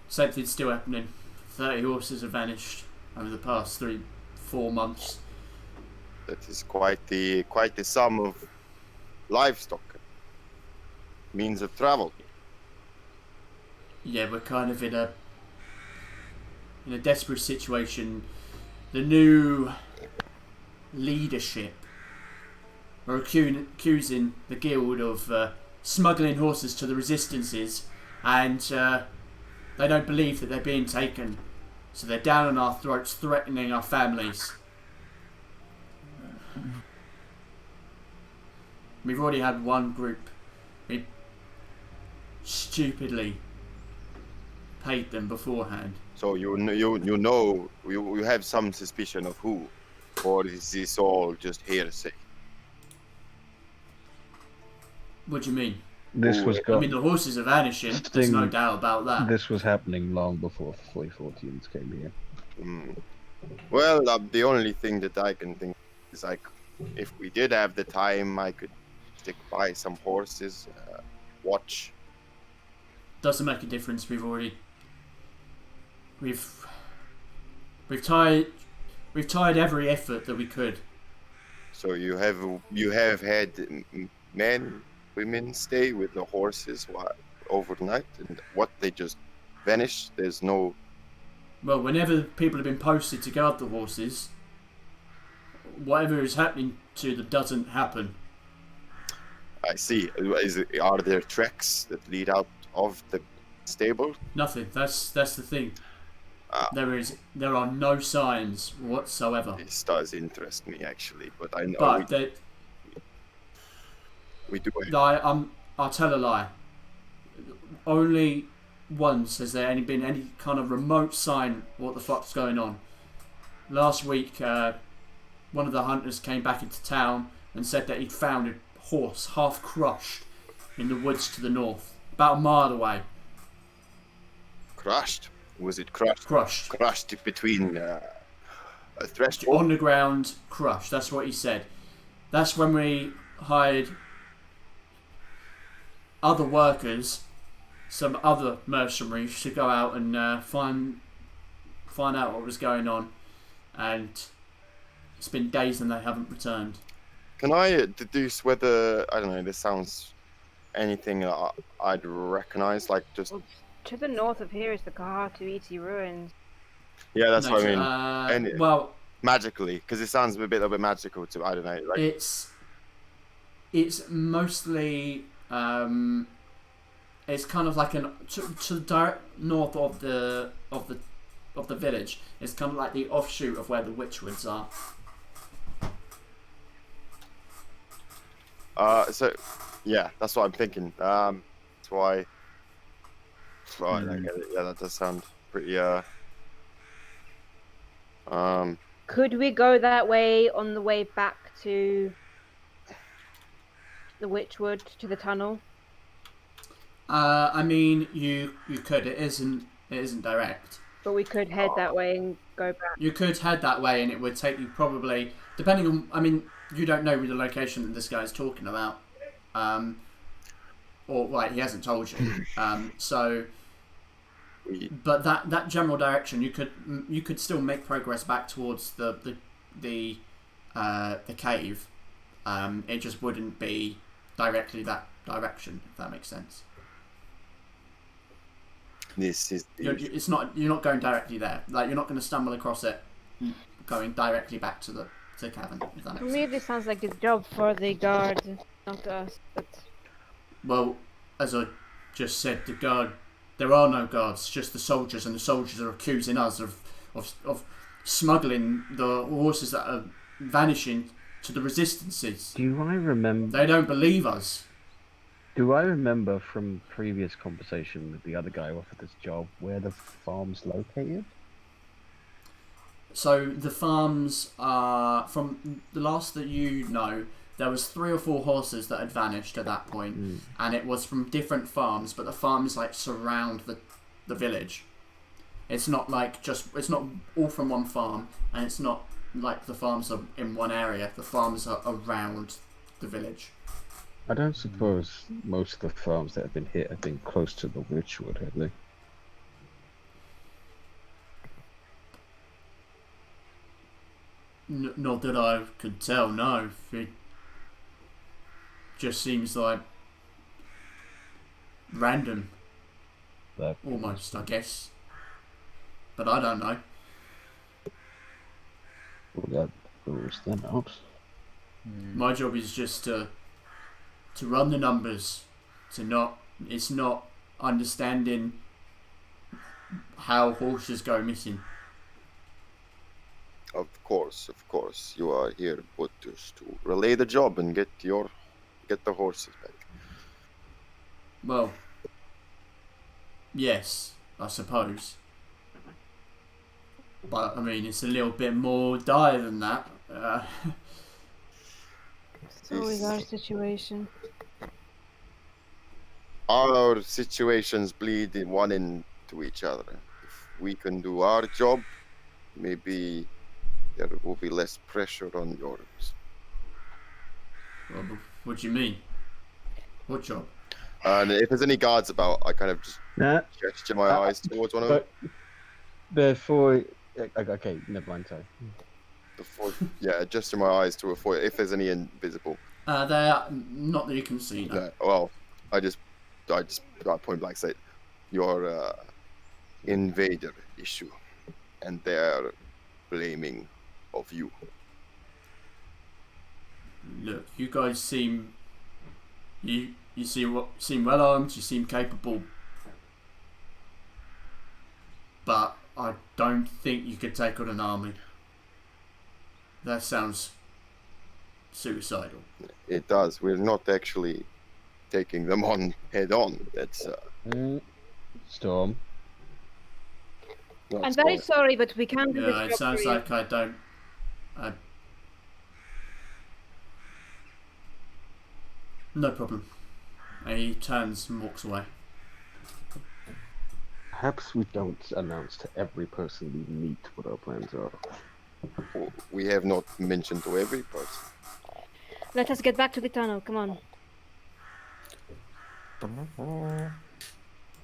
Same thing's still happening. 30 horses have vanished over the past 3-4 months. That is quite the sum of livestock, means of travel. Yeah, we're kind of in a desperate situation. The new leadership are accusing the guild of smuggling horses to the resistances, and they don't believe that they're being taken, so they're down on our throats, threatening our families. We've already had one group. We stupidly paid them beforehand. So you have some suspicion of who, or is this all just hearsay? What do you mean? This was. I mean, the horses are vanishing. There's no doubt about that. This was happening long before 14s came here. Well, the only thing that I can think is like, if we did have the time, I could stick by some horses, watch. Doesn't make a difference. We've tried every effort that we could. So you have had men, women stay with the horses overnight, and what, they just vanish? There's no. Well, whenever people have been posted to guard the horses, whatever is happening to them doesn't happen. I see. Are there tracks that lead out of the stable? Nothing. That's the thing. There are no signs whatsoever. This does interest me, actually, but I know. But we do. I'll tell a lie. Only once has there been any kind of remote sign what the fuck's going on. Last week, one of the hunters came back into town and said that he'd found a horse half crushed in the woods to the north, about a mile away. Crushed? Was it crushed? Crushed. Crushed between a threshold? On the ground, crushed. That's what he said. That's when we hired other workers, some other mercenaries, to go out and find out what was going on. And it's been days and they haven't returned. Can I deduce whether, I don't know, this sounds anything that I'd recognise, like just... Well, to the north of here is the Kahatuiti ruins. Yeah, that's what I mean. Well, magically, because it sounds a bit magical to, I don't know. Like... It's mostly it's kind of like to the direct north of the village. It's kind of like the offshoot of where the Witchwoods are. So yeah, that's what I'm thinking. That's why. Right, I get it. Yeah, that does sound pretty. Could we go that way on the way back to the Witchwood, to the tunnel? I mean, you could. It isn't direct. But we could head that way and go back. You could head that way, and it would take you probably, depending on. I mean, you don't know the location that this guy's talking about, or he hasn't told you. So, but that general direction, you could still make progress back towards the cave. It just wouldn't be directly that direction, if that makes sense. This is. You're not going directly there. Like, you're not going to stumble across it, going directly back to the cavern. If that makes To me, sense. this sounds like a job for the guards, not us. But Well, as I just said, the guard. There are no guards, just the soldiers, and the soldiers are accusing us of smuggling the horses that are vanishing to the resistances. Do I remember? They don't believe us. Do I remember from previous conversation with the other guy who offered this job where the farm's located? So the farms are, from the last that you know, there was 3 or 4 horses that had vanished at that point, and it was from different farms, but the farms surround the village. It's not like it's not all from one farm, and it's not like the farms are in one area. The farms are around the village. I don't suppose most of the farms that have been hit have been close to the Witchwood, have they? Not that I could tell, no. It just seems like random, That almost, I guess. But I don't know. well, that rules them out. My job is just to run the numbers. It's not understanding how horses go missing. Of course, you are here, but just to relay the job and get the horses back. Well, yes, I suppose. But I mean, it's a little bit more dire than that. It's always our situation. Our situations bleed one into each other. If we can do our job, maybe there will be less pressure on yours. Well, what do you mean? What job? And if there's any guards about, I kind of just Nah, gesture my eyes towards one of them. but before. Okay, never mind. Sorry. Gesture my eyes to avoid if there's any invisible. They are not that you can see. No. No, well, I just point blank say, your invader issue, and they're blaming of you. Look, you guys seem seem well armed. You seem capable, but I don't think you could take on an army. That sounds suicidal. It does. We're not actually taking them on head on. That's Storm. I'm very sorry, but we can't do this Yeah, it job sounds for you. like I don't. No problem. And he turns and walks away. Perhaps we don't announce to every person we meet what our plans are. We have not mentioned to every person. Let us get back to the tunnel. Come on.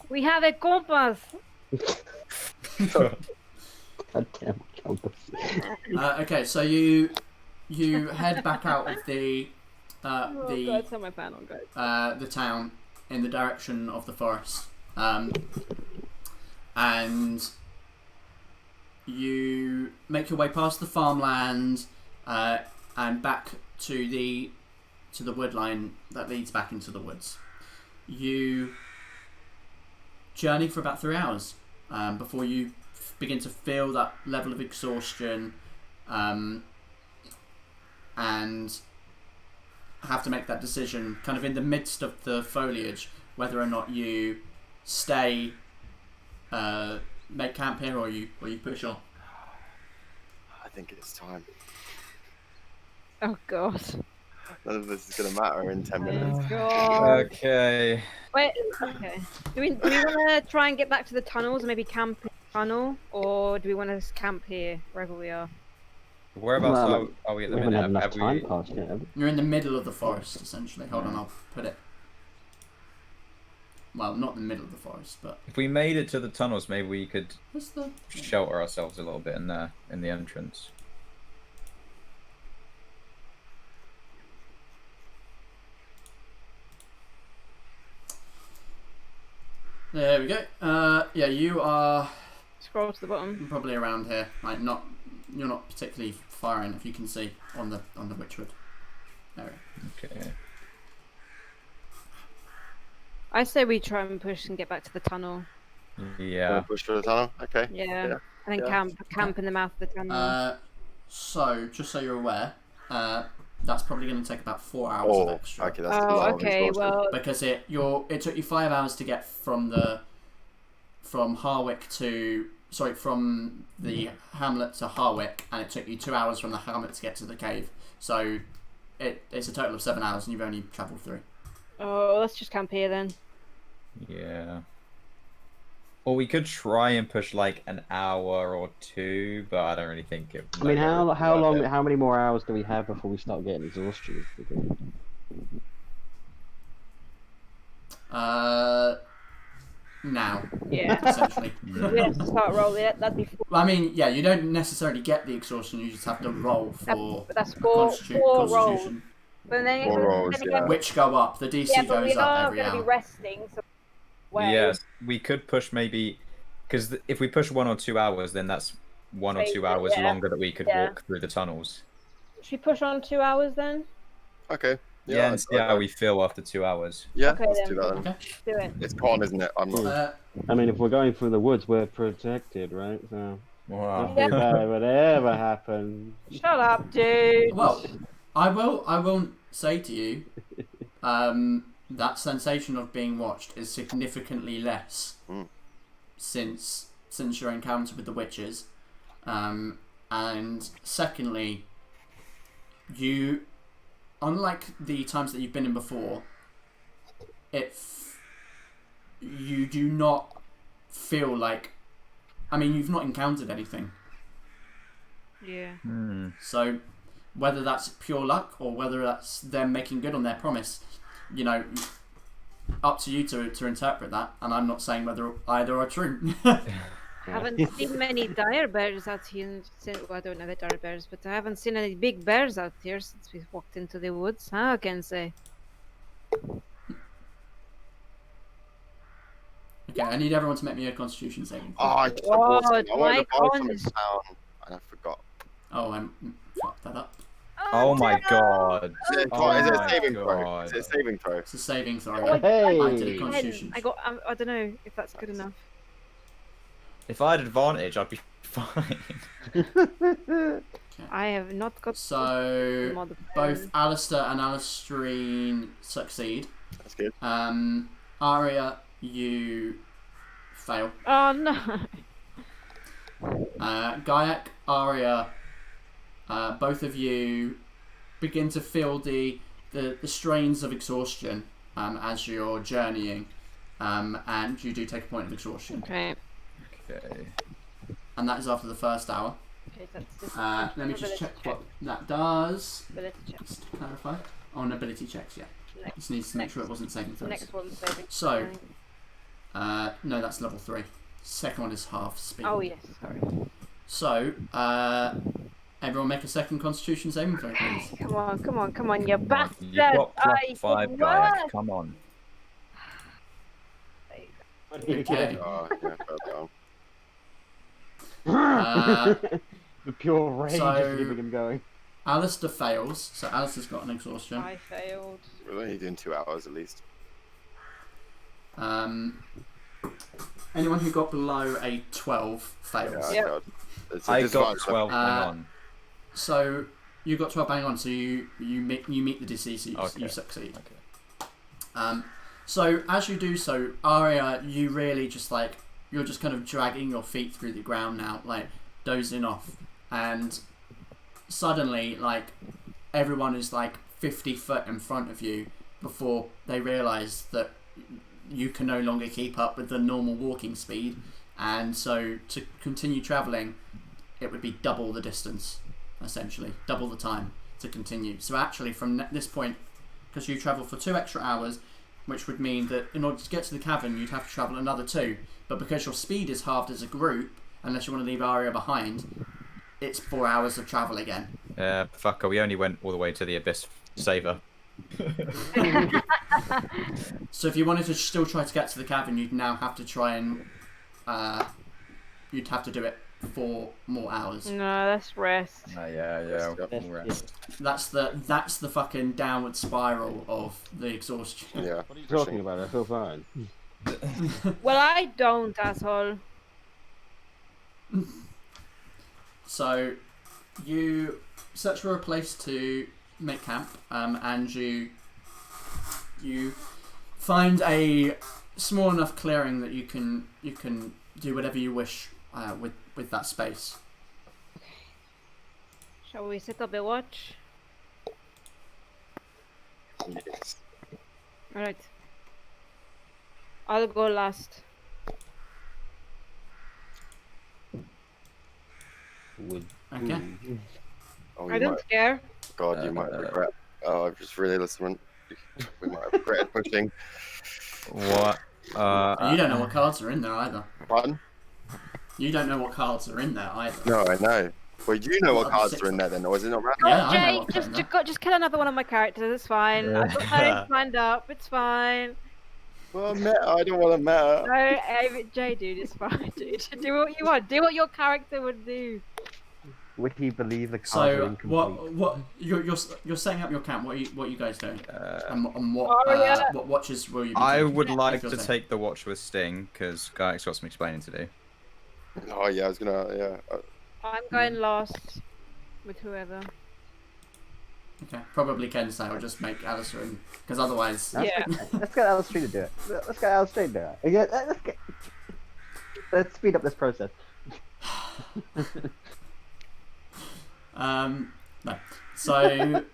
We have a compass. Goddamn compass. Okay, so you head back out of the it's on my panel, guys. the town in the direction of the forest, and you make your way past the farmland and back to the wood line that leads back into the woods. You journey for about 3 hours before you begin to feel that level of exhaustion and have to make that decision kind of in the midst of the foliage whether or not you stay make camp here or you push on. I think it's time. Oh god. None of this is going to matter in 10 minutes. Oh god. Okay. Wait. Okay. Do we want to try and get back to the tunnels and maybe camp in the tunnel, or do we want to camp here wherever we are? Whereabouts Well, are we at the We haven't had minute? enough time passed yet, have we? You're in the middle of the forest essentially. Hold on, I'll put it. Well, not in the middle of the forest, but If we made it to the tunnels, maybe we could what's the shelter ourselves a little bit in there, in the entrance. There we go. Yeah, you are Scroll to the bottom. probably around here. Like you're not particularly far in, if you can see on the Witchwood area. Okay. I say we try and push and get back to the tunnel. Yeah. Push for the tunnel? Okay. Yeah. Yeah. And then camp in the mouth of the tunnel. So just so you're aware, that's probably going to take about 4 hours of extra. Okay, that's a lot of okay. exhaustion. Well, Because it took you 5 hours to get from the hamlet to Harwick, and it took you 2 hours from the hamlet to get to the cave. So it's a total of 7 hours, and you've only travelled 3. let's just camp here then. Yeah. Or we could try and push like an hour or two, but I don't really think it. I mean, like, it would how work long? out. How many more hours do we have before we start getting exhaustion? Now, Yeah. essentially. We have to start rolling. That'd be four. Well, I mean, yeah, you don't necessarily get the exhaustion. You just have to roll for That's four rolls. constitution, But then, Four rolls, then again, yeah. which go up. The DC yeah, but we goes up are every going to be hour. resting. So way. Yes, we could push maybe, because if we push 1 or 2 hours, then that's 1 or 2 hours Yeah. longer that we could Yeah. walk through the tunnels. Should we push on 2 hours then? Okay. Yeah, and that's see how fine. we feel after 2 hours. Yeah, Okay, let's then. do that then. Okay. Do it. It's con, isn't it? I'm not. I mean, if we're going through the woods, we're protected, right? So Wow. nothing bad would ever happen. Shut up, dude. Well, I will say to you, that sensation of being watched is significantly less since your encounter with the witches, and secondly, you, unlike the times that you've been in before, you do not feel like, I mean, you've not encountered anything. Yeah. So, whether that's pure luck or whether that's them making good on their promise, you know, up to you to interpret that. And I'm not saying whether either are true. Haven't seen many dire bears out here. Well, I don't know the dire bears, but I haven't seen any big bears out here since we walked into the woods. Huh, I can say. Okay, I need everyone to make me a Constitution saving. Oh, I should have Whoa, bought something. I wanted to my buy con something is- down, and I forgot. Oh, I fucked that up. Oh my god. Is it, Oh is it a my saving throw? God. Is it a saving throw? It's a saving throw. Oh, Hey! I did a 10. Constitution. I got. I don't know if that's good enough. If I had advantage, I'd be fine. I have not got. So, modifier. both Alistair and Alistrine succeed. That's good. Aria, you fail. Oh no! Gaiak, Aria, both of you begin to feel the strains of exhaustion as you're journeying, and you do take a point of exhaustion. Okay. Okay. And that is after the first hour. Okay, that's just Let me just check what that does. ability check. Just to clarify. On ability checks, yeah. Next. Just needs to make sure it wasn't saving throws. Next one saving. So, no, that's level 3. Second one is half speed. Oh yes, sorry. So, everyone make a second Constitution saving throw, please. Come on, you bastard! You've got I +5, did guy. worse. Come on. Okay. Oh, yeah, fell down. The pure rage so- is keeping him going. Alistair fails, so Alistair's got an exhaustion. I failed. We're only doing 2 hours at least. Anyone who got below a 12 fails. Yeah, Yep. God. It's a I got disadvantage. 12 hang on. So you got 12 bang on, so you meet the DC, so Okay. you succeed. Okay. So as you do so, Aria, you really just like, you're just kind of dragging your feet through the ground now, like dozing off, and suddenly like everyone is like 50 foot in front of you before they realise that you can no longer keep up with the normal walking speed, and so to continue travelling it would be double the distance, essentially double the time to continue. So actually from this point, because you travel for 2 extra hours, which would mean that in order to get to the cavern you'd have to travel another 2, but because your speed is halved as a group, unless you want to leave Aria behind, it's 4 hours of travel again. Fucker, we only went all the way to the Abyss Saver. So if you wanted to still try to get to the cavern, you'd now have to try and you'd have to do it 4 more hours. No, that's rest. Yeah. Yep. That's the fucking downward spiral of the exhaustion. Yeah. What are you talking about? I feel fine. Well, I don't, asshole. So you search for a place to make camp, and you find a small enough clearing that you can do whatever you wish with that space. Shall we set up a watch? Yes. Alright. I'll go last. with. Okay. Ooh. Oh, I you don't might, scare. God, you might regret. Oh, I've just realised we might have regretted pushing. What? You don't know what cards are in there either. Pardon? You don't know what cards are in there either. No, I know. Well, you know what Well, cards six- are in there then, or is it not random? Yeah, I know Jay, what cards just kill another one of my characters. It's fine. I've got names lined up. It's fine. Well, meta, I don't want to meta. No, Jay, dude, it's fine, dude. Do what you want. Do what your character would do. Would he believe the cards are So incomplete? what you're setting up your camp? What are you guys doing? And Oh, yeah. what watches will you? Be I taking? would like If you're to saying- take the watch with Sting because Guyak's got some explaining to do. Oh, yeah, I was gonna, yeah. I'm going last with whoever. Okay, probably Kensei will just make Alistair in, because otherwise. Yeah. Let's get Alistair to do it. Let's get Alistair to do it. Yeah, let's speed up this process. No. So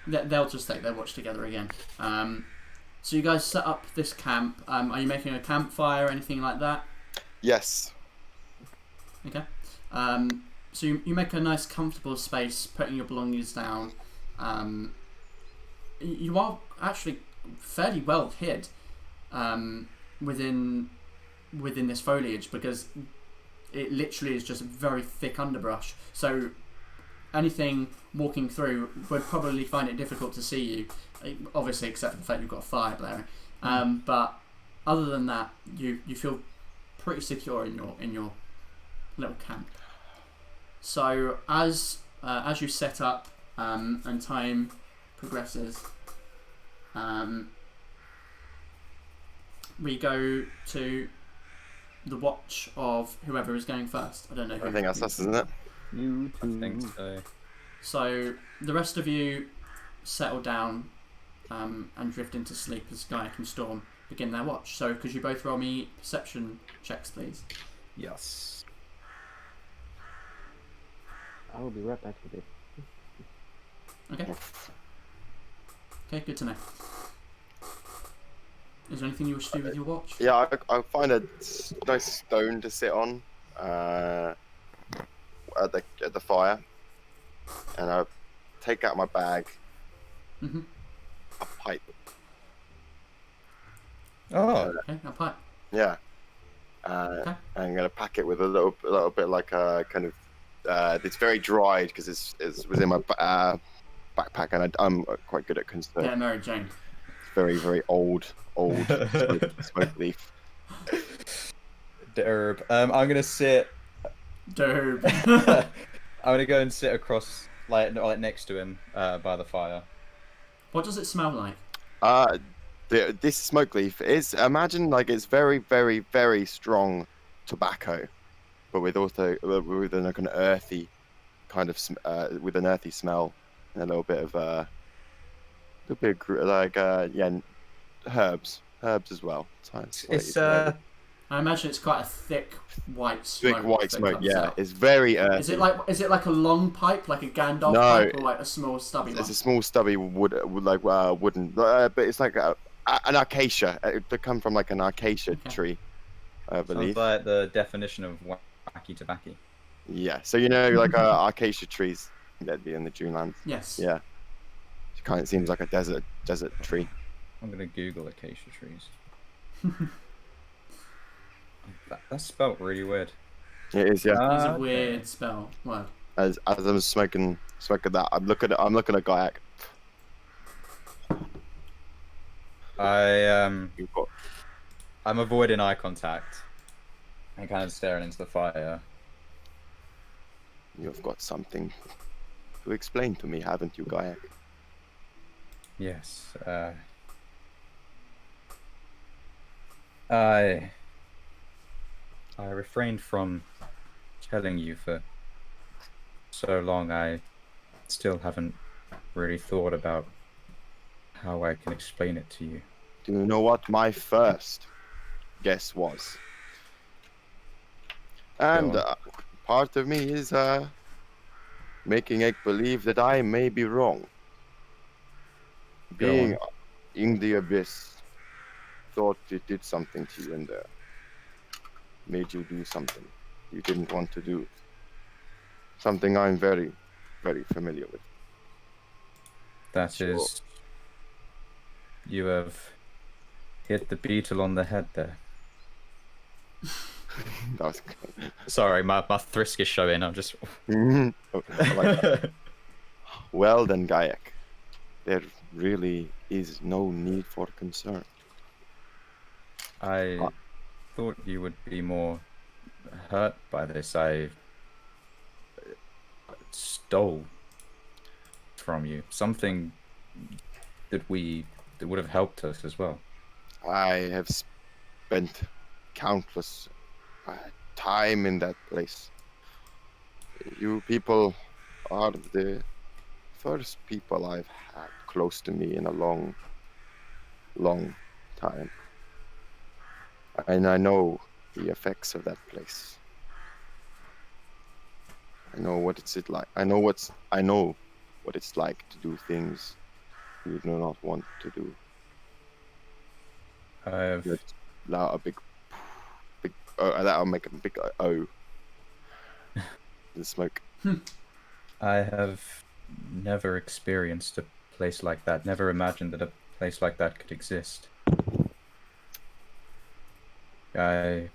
they'll just take their watch together again. So you guys set up this camp. Are you making a campfire or anything like that? Yes. Okay. So you make a nice comfortable space, putting your belongings down. You are actually fairly well hid within this foliage because it literally is just very thick underbrush. So anything walking through would probably find it difficult to see you, obviously except for the fact you've got a fire blaring. But other than that, you feel pretty secure in your little camp. So as you set up and time progresses, we go to the watch of whoever is going first. I don't know who. I think that's us, isn't it? You I two. think so. So the rest of you settle down and drift into sleep as Gaiac and Storm begin their watch. So could you both roll me perception checks, please? Yes. I will be right back with it. Okay. Okay, good to know. Is there anything you wish to do with your watch? Yeah, I find a nice stone to sit on at the fire, and I take out my bag, Mm-hmm. a pipe. Oh. Okay, a pipe. Yeah. Okay. I'm gonna pack it with a little bit like a kind of. It's very dried because it's within my backpack, and I'm quite good at conserve. Yeah, Mary Jane. Very old smoke leaf. The herb. I'm gonna sit. Dude. I'm gonna go and sit across, like next to him, by the fire. What does it smell like? This smoke leaf is, imagine like it's very strong tobacco, but with also with like an earthy kind of with an earthy smell and a little bit of herbs as well. It's I imagine it's quite a thick white smoke. thick white that smoke. comes Yeah, out. it's very earthy. Is it like a long pipe, like a Gandalf No. pipe, or like a small stubby one? It's a small stubby wooden, but it's like an acacia. They come from like an acacia Okay. tree, I believe. Sounds like the definition of wacky tobacco. Yeah, so you know, like acacia trees that'd be in the Dunelands. Yes. Yeah, it kind of seems like a desert tree. I'm gonna Google acacia trees. That's spelt really weird. It is, yeah. It's a Okay. weird spell word. As I'm smoking that, I'm looking at Gaiac. You've got I'm avoiding eye contact and kind of staring into the fire. you've got something to explain to me, haven't you, Gaiac? Yes. I refrained from telling you for so long. I still haven't really thought about how I can explain it to you. Do you know what my first guess was? And Go on. part of me is making it believe that I may be wrong. Go Being on. in the abyss, thought it did something to you in there. Made you do something you didn't want to do. something I'm very, very familiar with. That Sure. is. You have hit the beetle on the head there. That was... Sorry, my thrisk is showing. I'm just. I like that. Well then, Gayak, there really is no need for concern. I thought you would be more hurt by this. I stole from you something that would have helped us as well. I have spent countless time in that place. You people are the first people I've had close to me in a long, long time. And I know the effects of that place. I know what it's like. I know what it's like to do things you do not want to do. I've Just allow a big, that'll make a big O. The smoke. I have never experienced a place like that. Never imagined that a place like that could exist. I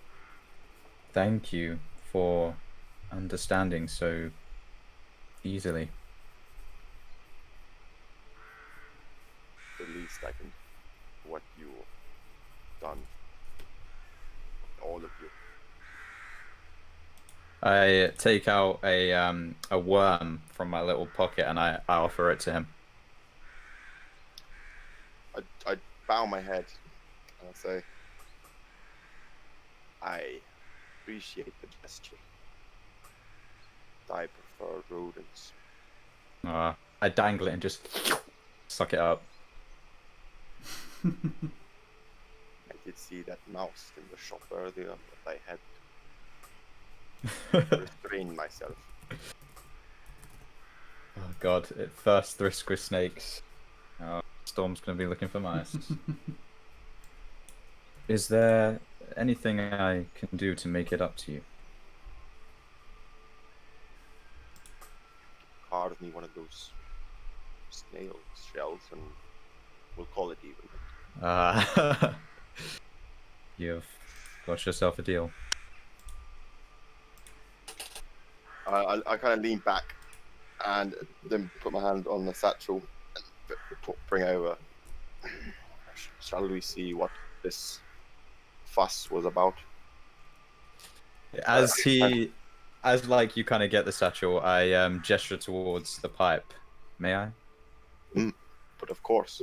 thank you for understanding so easily. The least I can. What you done. All of you. I take out a worm from my little pocket and I offer it to him. I bow my head and I say, I appreciate the gesture. I prefer rodents. I dangle it and just suck it up. I did see that mouse in the shop earlier, but I had to restrain myself. Oh god, it first thrisk with snakes. Oh, Storm's gonna be looking for mice. Is there anything I can do to make it up to you? Carve me one of those snail shells and we'll call it even. You've got yourself a deal. I kind of lean back and then put my hand on the satchel and bring over. Shall we see what this fuss was about? As you kind of get the satchel, I gesture towards the pipe. May I? But of course,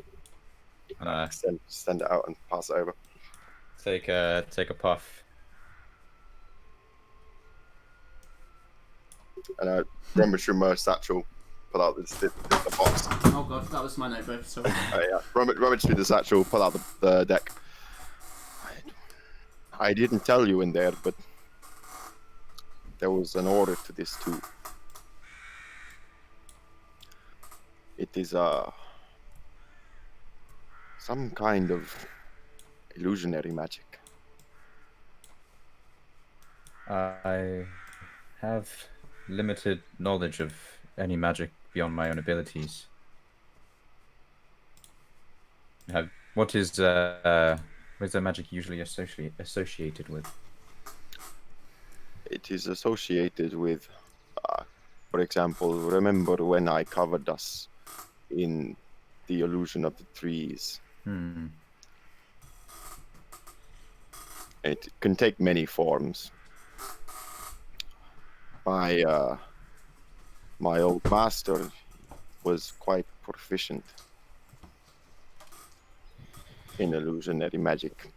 send it out and pass it over. Take a puff. And I rummage through my satchel, pull out the box. Oh god, that was my notebook. Sorry. Yeah, rummage through the satchel, pull out the deck. I didn't tell you in there, but there was an order to this too. It is some kind of illusionary magic. I have limited knowledge of any magic beyond my own abilities. What is the magic usually associated with? It is associated with, for example, remember when I covered us in the illusion of the trees? It can take many forms. My old master was quite proficient in illusionary magic.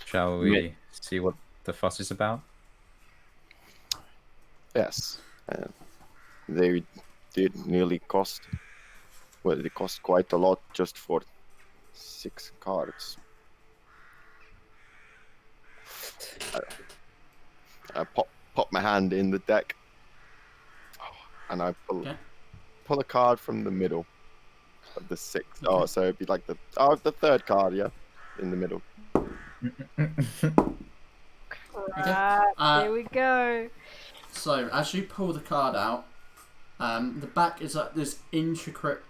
Shall we see what the fuss is about? Yes, they did nearly cost. Well, they cost quite a lot just for 6 cards. I pop my hand in the deck, and I pull a card from the middle of the 6. Oh, so it'd be like the third card, yeah, in the middle. Right, here we go. So as you pull the card out, the back is like this intricate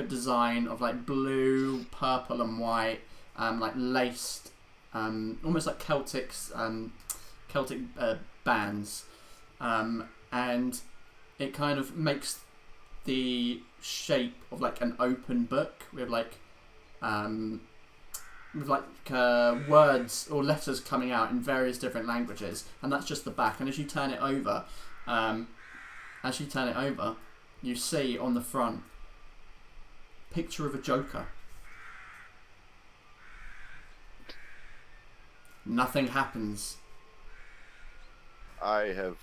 design of like blue, purple, and white, like laced, almost like Celtic bands, and it kind of makes the shape of like an open book with words or letters coming out in various different languages, and that's just the back. And as you turn it over, you see on the front picture of a Joker. Nothing happens. I have.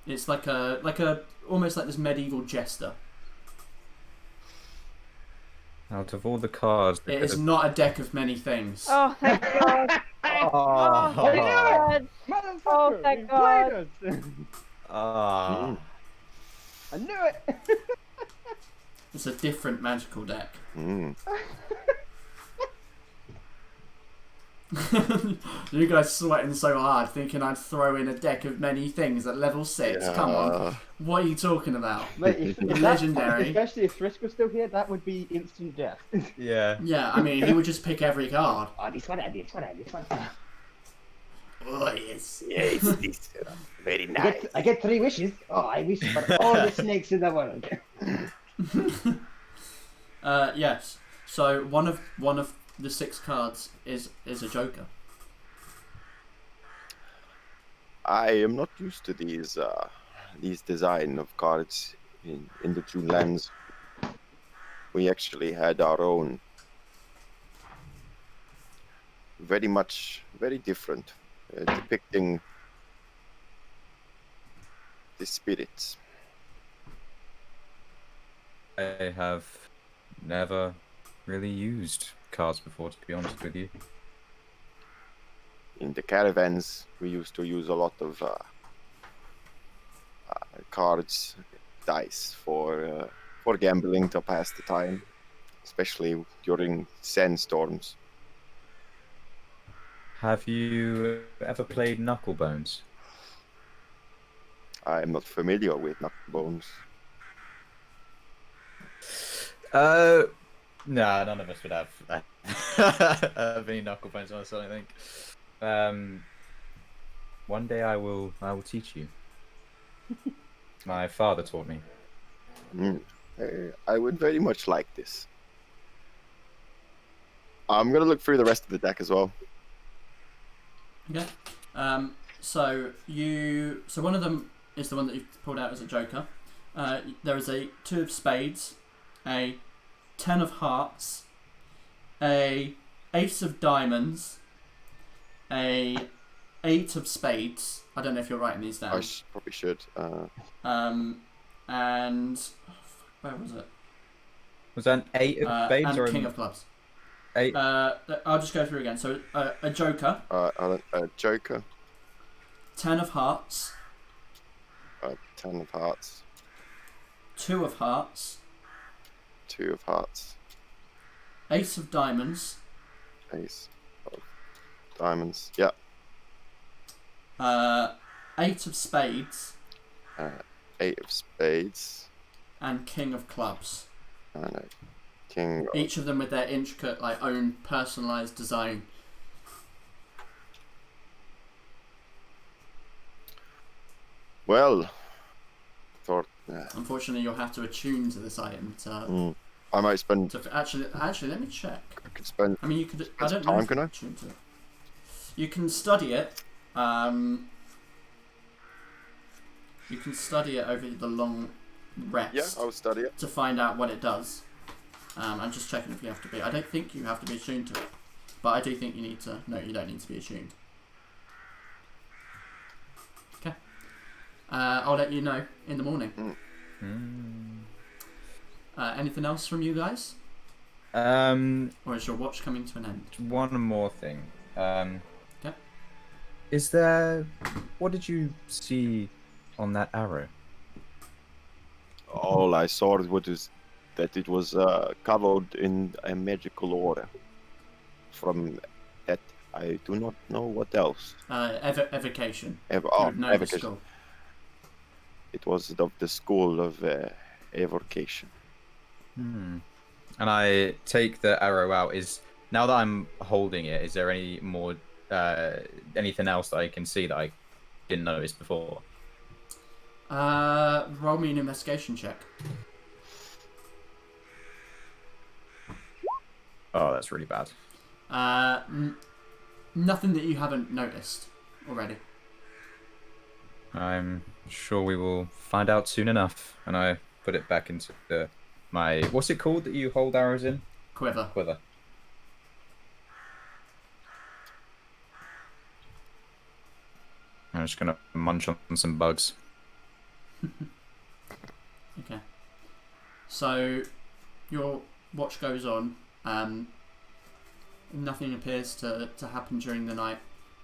It's like a almost like this medieval jester. Out of all the cards, It is not a deck of many things. Oh, thank God. Oh, thank God. Oh, thank God. Ah. I knew it! It's a different magical deck. Mm. You guys sweating so hard, thinking I'd throw in a deck of many things at level 6. Yeah. Come on, what are you talking about? Mate, if Legendary. Especially if Frisk was still here, that would be instant death. Yeah. Yeah, I mean, he would just pick every card. Oh, this one, this one, this one. Oh yes. Yes, it's very nice. I get 3 wishes. Oh, I wish for all the snakes in the world. Yes. So one of the 6 cards is a Joker. I am not used to these design of cards in the two lands. We actually had our own. Very different, depicting the spirits. I have never really used cards before, to be honest with you. In the caravans, we used to use a lot of cards, dice for gambling to pass the time, especially during sandstorms. Have you ever played Knucklebones? I am not familiar with knucklebones. Nah, none of us would have any knucklebones on us, I don't think. One day I will teach you. My father taught me. I would very much like this. I'm gonna look through the rest of the deck as well. Okay. So one of them is the one that you pulled out as a Joker. There is a 2 of spades, a 10 of hearts, a ace of diamonds, a 8 of spades. I don't know if you're writing these down. I probably should. And where was it? Was that an 8 of spades and or king an of clubs. 8? I'll just go through again. So a Joker, A Joker, 10 of hearts, 10 of hearts, 2 of hearts, 2 of hearts, ace of diamonds, ace of diamonds, yeah, 8 of spades, 8 of spades, and king of clubs. and a king. Each of them with their intricate, like, own personalised design. Well, thought. Unfortunately, you'll have to attune to this item to. I might spend. Actually, let me check. I could spend. I mean, you could. I Some don't know. time, If can I? attune to it. You can study it. You can study it over the long rest. Yeah, I'll study it. To find out what it does. I'm just checking if you have to be. I don't think you have to be attuned to it, but I do think you need to. No, you don't need to be attuned. Okay. I'll let you know in the morning. Anything else from you guys? Or is your watch coming to an end? One more thing. Okay. Is there? What did you see on that arrow? All I saw was that it was covered in a magical aura from that I do not know what else. Evocation. Ev- You oh, would know the evocation. school. It was of the school of evocation. And I take the arrow out. Now that I'm holding it, is there any more anything else that I can see that I didn't notice before? Roll me an investigation check. Oh, that's really bad. Nothing that you haven't noticed already. I'm sure we will find out soon enough. And I put it back into my... What's it called that you hold arrows in? Quiver. Quiver. I'm just going to munch on some bugs. Okay. So, your watch goes on. Nothing appears to happen during the night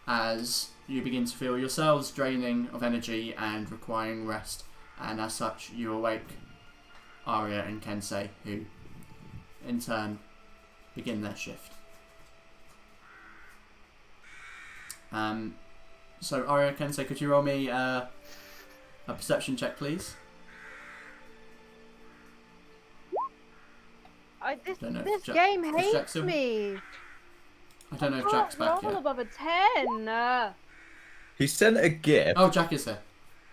as you begin to feel yourselves draining of energy and requiring rest. And as such, you awake Aria and Kensei, who in turn begin their shift. So Aria, Kensei, could you roll me a perception check, please? Don't know if This Jack- game is hates Jack still- me. I don't know if I Jack's can't back roll yet. above a 10. He sent a gift. Oh, Jack is there.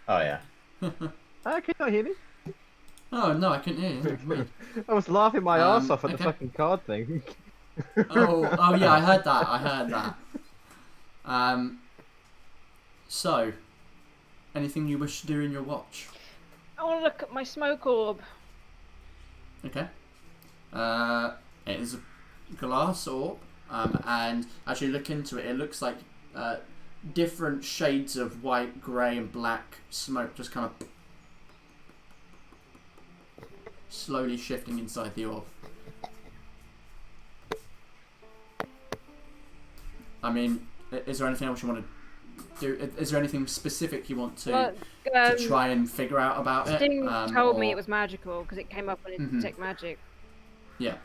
Oh, yeah. Can you hear me? Oh no, I couldn't hear you. Weird. I was laughing my arse off at the okay. fucking card thing. Oh yeah, I heard that. So, anything you wish to do in your watch? I want to look at my smoke orb. Okay. It is a glass orb, and as you look into it, it looks like different shades of white, grey, and black smoke just kind of slowly shifting inside the orb. I mean, is there anything else you want to do? Is there anything specific you want to try and figure out about it? Sting told me or- it was magical because it came up on Mhm. detect magic. Yeah.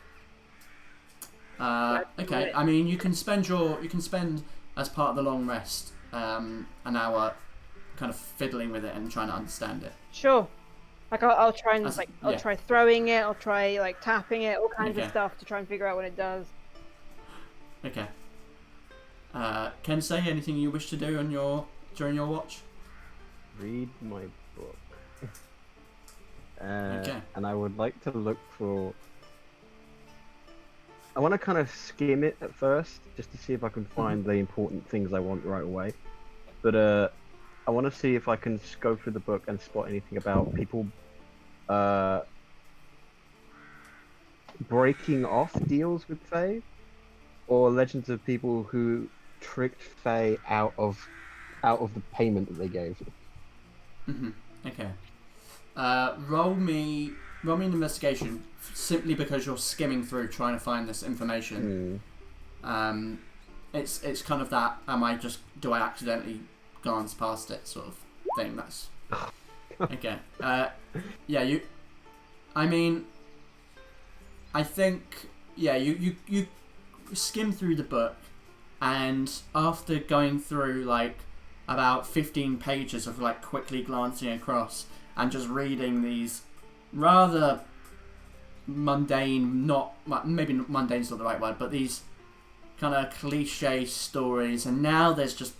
Okay. I mean, you can spend as part of the long rest an hour kind of fiddling with it and trying to understand it. Sure. Like I'll try and That's- I'll yeah. try throwing it. I'll try like tapping it, all kinds Okay. of stuff to try and figure out what it does. Okay. Kensei, anything you wish to do during your watch? Read my book. Okay. And I would like to look for... I want to kind of skim it at first, just to see if I can find the important things I want right away. But I want to see if I can go through the book and spot anything about people breaking off deals with Fae, or legends of people who tricked Fae out of the payment that they gave. Mm-hmm. Okay. Roll me an investigation, simply because you're skimming through trying to find this information. It's kind of that do I accidentally glance past it sort of thing. That's okay. Yeah, I mean, I think you skim through the book, and after going through like about 15 pages of like quickly glancing across and just reading these rather mundane, maybe mundane's not the right word, but these kind of cliche stories, and now there's just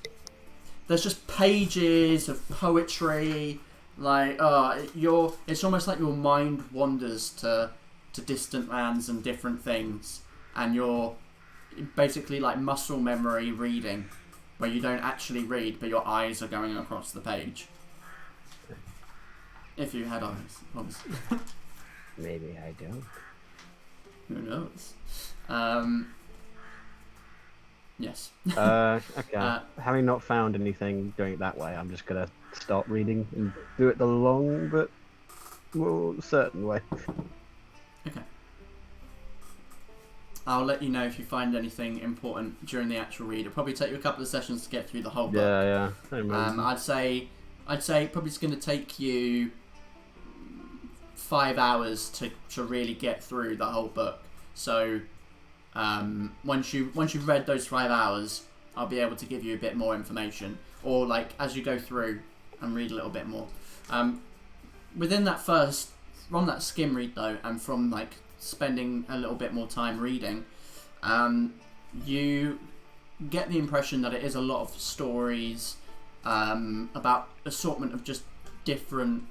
pages of poetry, like it's almost like your mind wanders to distant lands and different things, and you're basically like muscle memory reading, where you don't actually read but your eyes are going across the page. If you had eyes, obviously. Maybe I don't. Who knows? Yes. Okay. Having not found anything doing it that way, I'm just gonna start reading and do it the long but more certain way. Okay. I'll let you know if you find anything important during the actual read. It'll probably take you a couple of sessions to get through the whole book. Yeah. I remember. I'd say probably it's going to take you 5 hours to really get through the whole book. So once you've read those 5 hours, I'll be able to give you a bit more information, or like as you go through and read a little bit more. Within that from that skim read though, and from like spending a little bit more time reading, you get the impression that it is a lot of stories about assortment of just different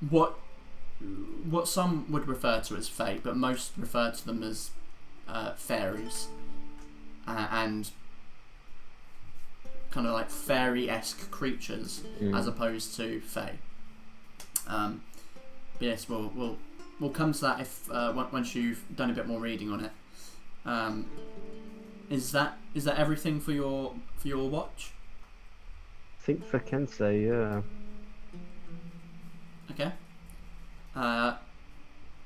what some would refer to as fae, but most refer to them as fairies, and kind of like fairy-esque creatures as opposed to fae. But yes, we'll come to that if once you've done a bit more reading on it. Is that everything for your watch? I think for Kensei, yeah. Okay.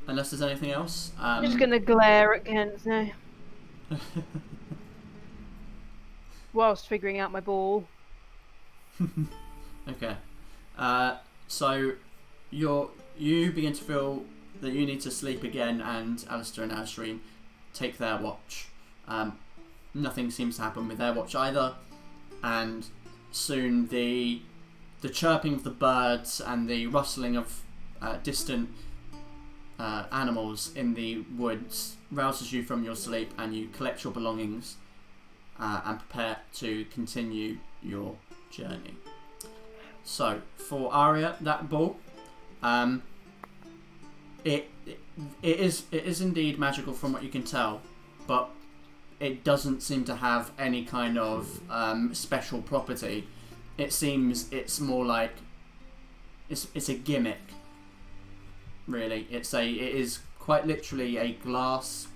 Unless there's anything else. I'm just gonna glare at Kent now. Whilst figuring out my ball. Okay. So you begin to feel that you need to sleep again, and Alistair and Ashreen take their watch. Nothing seems to happen with their watch either, and soon the chirping of the birds and the rustling of distant animals in the woods rouses you from your sleep, and you collect your belongings and prepare to continue your journey. So for Aria, that ball, it is indeed magical from what you can tell, but it doesn't seem to have any kind of special property. It seems it's more like it's a gimmick. Really, it is quite literally a glass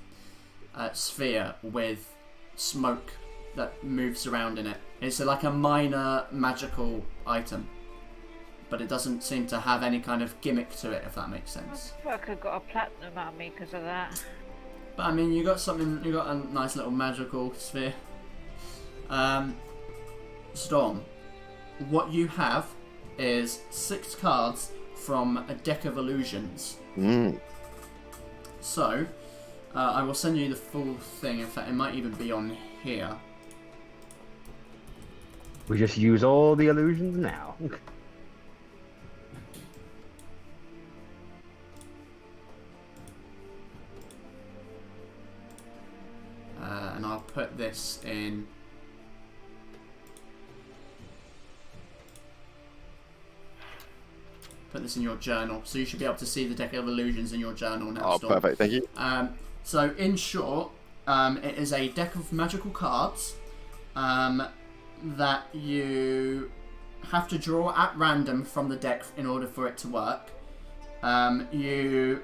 sphere with smoke that moves around in it. It's like a minor magical item, but it doesn't seem to have any kind of gimmick to it, if that makes sense. I feel like I got a platinum out of me because of that. But I mean, you got a nice little magical sphere. Storm, what you have is 6 cards from a deck of illusions. So, I will send you the full thing. In fact, it might even be on here. We just use all the illusions now. And I'll put this in. Put this in your journal, so you should be able to see the deck of illusions in your journal now. Oh, Storm. perfect, thank you. So in short, it is a deck of magical cards that you have to draw at random from the deck in order for it to work. You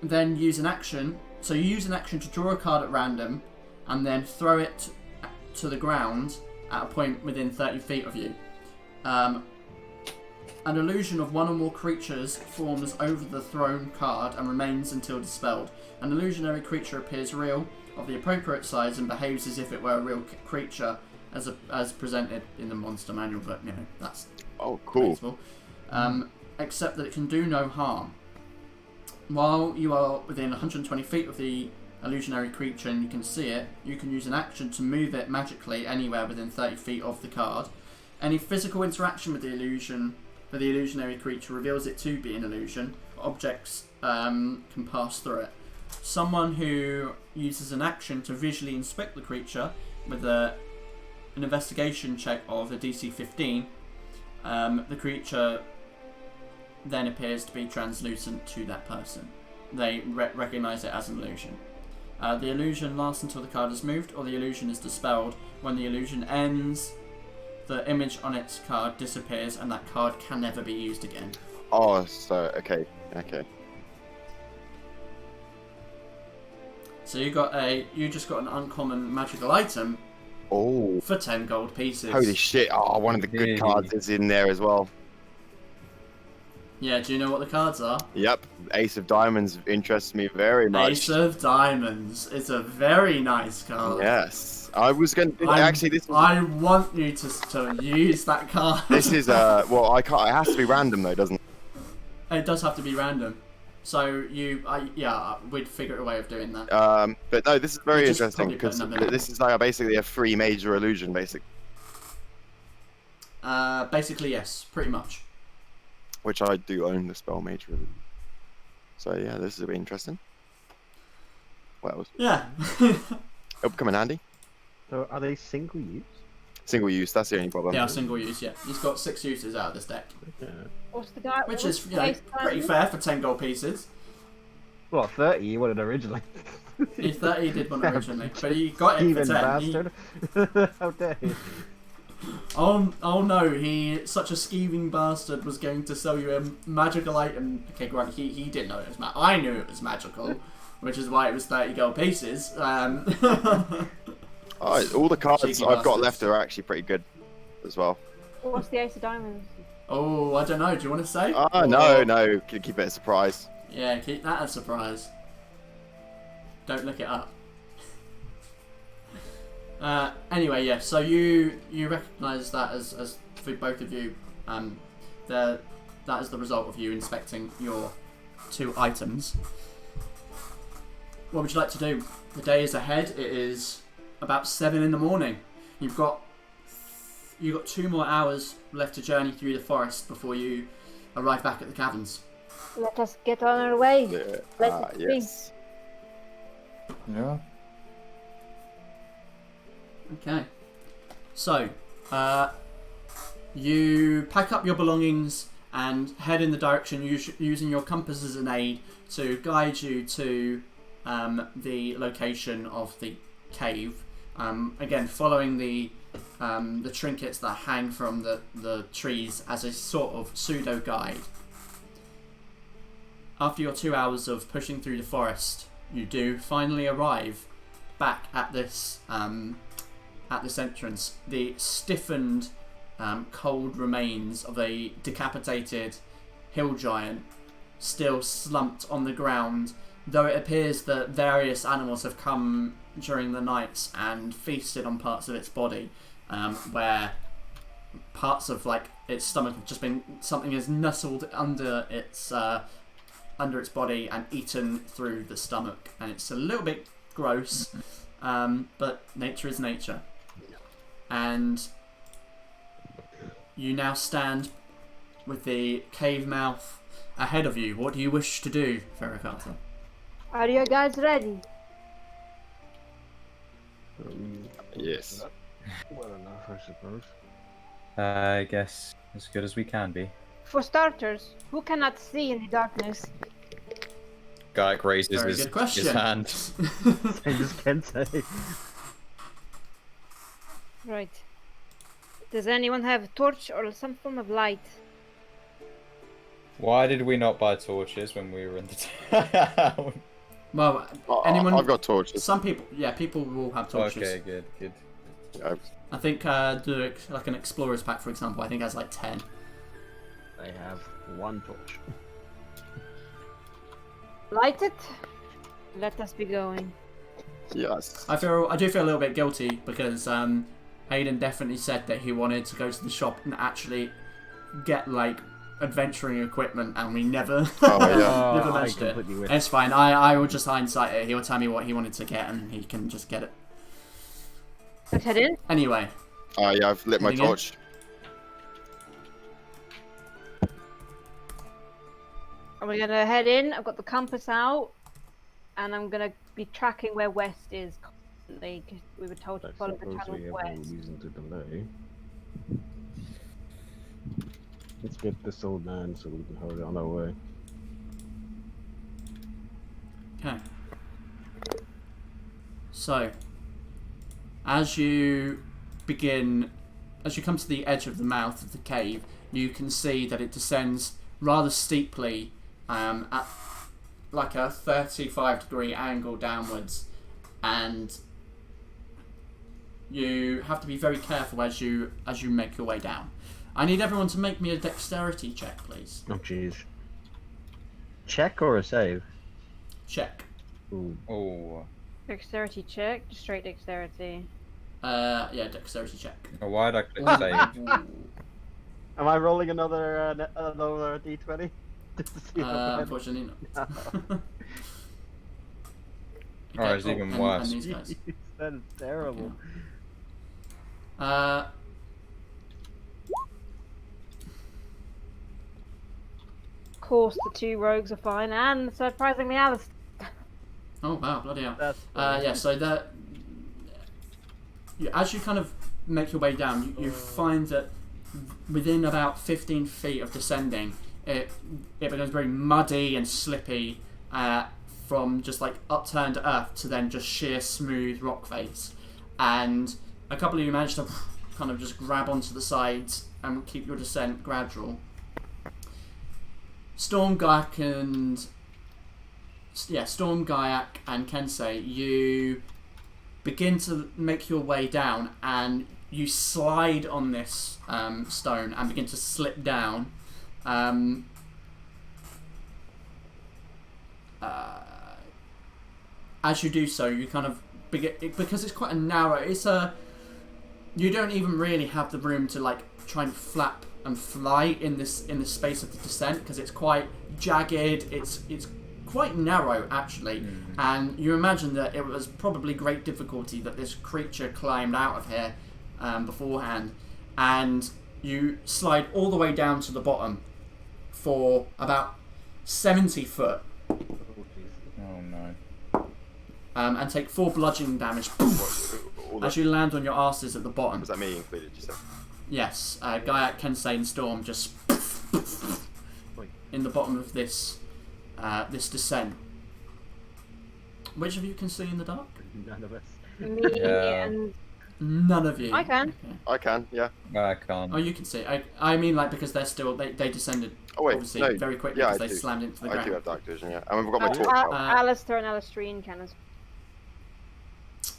then use an action. So you use an action to draw a card at random, and then throw it to the ground at a point within 30 feet of you. An illusion of one or more creatures forms over the thrown card and remains until dispelled. An illusionary creature appears real, of the appropriate size, and behaves as if it were a real creature, as presented in the monster manual. But you know, that's cool. reasonable. Except that it can do no harm. While you are within 120 feet of the illusionary creature and you can see it, you can use an action to move it magically anywhere within 30 feet of the card. Any physical interaction with the illusionary creature reveals it to be an illusion. Objects can pass through it. Someone who uses an action to visually inspect the creature with an investigation check of a DC 15, the creature then appears to be translucent to that person. They recognise it as an illusion. The illusion lasts until the card is moved or the illusion is dispelled. When the illusion ends, the image on its card disappears and that card can never be used again. Oh, so okay. So you just got an uncommon magical item. Oh. For 10 gold pieces. Holy shit! Oh, one of the good cards is in there as well. Yeah, do you know what the cards are? Yep, Ace of Diamonds interests me very much. Ace of Diamonds. It's a very nice card. Yes, I was going to I want you to use that card. This is well, I can't. It has to be random though, doesn't it? It does have to be random. So we'd figure a way of doing that. But no, this is very Just interesting probably put because another- this is like basically a free major illusion, basically, Basically, yes, pretty much. which I do own the spell major illusion. So yeah, this is a bit interesting. What else? Yeah. It'll come in handy. So are they single use? Single use, that's the only problem. Yeah, single use. Yeah, he's got 6 uses out of this deck, Yeah. What's the guy? which what's is the base pretty diamond? fair for 10 gold pieces. Well, 30 you wanted originally. He 30 did one originally, but he got it for Even 10. He- bastard. How dare you? Oh no, he such a scheming bastard was going to sell you a magical item. Okay, granted, he didn't know it was I knew it was magical, which is why it was 30 gold pieces. All the cards Cheeky I've got bastards. left are actually pretty good as well. What's the ace of diamonds? Oh, I don't know. Do you want to say? Oh, no, keep it a surprise. Yeah, keep that a surprise. Don't look it up. Anyway, yeah. So you recognise that as for both of you, that is the result of you inspecting your 2 items. What would you like to do? The day is ahead. It is about 7 in the morning. You've got 2 more hours left to journey through the forest before you arrive back at the caverns. Let us get on our way. Yeah. Let it be. Yes. Yeah. Okay. So, you pack up your belongings and head in the direction using your compass as an aid to guide you to the location of the cave. Again, following the trinkets that hang from the trees as a sort of pseudo guide. After your 2 hours of pushing through the forest, you do finally arrive back at this entrance. The stiffened, cold remains of a decapitated hill giant still slumped on the ground, though it appears that various animals have come during the nights and feasted on parts of its body, where parts of like its stomach have just been, something has nestled under its body and eaten through the stomach, and it's a little bit gross, but nature is nature. And you now stand with the cave mouth ahead of you. What do you wish to do, Fera Carta? Are you guys ready? Yes. Well enough, I suppose. I guess as good as we can be. For starters, who cannot see in the darkness? Gaik raises Very his, good question. his hand. I just can't say. Right. Does anyone have a torch or some form of light? Why did we not buy torches when we were in the town? Well, Oh, anyone? I've got torches. Some people, yeah, people will have torches. Okay, good. Yeah, I think like an explorer's pack, for example, I think has like 10. I have 1 torch. Light it. Let us be going. yes. I do feel a little bit guilty because Hayden definitely said that he wanted to go to the shop and actually get like adventuring equipment, and we never yeah. never I mentioned it. completely wish. It's fine. I will just hindsight it. He will tell me what he wanted to get, and he can just get it. Let's head in. Anyway, Yeah, I've lit my Heading in? torch. We're gonna head in. I've got the compass out, and I'm gonna be tracking where west is constantly. 'Cause we were told to I follow the suppose channel we have no west. reason to delay. Let's get this old man so we can hurry on our way. okay. So, as you come to the edge of the mouth of the cave, you can see that it descends rather steeply at like a 35-degree angle downwards, and you have to be very careful as you make your way down. I need everyone to make me a dexterity check, please. Oh jeez. Check or a save? Check. Ooh. Oh, Dexterity check. Just straight dexterity. Yeah, dexterity check. why'd I click save? Am I rolling another D20? Unfortunately not. Or it's even and worse. these guys. That is terrible. Of course, the two rogues are fine, and surprisingly, Alice. Oh wow, bloody hell. That's Yeah, so as you kind of make your way down, you find that within about 15 feet of descending, it becomes very muddy and slippy from just like upturned earth to then just sheer smooth rock face. And a couple of you manage to kind of just grab onto the sides and keep your descent gradual. Storm, Gaiak, and Kensei, you begin to make your way down, and you slide on this stone and begin to slip down. As you do so, you kind of because it's quite a narrow. You don't even really have the room to like try and flap and fly in this space of the descent, because it's quite jagged. It's quite narrow actually, and you imagine that it was probably great difficulty that this creature climbed out of here beforehand, and you slide all the way down to the bottom for about 70 foot. Oh no. And take 4 bludgeoning damage as you land on your asses at the bottom. Was that me included, you said? Yes, Gaiak, Kensei, and Storm just in the bottom of this this descent. Which of you can see in the dark? None of us. Me Yeah. and None of you. I can. Okay. I can, yeah. I can't. Oh, you can see. I mean, like, because they're still they descended Oh wait, obviously no. very quickly Yeah, because I they do. slammed into the I do ground. have dark vision, yeah. And we've got my torch out. Alistair and Alistrine can as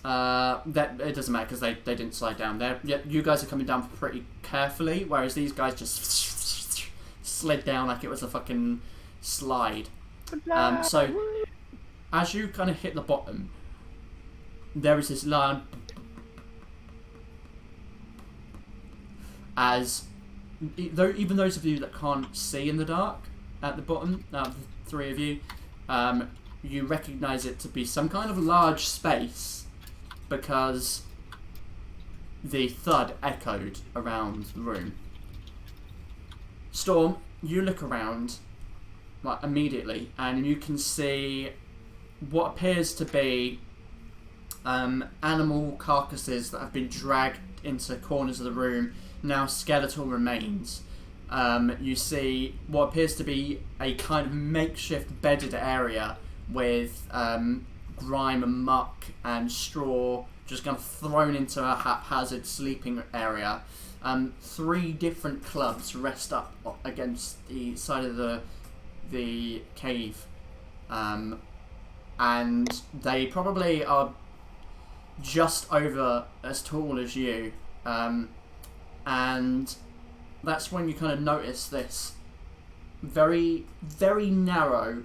That it doesn't matter because they didn't slide down. You guys are coming down pretty carefully, whereas these guys just slid down like it was a fucking slide. So as you kind of hit the bottom, there is this loud as even those of you that can't see in the dark at the bottom, the 3 of you, you recognise it to be some kind of large space, because the thud echoed around the room. Storm, you look around like immediately, and you can see what appears to be animal carcasses that have been dragged into corners of the room, now skeletal remains. You see what appears to be a kind of makeshift bedded area with grime and muck and straw just kind of thrown into a haphazard sleeping area. 3 different clubs rest up against the side of the cave, and they probably are just over as tall as you, and that's when you kind of notice this very, very narrow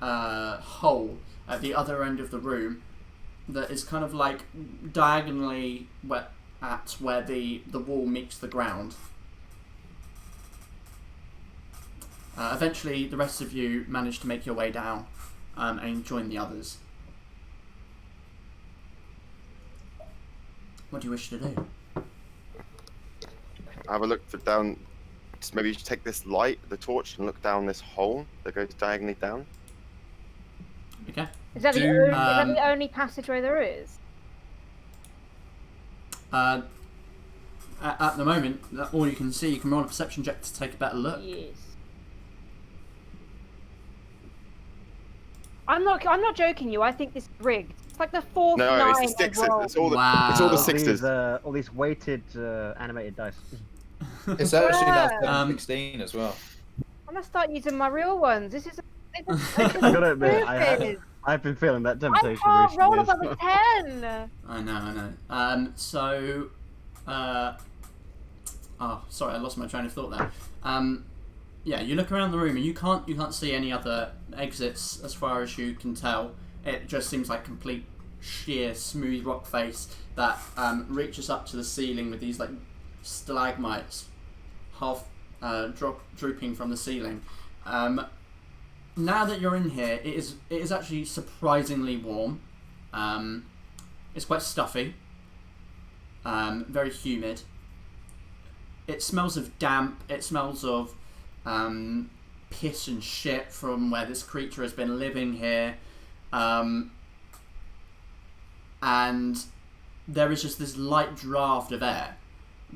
hole at the other end of the room that is kind of like diagonally at where the wall meets the ground. Eventually, the rest of you manage to make your way down and join the others. What do you wish to do? Have a look down. Just maybe you should take this light, the torch, and look down this hole that goes diagonally down. Okay. Is that the only passageway there is? At the moment, all you can see, you can roll a perception check to take a better look. Yes. I'm not joking you. I think this is rigged. It's like the 4th No, line it's the I've sixes. rolled. It's all the Wow. it's all the All these, sixes. all these weighted animated dice. It's actually now Yeah. 16 as well. I'm gonna start using my real ones. This is. I gotta admit, I've been feeling that I temptation can't roll recently. above a 10. I know. So, sorry, I lost my train of thought there. Yeah, you look around the room and you can't see any other exits as far as you can tell. It just seems like complete sheer smooth rock face that reaches up to the ceiling with these like stalagmites half drooping from the ceiling. Now that you're in here, it is actually surprisingly warm. It's quite stuffy. Very humid. It smells of damp. It smells of piss and shit from where this creature has been living here. And there is just this light draft of air.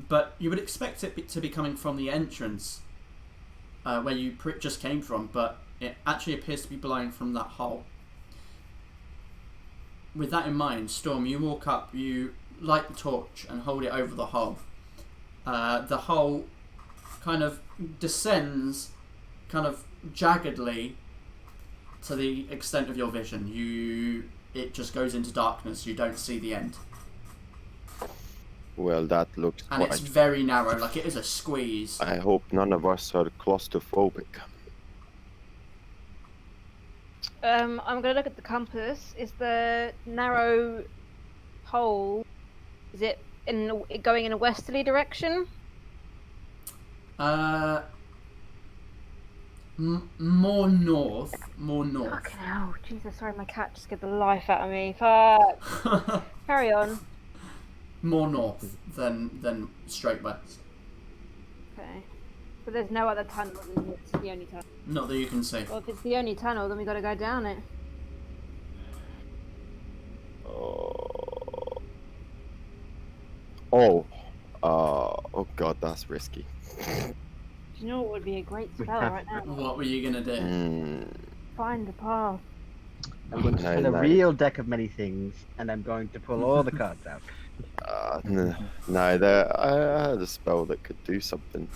But you would expect it to be coming from the entrance where you just came from, but it actually appears to be blowing from that hole. With that in mind, Storm, you walk up, you light the torch and hold it over the hole. The hole kind of descends kind of jaggedly to the extent of your vision. It just goes into darkness. You don't see the end. Well, that looks And quite... it's very narrow, like it is a squeeze. I hope none of us are claustrophobic. I'm gonna look at the compass. Is the narrow hole? Is it going in a westerly direction? More north. Fucking hell, Jesus! Sorry, my cat just scared the life out of me. Fuck. Carry on. More north than straight west. Okay. But there's no other tunnel. It's the only tunnel. Not that you can see. Well, if it's the only tunnel, then we gotta go down it. Oh god, that's risky. Do you know what would be a great spell right now? What were you gonna do? Find the path. I'm going to spin a real deck of many things, and I'm going to pull all the cards out. No, I had a spell that could do something,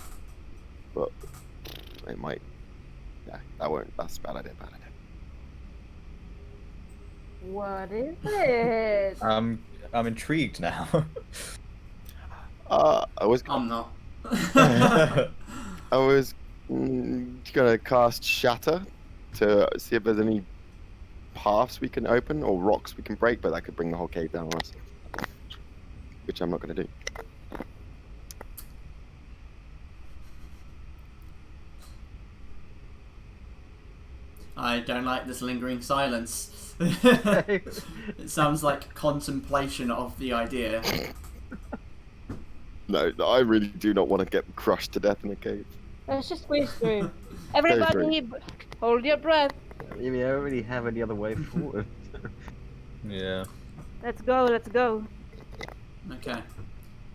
but it might. Yeah, that won't. That's a bad idea. What is it? I'm intrigued now. I was. I'm not. I was gonna cast Shatter to see if there's any paths we can open or rocks we can break, but that could bring the whole cave down on us, which I'm not gonna do. I don't like this lingering silence. It sounds like contemplation of the idea. No, I really do not want to get crushed to death in a cave. Let's just squeeze through. Everybody, hold your breath. I mean, I don't really have any other way forward. Yeah. Let's go. Let's go. Okay.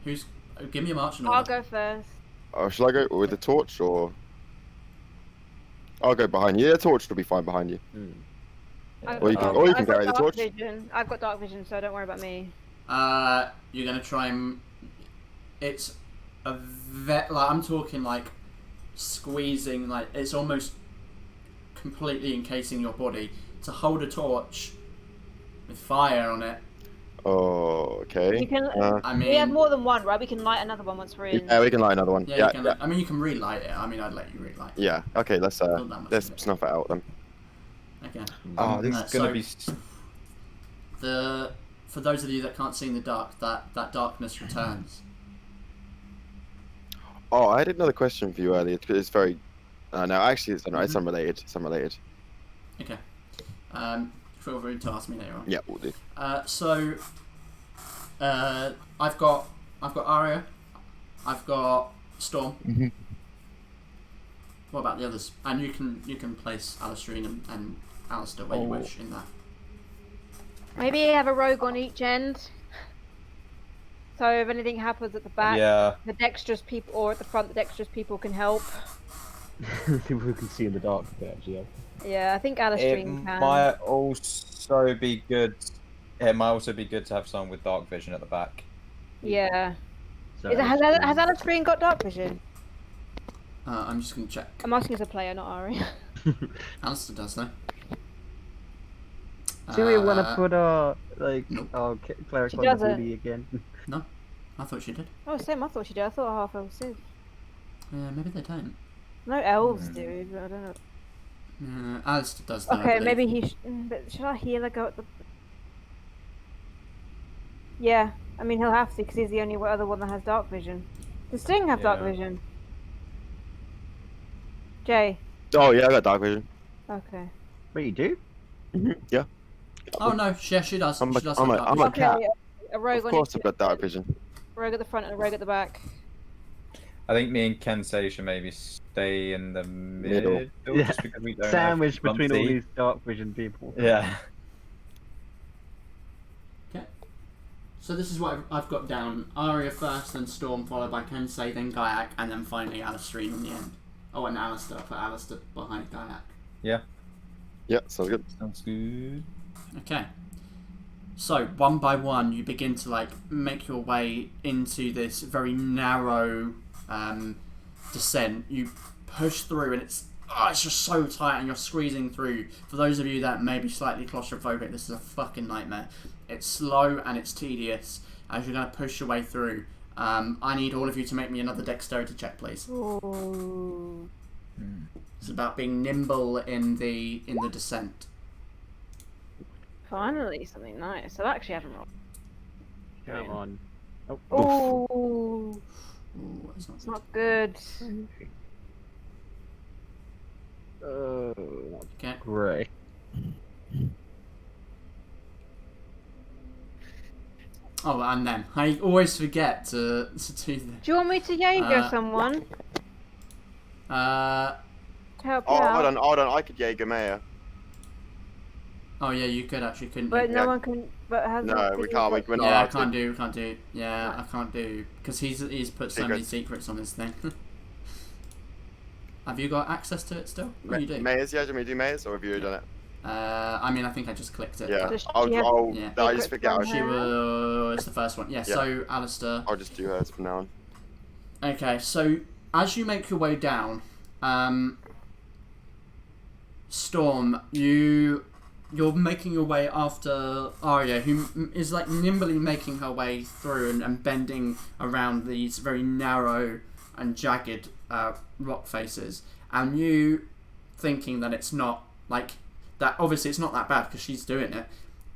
Give me a marching order. I'll go first. Oh, shall I go with the torch or? I'll go behind you. Yeah, the torch will be fine behind you. Or you can carry the torch. I've got dark vision, so don't worry about me. You're gonna try and. It's a like I'm talking like squeezing, like it's almost completely encasing your body. To hold a torch with fire on it. Oh, okay. You can. I mean, we have more than one, right? We can light another one once we're in. Yeah, we can light another one. Yeah, you can. I mean, you can relight it. I mean, I'd let you relight it. Yeah. Okay. Let's Not that much, snuff it out then. Okay. Oh, this is gonna be. For those of you that can't see in the dark, that darkness returns. Oh, I had another question for you earlier. It's very. No, actually, it's unrelated. It's unrelated. Okay. Feel free to ask me later on. Yeah, we'll do. I've got Aria. I've got Storm. Mm-hmm. What about the others? And you can place Alistairine and Alistair where you wish in that. Maybe have a rogue on each end. So if anything happens at the back, Yeah. the dexterous people, or at the front, the dexterous people can help. People who can see in the dark, yeah. Yeah, I think It Alistairine can. might also be good. It might also be good to have someone with dark vision at the back. Yeah. So Has Alistairine got dark vision? I'm just gonna check. I'm asking as a player, not Ari. Alistair does though. do we want to put our Nope. our cleric She on the doesn't. booty again? I thought she did. Oh, same. I thought she did. I thought half elves did. Yeah, maybe they don't. No elves do, but I don't know. Alistair does though. I Okay, believe. maybe he. But should our healer go at the? Yeah, I mean he'll have to because he's the only other one that has dark vision. Does Sting have dark Yeah. vision? Jay. Oh yeah, I got dark vision. Okay. But you do? Yeah. Oh no, yeah, she does. I'm She a- does I'm have a- dark I'm a vision. Okay. A rogue Of on course, each I've got dark vision. A rogue at the front and a rogue at the back. I think me and Kensei should maybe stay in the Middle. middle, Yeah. just because we don't Sandwich have between all Bumpy. these dark vision people. Yeah. So this is what I've got down. Aria first, then Storm, followed by Kensei, then Gaiak, and then finally Alistair in the end. Oh, and Alistair. Put Alistair behind Gaiak. Yeah, sounds good. Sounds good. Okay. So, one by one, you begin to, like, make your way into this very narrow descent. You push through, and it's just so tight, and you're squeezing through. For those of you that may be slightly claustrophobic, this is a fucking nightmare. It's slow and it's tedious as you're going to push your way through. I need all of you to make me another dexterity check, please. Ooh. It's about being nimble in the descent. Finally, something nice. I actually haven't rolled. Come on. Oh, Oh, Ooh, it's not it's not good. Okay. great. Oh, and then I always forget to do this. Do you want me to Jaeger someone Uh, to help you Oh, out? hold on. I could Jaeger Mayor. oh yeah, you could actually, couldn't But you? no Yeah. one can. But has No, we can't. We're not Yeah, I allowed can't to. do. Yeah, I can't do because he's put so many secrets on this thing. Have you got access to it still? Oh, you do. Mayors, yeah. Do you want me to do Mayors, or have you done it? I mean, I think I just clicked it. Yeah. Does she I'll. have Yeah. No, I just secrets forget. on She her? was the first one. Yeah. Yeah. So, Alistair. I'll just do hers from now on. Okay, so as you make your way down, Storm, you're making your way after Arya, who is like nimbly making her way through and bending around these very narrow and jagged rock faces, and you thinking that it's not like that. Obviously, it's not that bad because she's doing it.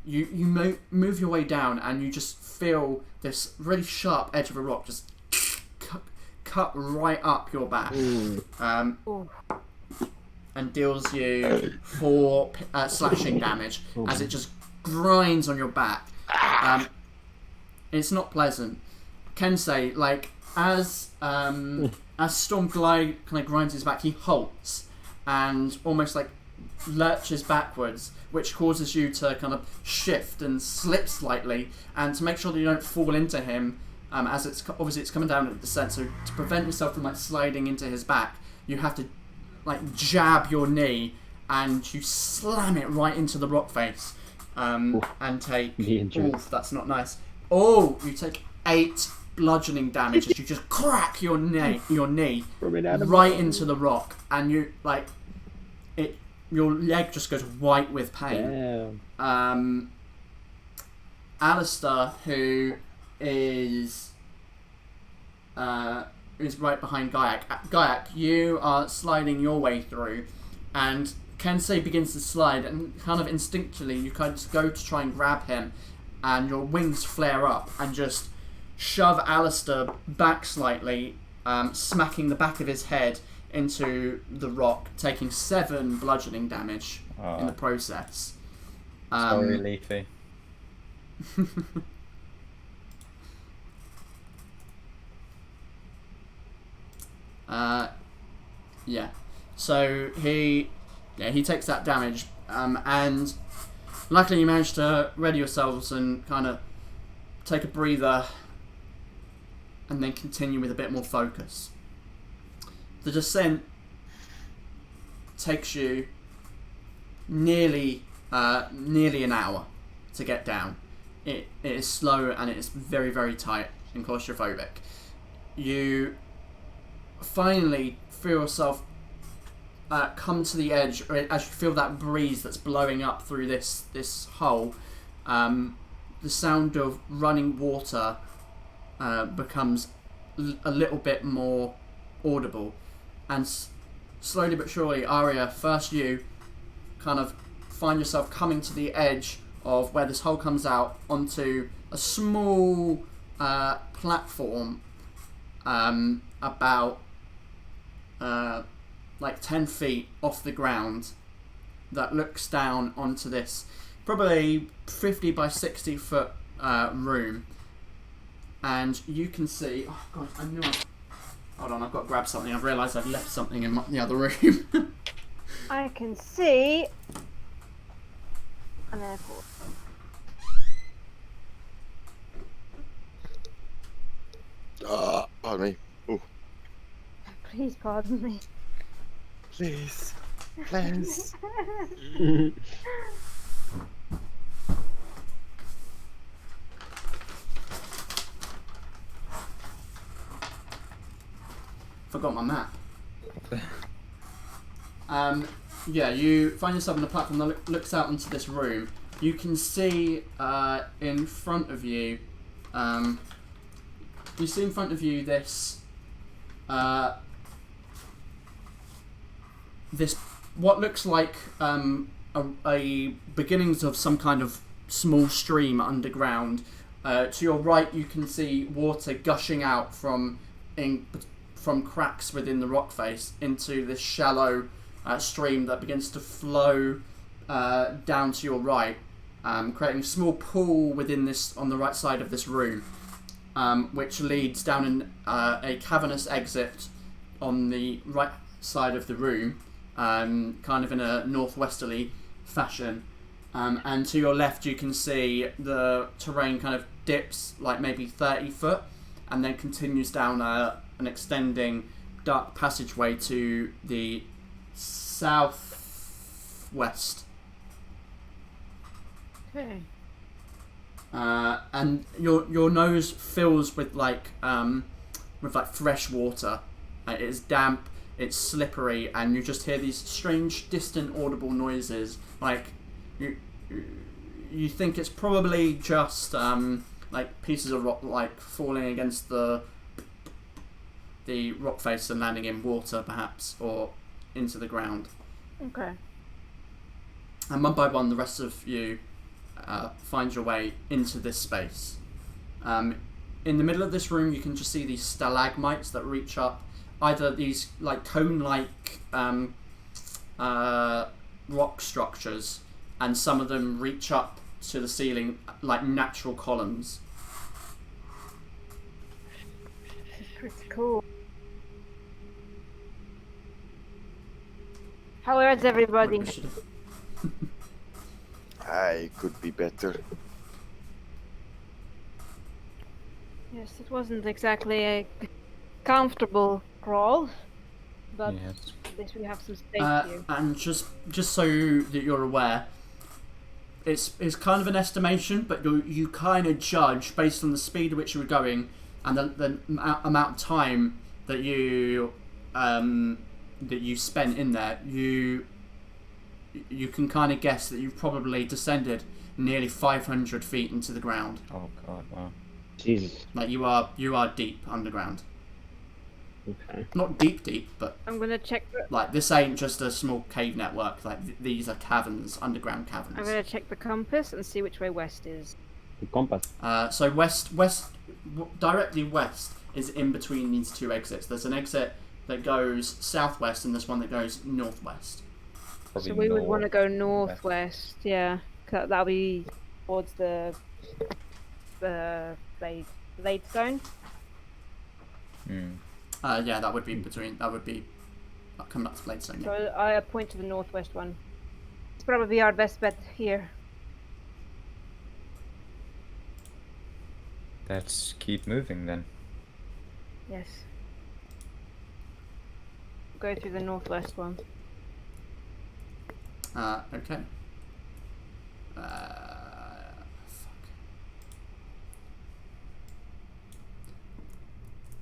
You move your way down, and you just feel this really sharp edge of a rock just cut right up your back, Ooh. and deals you 4 slashing damage as it just grinds on your back. It's not pleasant. Kensei, like as Storm kind of grinds his back, he halts and almost like lurches backwards, which causes you to kind of shift and slip slightly, and to make sure that you don't fall into him. As it's coming down at the descent, so to prevent yourself from like sliding into his back, you have to like jab your knee and you slam it right into the rock face, and take. Knee injury. Oof, that's not nice. Oh, you take 8 bludgeoning damage as you just crack your knee right into the rock, and you like it. Your leg just goes white with pain. Damn. Alistair, who is right behind Gaiak. Gaiak, you are sliding your way through, and Kensei begins to slide, and kind of instinctually you kind of go to try and grab him, and your wings flare up and just shove Alistair back slightly, smacking the back of his head into the rock, taking 7 bludgeoning damage in the process. Sorry, Leafy. Yeah. So he takes that damage, and luckily you manage to ready yourselves and kind of take a breather, and then continue with a bit more focus. The descent takes you nearly an hour to get down. It is slow and it is very, very tight and claustrophobic. You finally feel yourself come to the edge, or as you feel that breeze that's blowing up through this hole. The sound of running water becomes a little bit more audible, and slowly but surely, Arya, first you kind of find yourself coming to the edge of where this hole comes out onto a small platform, about like 10 feet off the ground that looks down onto this probably 50 by 60 foot room, and you can see. Oh god, I knew. Hold on, I've got to grab something. I've realised I've left something in the other room. I can see an airport. Pardon me. Oh, Please pardon me. please. Please. Forgot my map. Yeah, you find yourself on a platform that looks out into this room. You can see in front of you. You see in front of you this. This what looks like a beginnings of some kind of small stream underground. To your right, you can see water gushing out from cracks within the rock face into this shallow stream that begins to flow down to your right, creating a small pool within this on the right side of this room, which leads down a cavernous exit on the right side of the room, kind of in a northwesterly fashion. And to your left, you can see the terrain kind of dips like maybe 30 foot, and then continues down an extending dark passageway to the southwest. Okay. And your nose fills with like fresh water. It is damp, it's slippery, and you just hear these strange, distant, audible noises. Like you think it's probably just like pieces of rock like falling against the rock face and landing in water, perhaps, or into the ground. Okay. And one by one, the rest of you find your way into this space. In the middle of this room, you can just see these stalagmites that reach up, either these like cone-like rock structures, and some of them reach up to the ceiling like natural columns. This is pretty cool. How is everybody? I could be better. Yes, it wasn't exactly a comfortable crawl, but Yes. at least we have some space here. And just so that you're aware, it's kind of an estimation, but you kind of judge based on the speed at which you were going and the amount of time that you spent in there. You can kind of guess that you've probably descended nearly 500 feet into the ground. Oh god, wow. Jesus. Like you are deep underground. Okay. Not deep, but I'm gonna check. like this ain't just a small cave network. Like these are caverns, underground caverns. I'm gonna check the compass and see which way west is. The compass. So west, directly west is in between these two exits. There's an exit that goes southwest and there's one that goes northwest. Probably So we would want to go northwest. northwest, yeah. That'll be towards the blade stone. Hmm. Yeah, that would be between. That would be coming up to Bladestone. Yeah. So I point to the northwest one. It's probably our best bet here. Let's keep moving then. Yes. Go through the northwest one. Okay.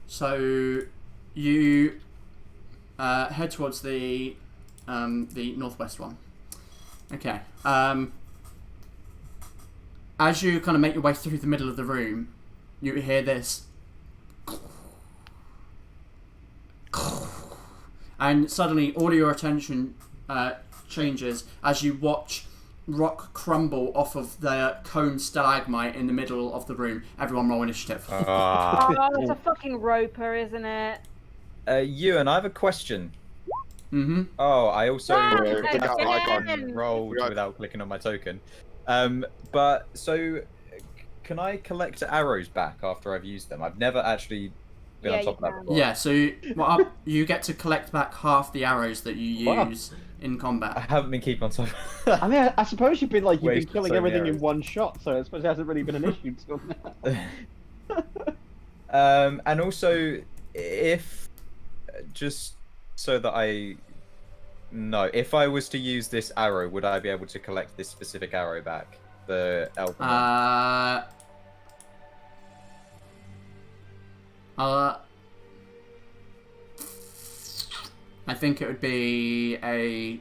So you head towards the northwest one. Okay. As you kind of make your way through the middle of the room, you hear this, and suddenly all of your attention changes as you watch rock crumble off of the cone stalagmite in the middle of the room. Everyone roll initiative. Ah. Oh, it's a fucking roper, isn't it? Ewan, I have a question. Mm-hmm. Oh, I also click out icon. rolled Right. without clicking on my token. But so can I collect arrows back after I've used them? I've never actually been Yeah, on top you of that can. before. Yeah, so you get to collect back half the arrows that you Wow. use in I combat. haven't been keeping on top. I mean, I suppose you've been Wasted killing so many everything in arrows. one shot, so I suppose it hasn't really been an issue till now. And also, if just so that I know, if I was to use this arrow, would I be able to collect this specific arrow back? The elven one? I think it would be a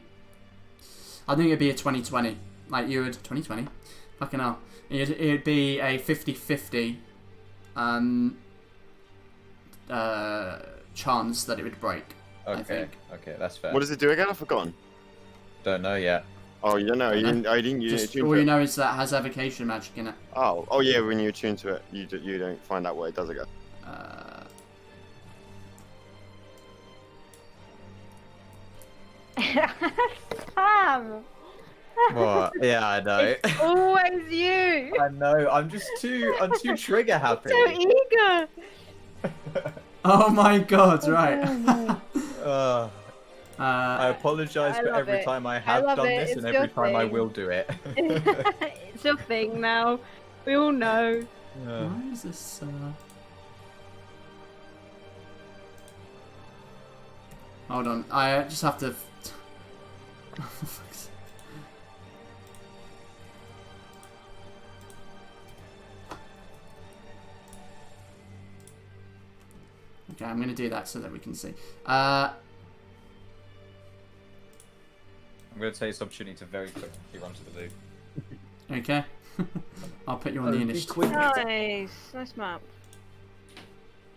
2020. Like you would 2020. Fucking hell. It'd be a 50-50 chance that it would break. I Okay, think. okay, that's fair. What does it do again? I've forgotten. Don't know yet. Oh, you don't know. You didn't. I didn't. You didn't Just attune all to you it. know is that it has evocation magic in it. Oh yeah. When you attune to it, you don't find out what it does again. Sam! What? Yeah, I know. It's always you! I know. I'm too trigger happy. So eager! Oh my god! Right. I apologise I for love every it. time I I have love done it. this It's and every your time I thing. will do it. It's your thing now. We all know. Why is this? Hold on. I just have to. Oh, for fuck's sake. Okay, I'm gonna do that so that we can see. I'm going to take this opportunity to very quickly run to the loo. Okay. I'll put you on the be initiative. quick. Nice. Nice map.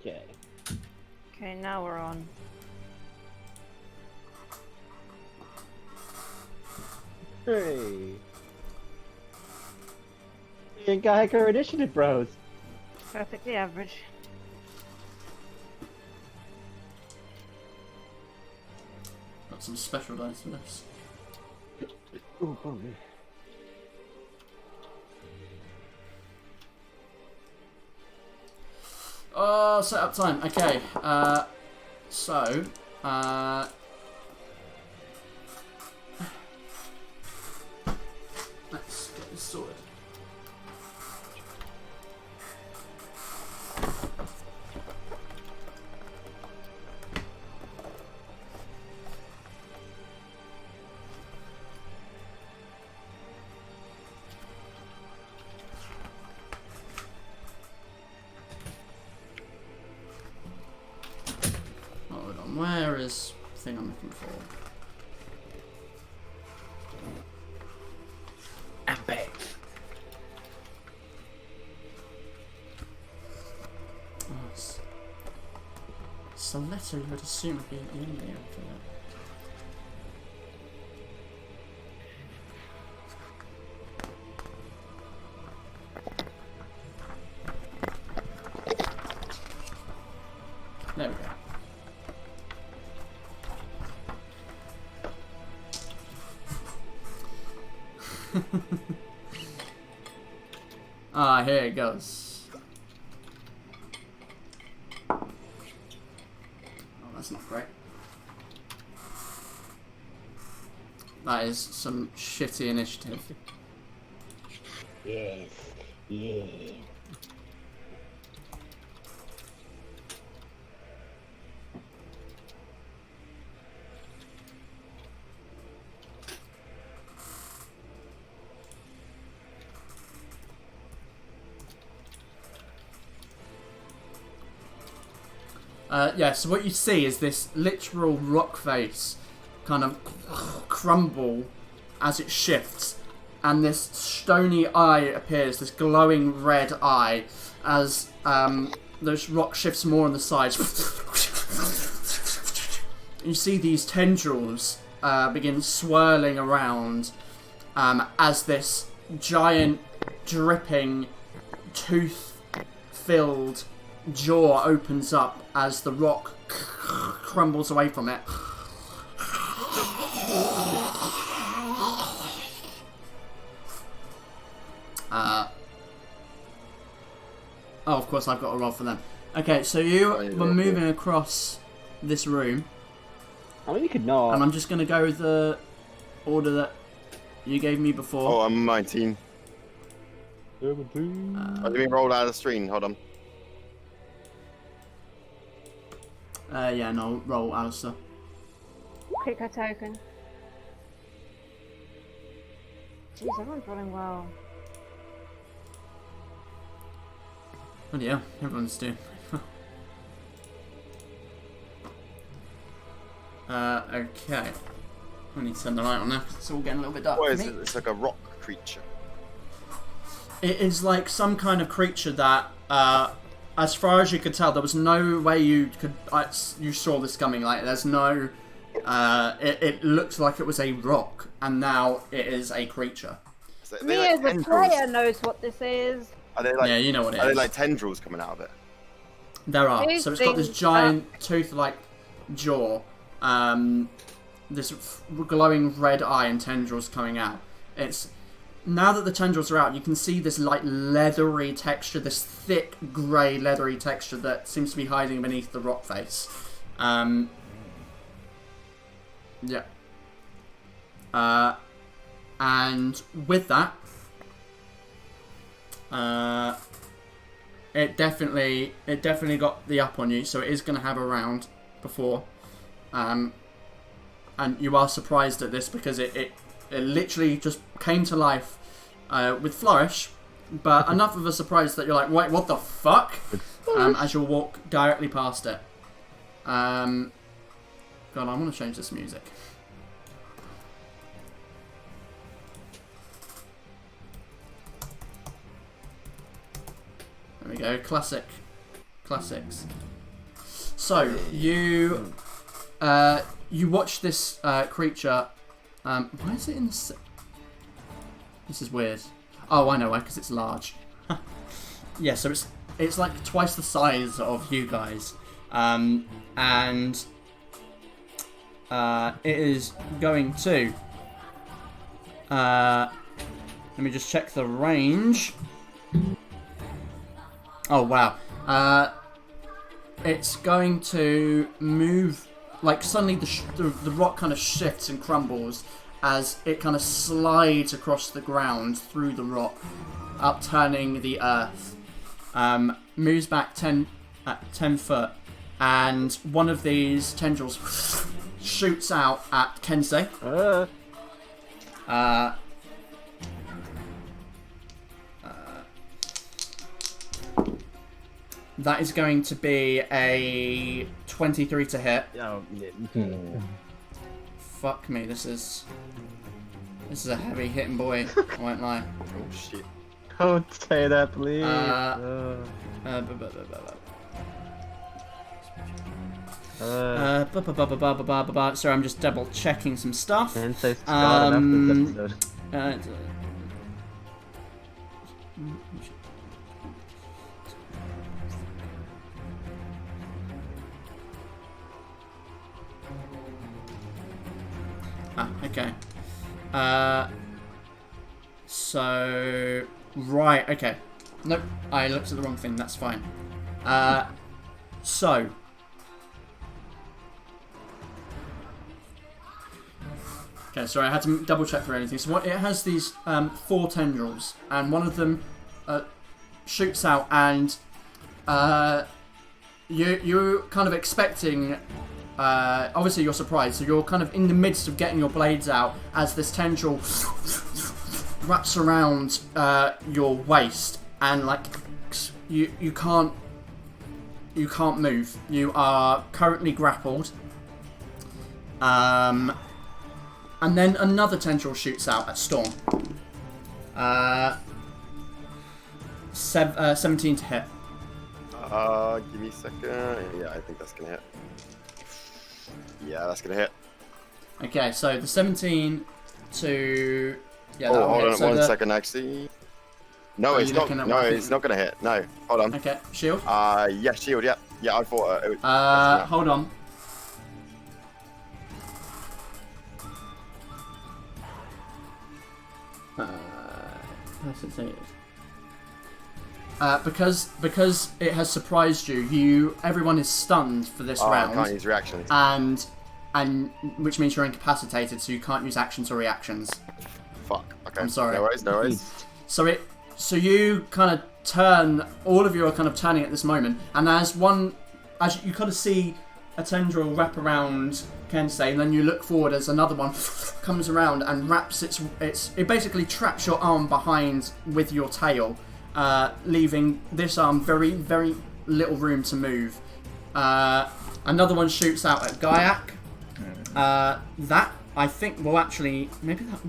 Okay. Okay, now we're on. Hey. You got our initiative, bros. Perfectly average. Got some special dice for this. Ooh, oh, me. Oh, set up time. Okay. So, let's get this sorted. Hold on, where is the thing I'm looking for? I'm back. Oh, it's a letter you would assume would be at the end of the alphabet. There we go. Ah, here it goes. Oh, that's not great. That is some shitty initiative. Yes. Yeah. Yeah, so what you see is this literal rock face kind of crumble as it shifts, and this stony eye appears, this glowing red eye, as those rock shifts more on the sides. You see these tendrils begin swirling around as this giant, dripping, tooth-filled jaw opens up as the rock crumbles away from it. Oh, of course, I've got a roll for them. Okay, so you were moving across this room. I mean, you could not. And I'm just going to go with the order that you gave me before. Oh, I'm 19. 17. Let me roll out of the screen. Hold on. Yeah, no, roll, Alistair. Click a token. Jeez, everyone's rolling well. Oh yeah, everyone's doing. Okay. I need to turn the light on now because it's all getting a little bit dark. What for is me. it? It's like a rock creature. It is like some kind of creature that, as far as you could tell, there was no way you could. You saw this coming. Like, there's no. It looked like it was a rock, and now it is a creature. So Me as a player knows what this is. Are they like? Yeah, you know what it Are is. they like tendrils coming out of it? There are. These So it's got this things giant tooth-like jaw, this glowing red eye and tendrils coming out. It's now that the tendrils are out, you can see this like leathery texture, this thick grey leathery texture that seems to be hiding beneath the rock face. Yeah. And with that, it definitely got the up on you, so it is going to have a round before, and you are surprised at this because it literally just came to life with flourish, but enough of a surprise that you're like, wait, what the fuck? As you'll walk directly past it. God, I want to change this music. There we go, classics. So you watch this creature. Why is it in the? This is weird. Oh, I know why, because it's large. Yeah, so it's like twice the size of you guys, and it is going to. Let me just check the range. Oh wow. It's going to move, like suddenly the rock kind of shifts and crumbles as it kind of slides across the ground through the rock, upturning the earth. Moves back 10 foot, and one of these tendrils shoots out at Kensei. That is going to be a 23 to hit. Fuck me, this is a heavy hitting boy, I won't lie. Oh shit. Don't say that, please. Sorry, I'm just double checking some stuff. And say Scott enough this episode. Okay. So right, okay. Nope, I looked at the wrong thing. That's fine. So. Okay, sorry, I had to double check for anything. So it has these 4 tendrils, and one of them shoots out, and you're kind of expecting. Obviously, you're surprised, so you're kind of in the midst of getting your blades out as this tendril wraps around your waist, and like you can't move. You are currently grappled. And then another tendril shoots out at Storm. 17 to hit. Give me a second. Yeah, I think that's gonna hit. Yeah, that's gonna hit. Okay, so the 17 to... Yeah, Oh, that'll hold hit. on So one the... second, actually. No, Are it's you not. looking at No, what I it's think? not gonna hit. No, hold on. Okay, shield. Yeah, shield. Yeah, yeah. I thought it was. Hold on. because it has surprised you. Everyone is stunned for this I round, can't use reactions. and which means you're incapacitated, so you can't use actions or reactions. Fuck. Okay. I'm sorry. No worries. So you kind of turn. All of you are kind of turning at this moment, and as you kind of see a tendril wrap around Kensei, and then you look forward as another one comes around and wraps it basically traps your arm behind with your tail, leaving this arm very, very little room to move. Another one shoots out at Gaiac. That, I think, will actually... Maybe that...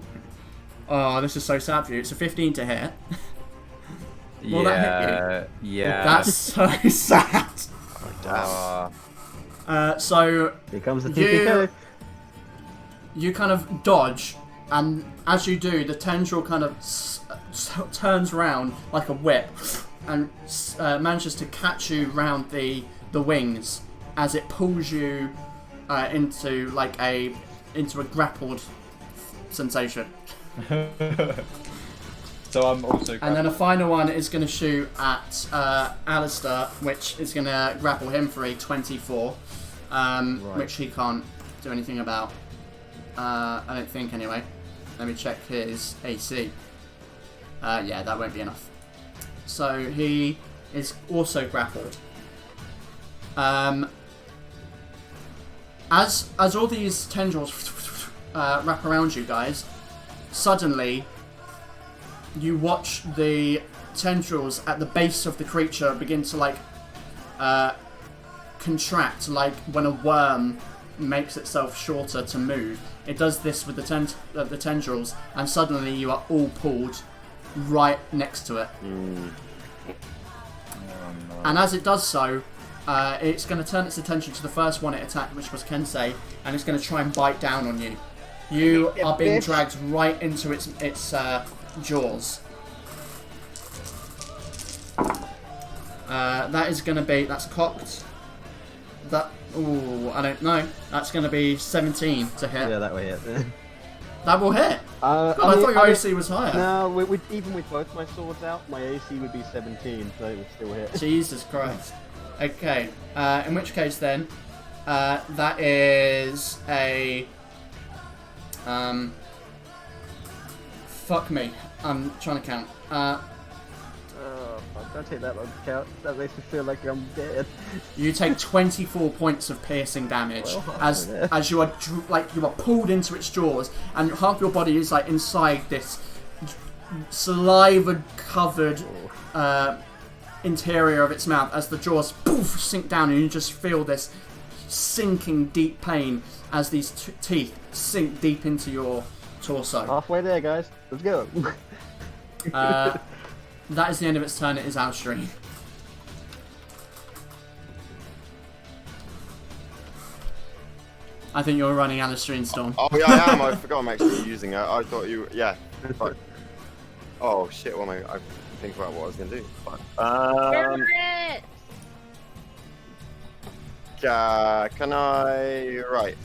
Oh, this is so sad for you. It's a 15 to hit. Will that hit you? Yeah. That's so sad. So... Here comes the TPK. You kind of dodge, and as you do, the tendril kind of turns round like a whip and manages to catch you round the wings as it pulls you into a grappled sensation. So I'm also. And then a final one is going to shoot at Alistair, which is going to grapple him for a 24, which he can't do anything about. I don't think, anyway. Let me check his AC. Yeah, that won't be enough. So he is also grappled. As all these tendrils wrap around you guys, suddenly you watch the tendrils at the base of the creature begin to contract, like when a worm makes itself shorter to move. It does this with the tendrils, and suddenly you are all pulled right next to it. And as it does so, it's going to turn its attention to the first one it attacked, which was Kensei, and it's going to try and bite down on you. You are being dragged right into its jaws. That is going to be... That's cocked. Ooh, I don't know. That's going to be 17 to hit. Yeah, that will hit. That will hit. God, I thought your AC was higher. No, even with both my swords out, my AC would be 17, so it would still hit. Jesus Christ. Okay. In which case then, that is a... fuck me. I'm trying to count. Don't take that long to count. That makes me feel like I'm dead. You take 24 points of piercing damage as you are pulled into its jaws, and half your body is inside this saliva-covered interior of its mouth as the jaws poof sink down, and you just feel this sinking deep pain as these teeth sink deep into your torso. Halfway there, guys. Let's go. That is the end of its turn. It is Alstrine. I think you're running Alstrine Storm. Oh yeah, I am. I forgot I'm actually using it. I thought you... Yeah. Fuck. Oh shit, what am I think about what I was going to do. Fuck. Can I... Right.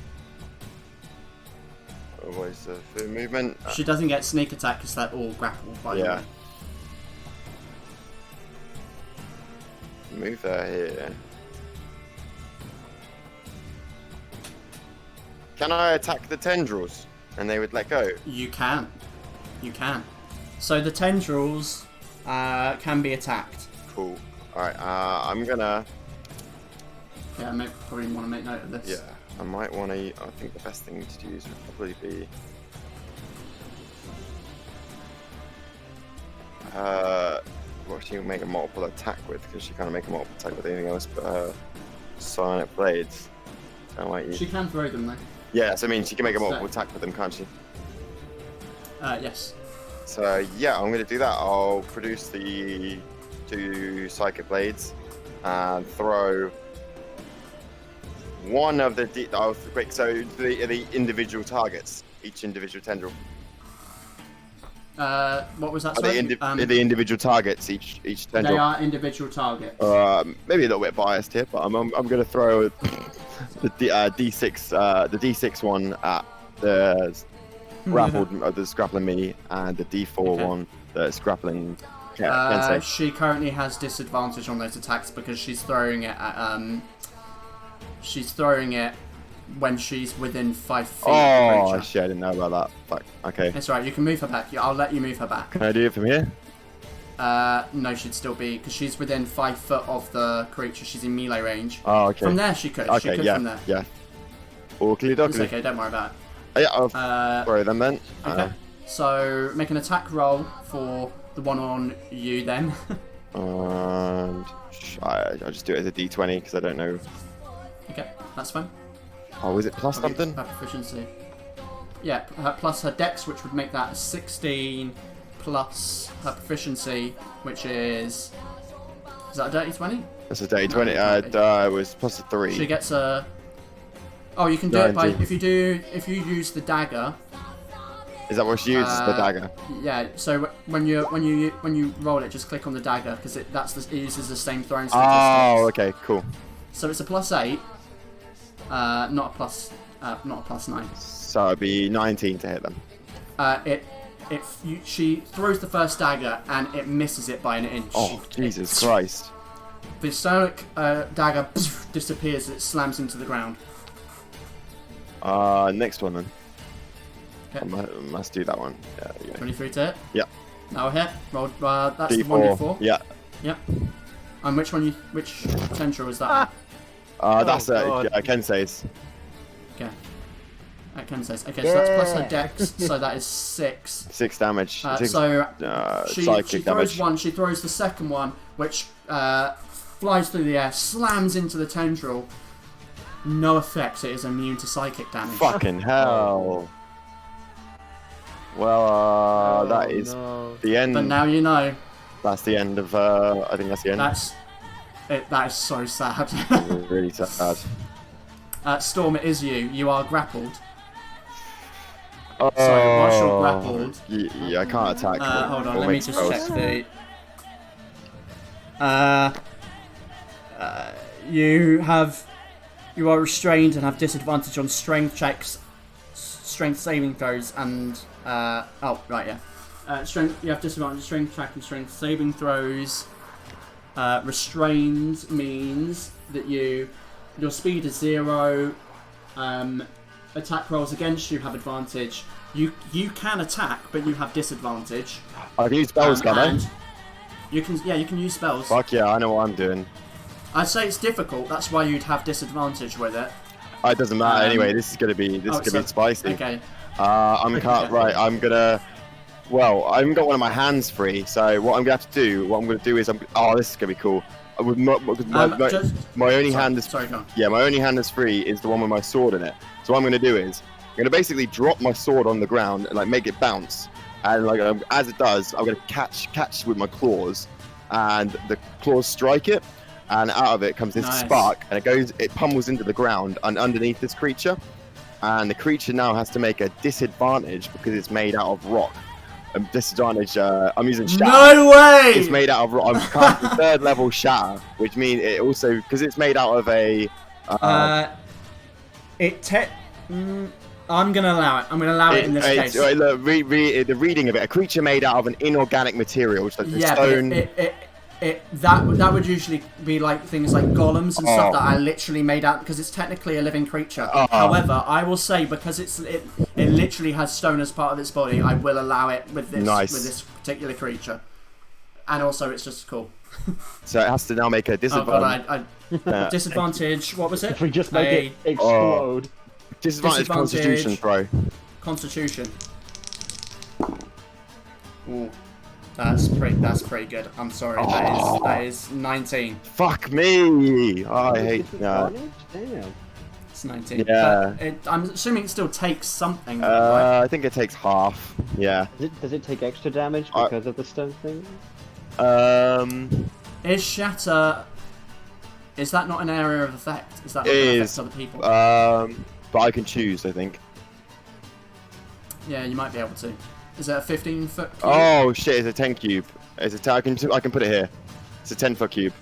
What is the food movement? She doesn't get sneak attack because they're all grappled by the way. Move her here. Can I attack the tendrils and they would let go? You can. So the tendrils can be attacked. Cool. Alright, I'm gonna... Yeah, I probably want to make note of this. Yeah, I might want to... I think the best thing to use would probably be... What she can make a multiple attack with, because she can't make a multiple attack with anything else but psionic blades. So I might use... She can throw them though. Yeah, so I mean she can make a multiple attack with them, can't she? Yes. So yeah, I'm going to do that. I'll produce the 2 psychic blades and throw one of the... So the individual targets, each individual tendril. What was that? The individual targets, each tendril. They are individual targets. Maybe a little bit biased here, but I'm going to throw the D6, the D6 one at the grappled, that's grappling me, and the D4 one that's grappling can say. She currently has disadvantage on those attacks because she's throwing it at she's throwing it when she's within 5 feet of the Oh creature. shit! I didn't know about that. Fuck. Okay. It's alright, you can move her back. I'll let you move her back. Can I do it from here? No, she'd still be because she's within 5 foot of the creature. She's in melee range. Oh, okay. From there, she could. She Okay. could Yeah. from there. Yeah. Oakley It's dokley. okay. Don't worry about Yeah. I'll it. throw them then. Okay. So make an attack roll for the one on you then. And I'll just do it as a D20 because I don't know. Okay, that's fine. Oh, is it plus something? Her proficiency. Yeah, plus her dex, which would make that a 16, plus her proficiency, which is that a dirty 20? That's a dirty 20. It was plus a 3. She gets a. Oh, you can do it by 19. if you use the dagger. Is that what she uses? The dagger. Yeah. So when you roll it, just click on the dagger because it uses the same throwing statistics. Oh, okay, cool. So it's a +8, not a +9. So it'd be 19 to hit them. She throws the first dagger and it misses it by an inch. Oh, Jesus Christ. The sonic dagger disappears as it slams into the ground. Next one then. Okay. I must do that one. Yeah. 23 to hit. Yeah. Now a hit. Roll. That's D4. the 1d4. Yeah. Yep. And which potential was that? That's God. Kensei's. Okay. Kensei's. Okay, so that's plus her dex, so that is 6. 6 damage. So she Psychic throws damage. one, she throws the second one, which flies through the air, slams into the tendril. No effects, it is immune to psychic damage. Fucking hell. Well, that is the end. But now you know. That's the end of. I think that's the end. That is so sad. Really sad. Storm, it is you. You are grappled. Oh, So once you're grappled, yeah, I can't attack. hold on, or let me make just spells. check the. You are restrained and have disadvantage on strength checks, strength saving throws, and oh right, yeah. Strength. You have disadvantage on strength check and strength saving throws. Restrained means that your speed is 0. Attack rolls against you have advantage. You can attack, but you have disadvantage. I can use spells, can I? and you can use spells. Fuck yeah, I know what I'm doing. I'd say it's difficult. That's why you'd have disadvantage with it. It doesn't matter anyway. This is gonna be spicy. Okay. I'm gonna. Well, I haven't got one of my hands free, so what I'm gonna have to do. What I'm gonna do is this is gonna be cool. With my only hand is Sorry, go on. yeah, my only hand that's free is the one with my sword in it. So what I'm gonna do is I'm gonna basically drop my sword on the ground and like make it bounce, and like as it does, I'm gonna catch with my claws, and the claws strike it, and out of it comes this Nice. spark, and it pummels into the ground and underneath this creature, and the creature now has to make a disadvantage because it's made out of rock. Disadvantage. I'm using shatter. No way! It's made out of rock. I'm casting 3rd level shatter, which means it also because it's made out of a. I'm gonna allow it. I'm gonna allow it in this case. Look, the reading of it. A creature made out of an inorganic material, which like the Yeah, stone. but that would usually be like things like golems and stuff that are literally made out because it's technically a living creature. However, I will say because it literally has stone as part of its body, I will allow it with this particular creature. And also, it's just cool. So it has to now make a Oh disadvantage. god, disadvantage. What was it? If we just make it explode. Disadvantage Constitution throw. Constitution. Ooh. That's pretty good. I'm sorry. That is 19. Fuck me! Oh, I hate. Damn. It's 19. Yeah. But I'm assuming it still takes something. Right? I think it takes half. Yeah. Does it take extra damage because of the stone thing? Is shatter? Is that not an area of effect? Is that not It going to is. affect other people? But I can choose. I think. Yeah, you might be able to. Is it a 15-foot cube? Oh shit! It's a 10 cube. I can put it here. It's a 10-foot cube.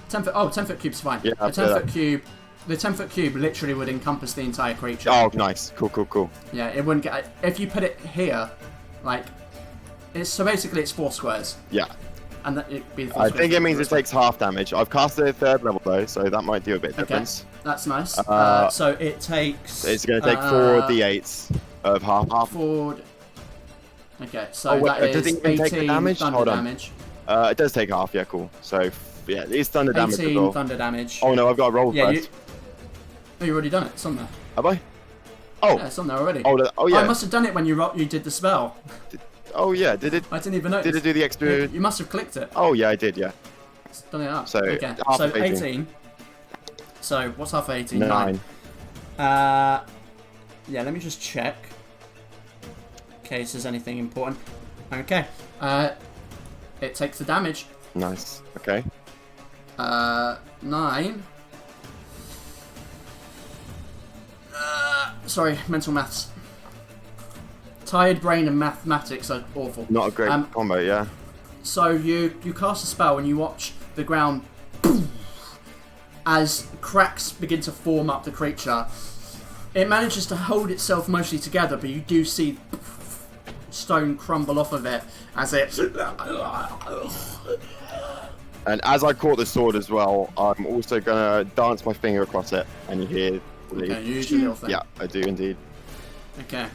10 foot. Oh, 10-foot cube's fine. Yeah, the I'll do 10-foot cube. The 10-foot cube literally would encompass the entire creature. Oh, nice. Cool. Yeah, it wouldn't get. If you put it here, like, so basically it's 4 squares. Yeah. and that it'd be the I think it means it takes half damage. I've casted it at 3rd level though, so that might do a bit of difference. That's nice. Uh, So it takes. It's going to take 4 d8s of half. 4. Okay, so Oh, wait, that does is it even take the 18 damage? thunder Hold on. damage. It does take half. Yeah, cool. So yeah, it's thunder damage as 18 well. thunder damage. Oh no, I've got to roll Yeah, first. you've already done it. It's on there. Have I? Oh. Yeah, it's on there already. Oh yeah. I must have done it when you did the spell. Oh yeah. Did it? I didn't even notice. Did it do the extra? You must have clicked it. Oh yeah, I did. Yeah. It's done it up. So, okay. half So of 18. 18. So what's half of 18? 9. Yeah, let me just check. In case there's anything important. Okay. It takes the damage. Nice. Okay. 9. Sorry, mental maths. Tired brain and mathematics are awful. Not a great combo. Yeah. So you cast a spell and you watch the ground as cracks begin to form up the creature. It manages to hold itself mostly together, but you do see stone crumble off of it as it. And as I caught the sword as well, I'm also gonna dance my finger across it, and you hear. Okay, you use your little thing. Yeah, I do indeed. Okay.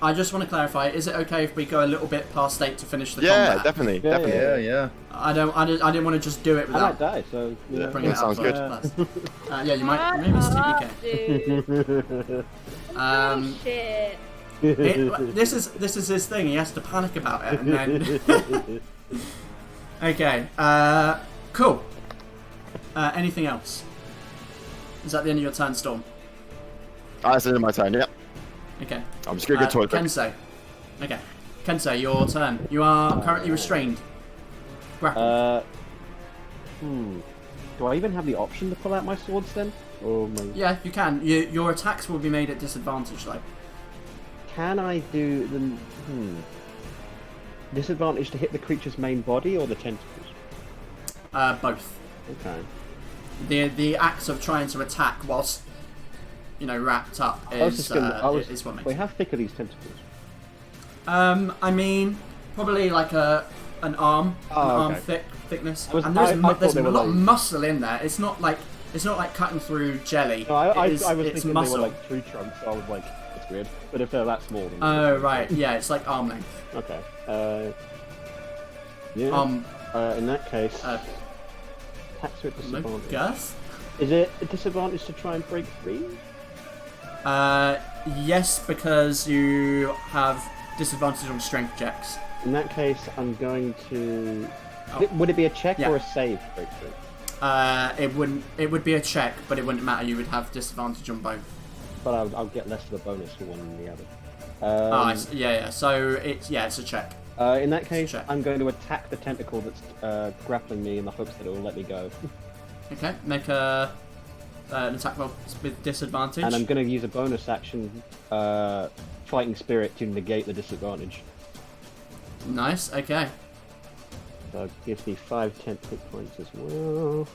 I just want to clarify: is it okay if we go a little bit past 8 to finish the Yeah, combat? definitely, Yeah, definitely. Yeah. I didn't want to just do it I might without die, so Yeah. bringing it up sounds good. first. Yeah, you might. Maybe Stevie can. Dude. Shit. This is his thing. He has to panic about it, and then. Okay. Cool. Anything else? Is that the end of your turn, Storm? That's the end of my turn. Yep. Okay. I'm just gonna go toilet break. Kensei. Okay. Kensei, your turn. You are currently restrained. Grappled. Do I even have the option to pull out my swords then? Or my... Yeah, you can. Your attacks will be made at disadvantage, though. Can I do the disadvantage to hit the creature's main body or the tentacles? Both. Okay. The act of trying to attack whilst wrapped up is what makes. Wait, how thick are these tentacles? I mean, probably like an arm, arm thickness, and there's a lot of muscle in there. It's not like cutting through jelly. No, I was it's thinking muscle. they were like tree trunks, so I was like, that's weird. But if they're that small, then... Oh right, yeah, it's like arm length. Okay. Yeah. In that case, attacks with disadvantage. Girth? Is it a disadvantage to try and break free? Yes, because you have disadvantage on strength checks. In that case, I'm going to. Would it be a check or a save breakthrough? It wouldn't. It would be a check, but it wouldn't matter. You would have disadvantage on both. But I'll get less of a bonus for one than the other. Yeah. So it's a check. In that case, check. I'm going to attack the tentacle that's grappling me in the hopes that it will let me go. Okay, make an attack roll with disadvantage. And I'm going to use a bonus action, Fighting Spirit, to negate the disadvantage. Nice. Okay. So it gives me 5 temp hit points as well.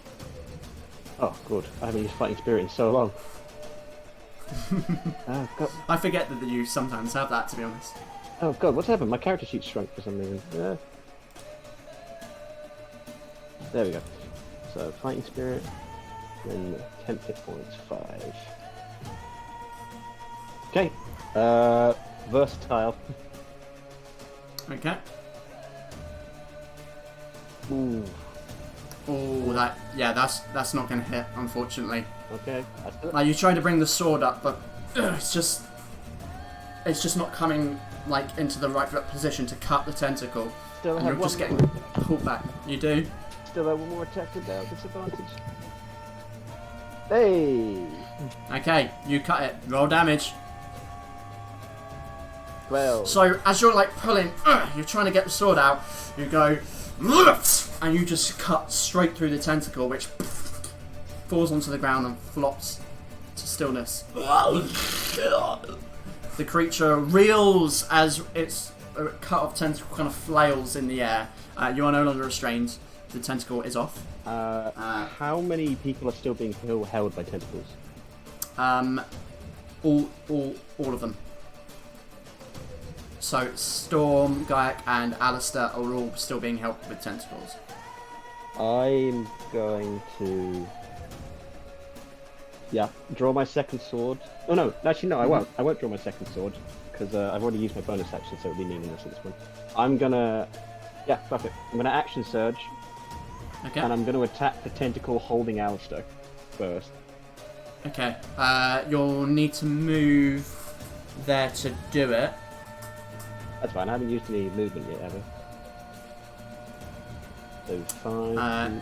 Oh, good. I haven't used Fighting Spirit in so long. Oh, God. I forget that you sometimes have that, to be honest. Oh, God, what's happened? My character sheet shrunk for some reason. There we go. So, Fighting Spirit, then temp hit points, 5. Okay. Versatile. Okay. Ooh. Oh, that's not going to hit, unfortunately. Okay. Like, you try to bring the sword up, but it's just not coming like into the right position to cut the tentacle. Still and have you're just one getting pulled back. You do. Still have one more attack without disadvantage. Hey! Okay, you cut it. Roll damage. 12. So as you're like pulling, you're trying to get the sword out. You go, and you just cut straight through the tentacle, which falls onto the ground and flops to stillness. The creature reels as its cut off tentacle kind of flails in the air. You are no longer restrained. The tentacle is off. How many people are still being held by tentacles? All of them. So Storm, Gaiak, and Alistair are all still being helped with tentacles. I'm going to... Yeah, draw my second sword. Oh no, actually no, I won't. I won't draw my second sword, because I've already used my bonus action, so it would be meaningless at this point. I'm gonna... Yeah, fuck it. I'm gonna action surge, Okay. and I'm gonna attack the tentacle holding Alistair first. Okay. You'll need to move there to do it. That's fine, I haven't used any movement yet, have I? So 5,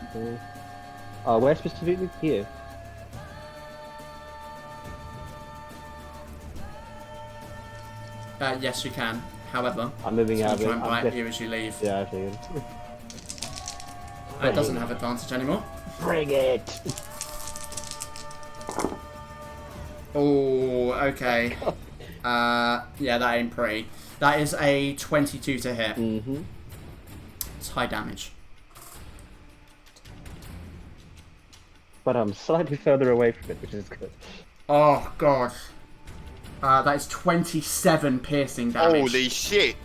4... where specifically? Here. Yes, you can. However, I'm moving it's out gonna of try and it. bite you as you leave. Yeah, I figured. It doesn't have advantage anymore. Bring it! Oh, okay. Yeah, that ain't pretty. That is a 22 to hit. Mm-hmm. It's high damage. But I'm slightly further away from it, which is good. Oh, God. That is 27 piercing damage. Holy shit!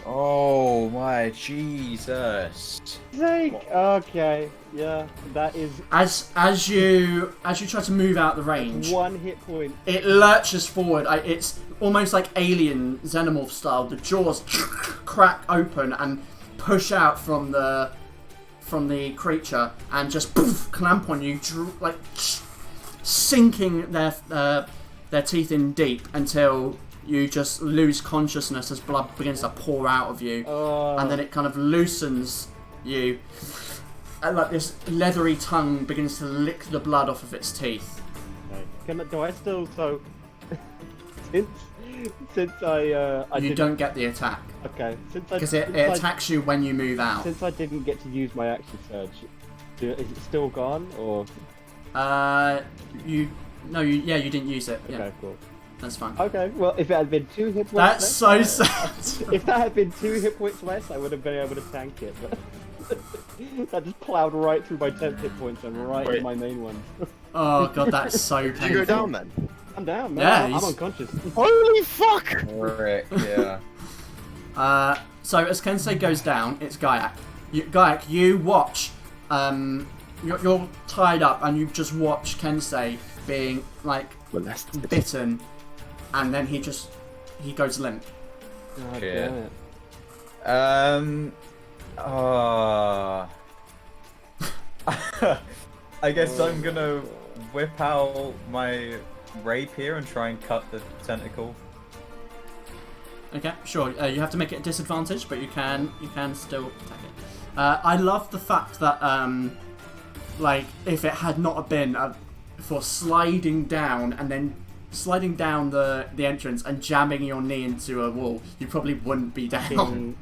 Oh my Jesus. Zeke! Okay, yeah, that is As you try to move out the range, 1 hit point. it lurches forward. It's almost like alien xenomorph style. The jaws crack open and push out from the creature and just poof, clamp on you, like sinking their teeth in deep until you just lose consciousness as blood begins to pour out of you, and then it kind of loosens you, and like this leathery tongue begins to lick the blood off of its teeth. Do I still since I You didn't, don't get the attack okay because it attacks you when you move out. Since I didn't get to use my action surge, is it still gone or? You didn't use it. Yeah, Okay, cool. that's fine. Okay, well if it had been 2 hit points That's less, so sad. if that had been 2 hit points less, I would have been able to tank it, but that just plowed right through my 10 hit points and right in my main one. Oh god, that's so painful. Did you go down then? I'm down, man. Yeah, I'm he's- unconscious. Holy fuck! Frick, yeah. So as Kensei goes down, it's Gaiak. Gaiak, you watch. You're tied up, and you just watch Kensei being like Molested. bitten, and then he goes limp. God Shit. damn it. I guess I'm gonna whip out my rapier and try and cut the tentacle. Okay, sure. You have to make it a disadvantage, but you can still attack it. I love the fact that like if it had not been for sliding down and then sliding down the entrance and jamming your knee into a wall, you probably wouldn't be down. In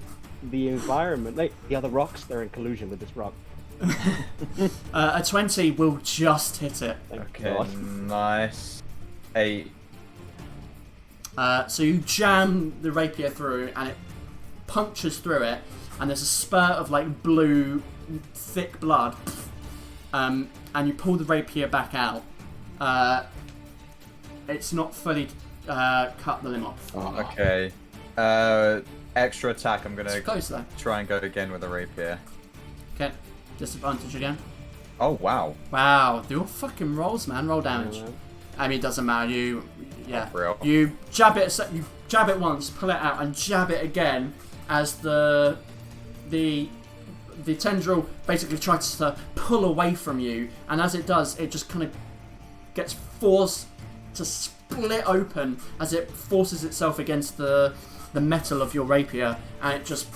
the environment, like the other rocks, they're in collusion with this rock. A 20 will just hit it. Thank Okay, God. nice. 8. So you jam the rapier through, and it punctures through it, and there's a spurt of like blue, thick blood, and you pull the rapier back out. It's not fully cut the limb off. Okay. Extra attack. I'm It's gonna close though. try and go again with a rapier. Okay, disadvantage again. Oh wow. Wow, do your fucking rolls, man. Roll damage. Yeah, man. I mean, it doesn't matter. Yeah. For real. You jab it once, pull it out, and jab it again as the tendril basically tries to pull away from you, and as it does, it just kind of gets forced to split open as it forces itself against the metal of your rapier, and it just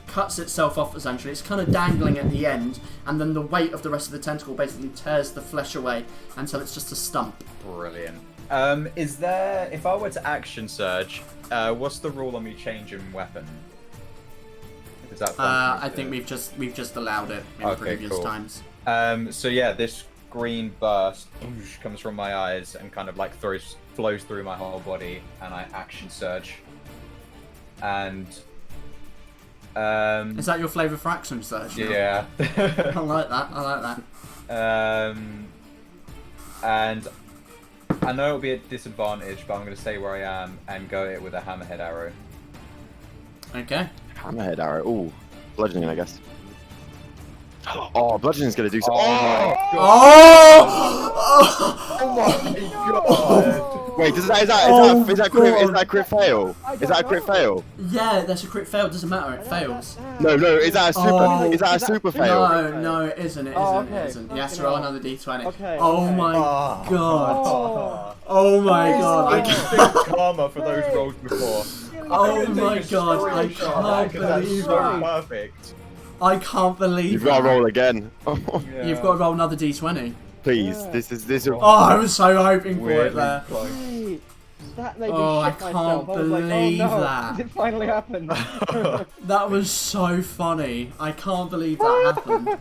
cuts itself off essentially. It's kind of dangling at the end, and then the weight of the rest of the tentacle basically tears the flesh away until it's just a stump. Brilliant. Is there? If I were to action surge, what's the rule on me changing weapon? Is that? I think we've just allowed it in Okay, previous cool. times. So yeah, this green burst comes from my eyes and kind of like flows through my whole body, and I action surge. And Is that your flavour for action surge? now? yeah. I like that. And I know it'll be a disadvantage, but I'm going to stay where I am and go it with a hammerhead arrow. Okay. Hammerhead arrow. Ooh, bludgeoning, I guess. Oh, bludgeoning's gonna do so. Oh! Oh! Oh my god! Wait, is that crit fail? Is that a crit fail? Yeah, that's a crit fail. Doesn't matter. It fails. No, is that a super? Oh. Is that a super fail? No, it isn't. It Oh, isn't. okay. It isn't. You have to Fucking roll hell. another d20. Okay, Oh okay. my god. Oh. Oh my god. I I can't. think karma for those rolls before. Oh my god. I can't That's believe so that. perfect. I can't believe You've got to that. roll again. You've got to roll another d20. Please, Yeah. this is. Oh, I was so hoping for it Weirdly there. close. Wait, that made me Oh, I shit can't myself. I was like, believe oh, no. that. It finally happened. That was so funny. I can't believe that happened.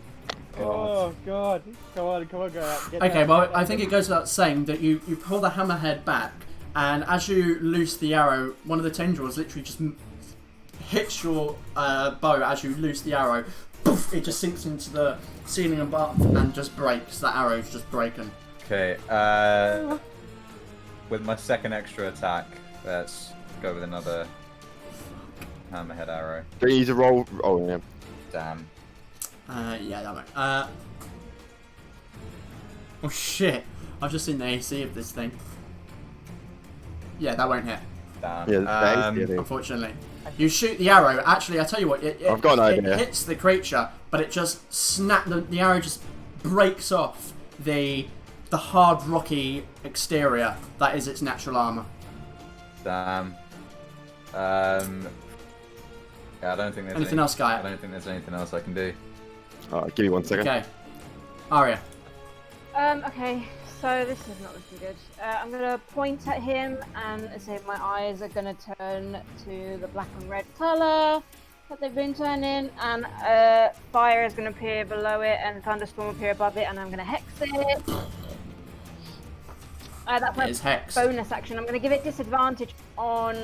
Oh god. Come on, go out. Get Okay, down, well, get down. I think it goes without saying that you pull the hammerhead back, and as you loose the arrow, one of the tendrils literally just hits your bow as you loose the arrow. Poof, it just sinks into the ceiling above and just breaks. That arrow's just broken. Okay, with my second extra attack, let's go with another hammerhead arrow. Don't you need to roll? Oh yeah. Damn. Yeah, that won't. Oh shit! I've just seen the AC of this thing. Yeah, that won't hit. Damn. Yeah, that's the Unfortunately, you shoot the arrow. Actually, I tell you what, I've got an it idea. hits the creature, but it just the arrow just breaks off the hard rocky exterior that is its natural armor. Damn. Yeah, I don't think there's Anything else, Guy? I don't think there's anything else I can do. Alright, give me 1 second. Okay, Aria. Okay, so this is not looking good. I'm gonna point at him and say my eyes are gonna turn to the black and red color that they've been turning, and fire is gonna appear below it, and thunderstorm appear above it, and I'm gonna hex it. That's my It is hexed. bonus action. I'm gonna give it disadvantage on.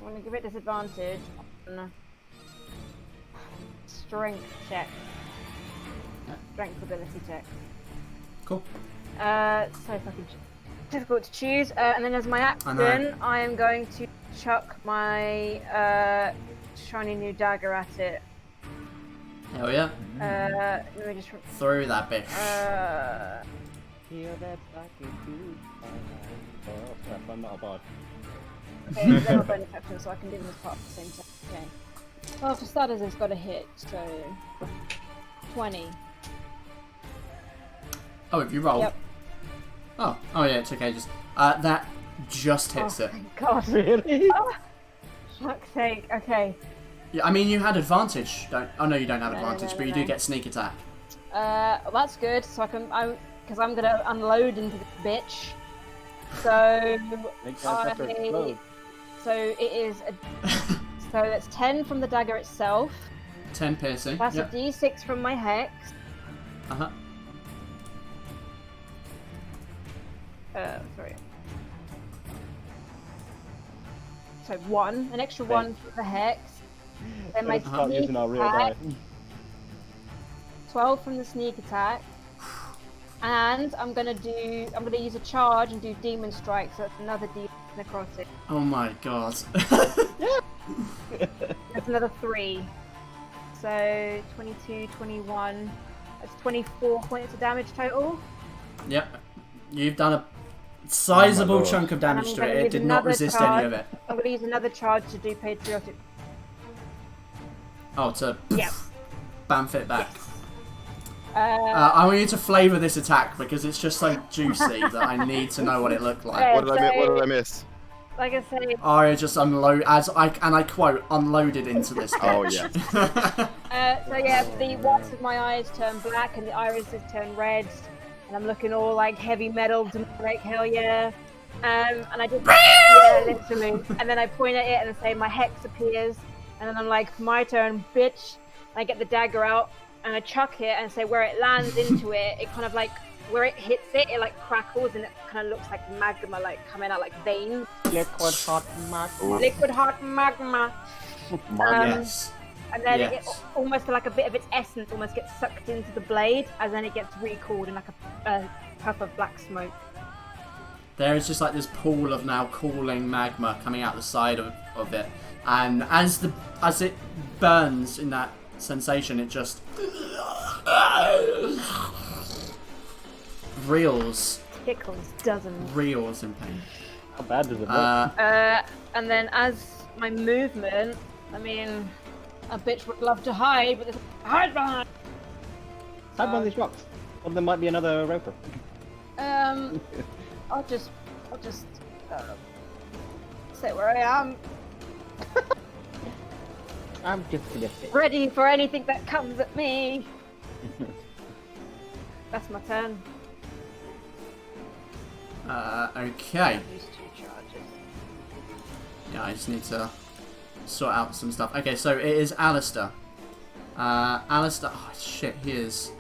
I'm gonna give it disadvantage on strength check. Strength ability check. Cool. So fucking difficult to choose. And then as my I know. action, I am going to chuck my shiny new dagger at it. Hell yeah. Let me just. Through that bitch. Hear that fucking too. Oh crap, I'm not a bard. Okay, they're not bonus action, so I can do them as part of the same time. Okay. Well, for starters, it's got a hit, so 20. Oh, have you rolled? Yep. Oh yeah, it's okay. Just that just hits Oh, it. thank God. Really? Oh, fuck's sake. Okay. Yeah, I mean you had advantage. Oh no, you don't have No, no, advantage, no, but you no, do no. get sneak attack. Well, that's good. So because I'm gonna unload into this bitch. So Make that sucker explode. so it is so that's 10 from the dagger itself. 10 piercing. That's Yep. a d6 from my hex. Uh-huh. Sorry. So an extra one for the hex. Then my Let's start sneak using our real attack, die. 12 from the sneak attack. And I'm gonna use a charge and do demon strike, so that's another demon necrotic. Oh my god. That's another 3. So 22, 21. That's 24 points of damage total. Yep. You've done a sizable lord. chunk of damage I'm to gonna it. It use did not another resist charge. any of it. I'm gonna use another charge to do patriotic. Oh, to Yep. bamf it back. I I want you to flavour this attack because it's just so juicy that I need to know what it looked like. What did I miss? Like I say, Arya just I quote, unloaded into this Oh bitch. yeah. so yeah, the whites of my eyes turn black and the irises turn red, and I'm looking all like heavy metal, like hell yeah. And I just yeah, literally. And then I point at it and say my hex appears, and then I'm like, my turn, bitch. And I get the dagger out and I chuck it and say where it lands into it, it kind of like where it hits it, it like crackles and it kind of looks like magma, like coming out like veins. Liquid hot magma. Liquid hot magma. Yes. And then Yes. it almost like a bit of its essence almost gets sucked into the blade, and then it gets recooled in like a puff of black smoke. there is just like this pool of now cooling magma coming out the side of it, and as it burns in that sensation, it just reels Tickles dozens. reels in pain. How bad does it look? And then as my movement, I mean, a bitch would love to hide, but there's hide behind. Hide behind these rocks. Well, there might be another roper. I'll just stay where I am, I'm just gonna sit. ready for anything that comes at me. That's my turn. Okay. Use 2 charges. Yeah, I just need to sort out some stuff. Okay, so it is Alistair. Alistair. Oh shit, he is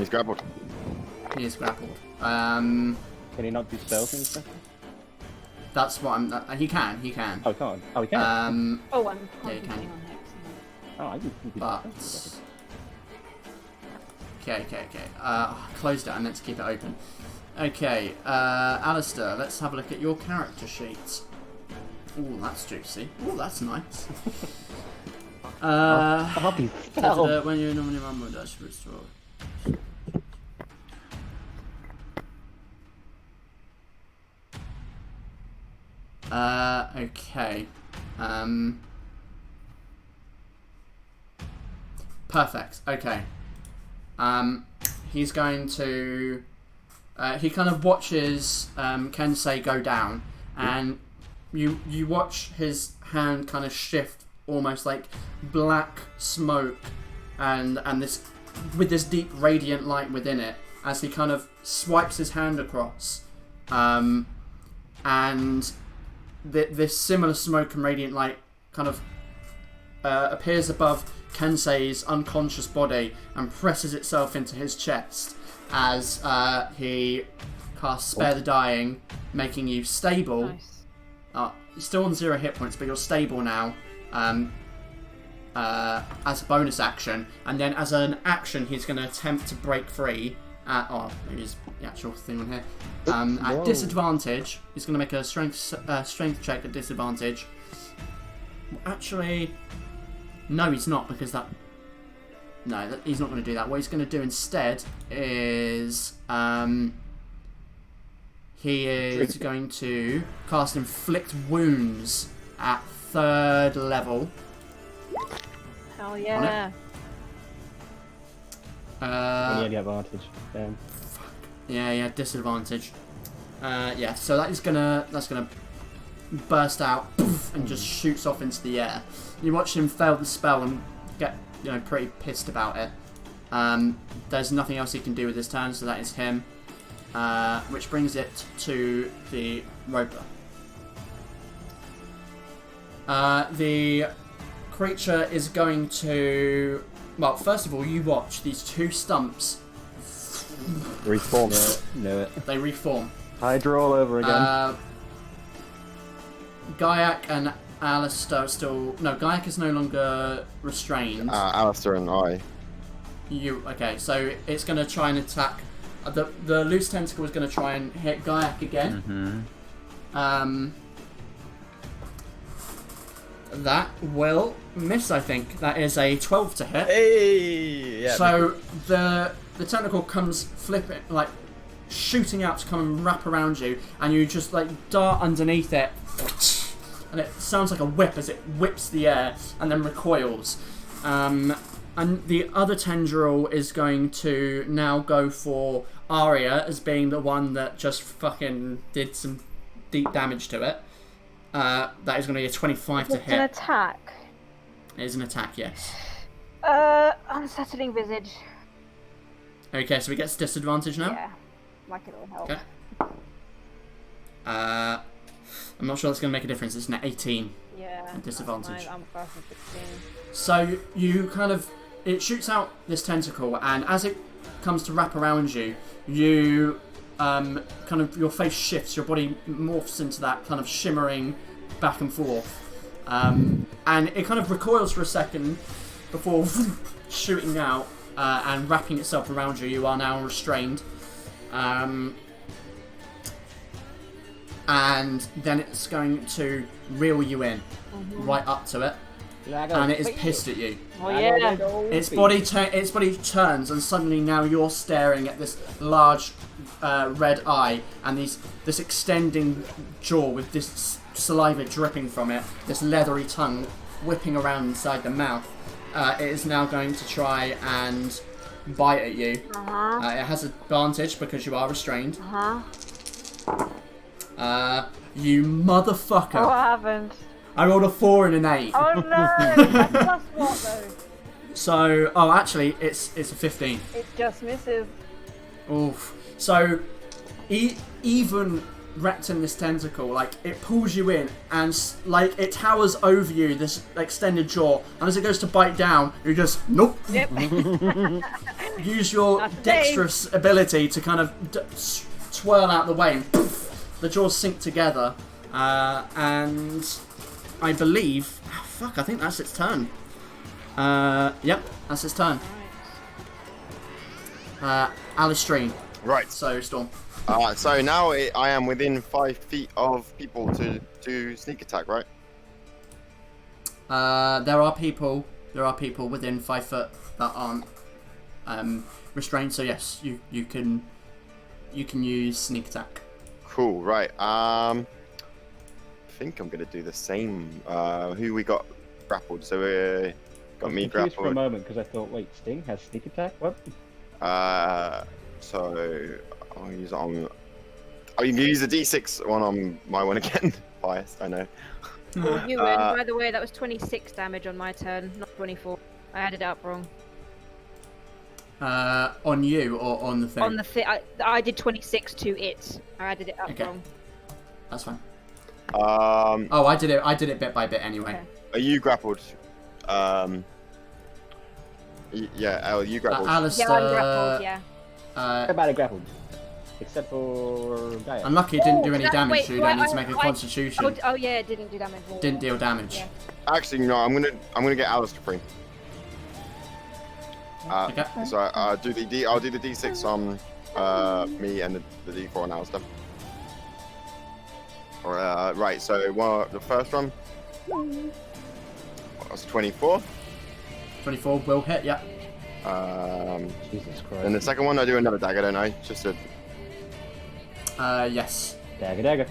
grappled. grappled. Can he not do spells and stuff? That's what I'm. He can. Oh, come on. Oh, he can. Oh, I'm Yeah, you concentrating can. on Hex. Oh, I didn't think he But okay. I closed it. I meant to keep it open. Okay, Alistair, let's have a look at your character sheet. Ooh, that's juicy. Ooh, that's nice. I'll be spelled. When you normally run with dash restore. Okay. Perfect. Okay. He's going to. He kind of watches Kensei go down, and you watch his hand kind of shift, almost like black smoke, and this with this deep radiant light within it, as he kind of swipes his hand across, and this similar smoke and radiant light kind of appears above Kensei's unconscious body and presses itself into his chest as he casts Spare the Dying, making you stable. Nice. You're still on 0 hit points, but you're stable now as a bonus action. And then as an action, he's going to attempt to break free. Maybe it's the actual thing on here. At disadvantage, he's going to make a strength check at disadvantage. Actually, no, he's not, because that... No, he's not going to do that. What he's going to do instead is... he is going to cast Inflict Wounds at 3rd level. Hell yeah. Any advantage? Yeah, disadvantage. Yeah, so that's gonna burst out and just shoots off into the air. You watch him fail the spell and get pretty pissed about it. There's nothing else he can do with his turn, so that is him. Which brings it to the Roper. The creature is going to... Well, first of all, you watch these 2 stumps. Reform. Knew it. They reform. Hydra all over again. Gaiac and Alistair are still... No, Gaiac is no longer restrained. Alistair and I. Okay, so it's going to try and attack... The loose tentacle is going to try and hit Gaiac again. Mm-hmm. That will miss, I think. That is a 12 to hit. Hey! Yeah, so the tentacle comes flipping, like shooting out to come and wrap around you, and you just like dart underneath it, and it sounds like a whip as it whips the air and then recoils. And the other tendril is going to now go for Aria as being the one that just fucking did some deep damage to it. That is going to be a 25 to hit. It's an attack. It is an attack, yes. Unsettling Visage. Okay, so he gets disadvantage now? Yeah, like it'll help. Okay. I'm not sure that's going to make a difference. It's an 18. Yeah. At disadvantage. I'm class of 16. So you kind of... It shoots out this tentacle, and as it comes to wrap around you, you... kind of your face shifts, your body morphs into that kind of shimmering back and forth, and it kind of recoils for a second before shooting out and wrapping itself around you. You are now restrained, and then it's going to reel you in right up to it, and it is pissed at you. Oh yeah. Its body turns, and suddenly now you're staring at this large red eye and this extending jaw with this saliva dripping from it, this leathery tongue whipping around inside the mouth. It is now going to try and bite at you. It has advantage because you are restrained. You motherfucker. What happened? I rolled a 4 and an 8. Oh no! That's plus what though? So, actually, it's a 15. It just misses. Oof. So, even wrapped in this tentacle, like, it pulls you in and, like, it towers over you, this extended jaw, and as it goes to bite down, you just, nope. Yep. Use your dexterous ability to kind of twirl out the way, and poof, the jaws sink together, and I believe, I think that's its turn. Yep, that's its turn. Alistrine. Right. So, Storm. So now I am within 5 feet of people to do sneak attack, right? There are people within 5 foot that aren't restrained. So yes, you can use sneak attack. Cool. Right. I think I'm gonna do the same. Who we got grappled? So we got me Confused for a grappled. moment because I thought, wait, Sting has sneak attack? What? So I'll use it on. Oh, you can use the D6 one on my one again. Biased, I know. Oh, you win. By the way, that was 26 damage on my turn, not 24. I added it up wrong. On you or on the thing? On the thing, I did 26 to it. I added it up wrong. That's fine. Oh, I did it bit by bit anyway. Okay. Are you grappled? Yeah, Elle, you grappled. Alistair, Yeah, I'm grappled. Yeah. Everybody grappled. Except for Gaia. Unlucky it didn't do any Wait, damage, so you wait, don't need to make a constitution. Oh yeah, it didn't do damage. Didn't deal damage. Yeah. Actually, no. I'm gonna get Alistair free. Okay. So I'll do the D6 on me and the D4 on Alistair. Right. So the first one was 24. 24 will hit. Yeah. Jesus Christ. And the second one, I do another dagger, don't I? Just a. Yes. Dagger, dagger.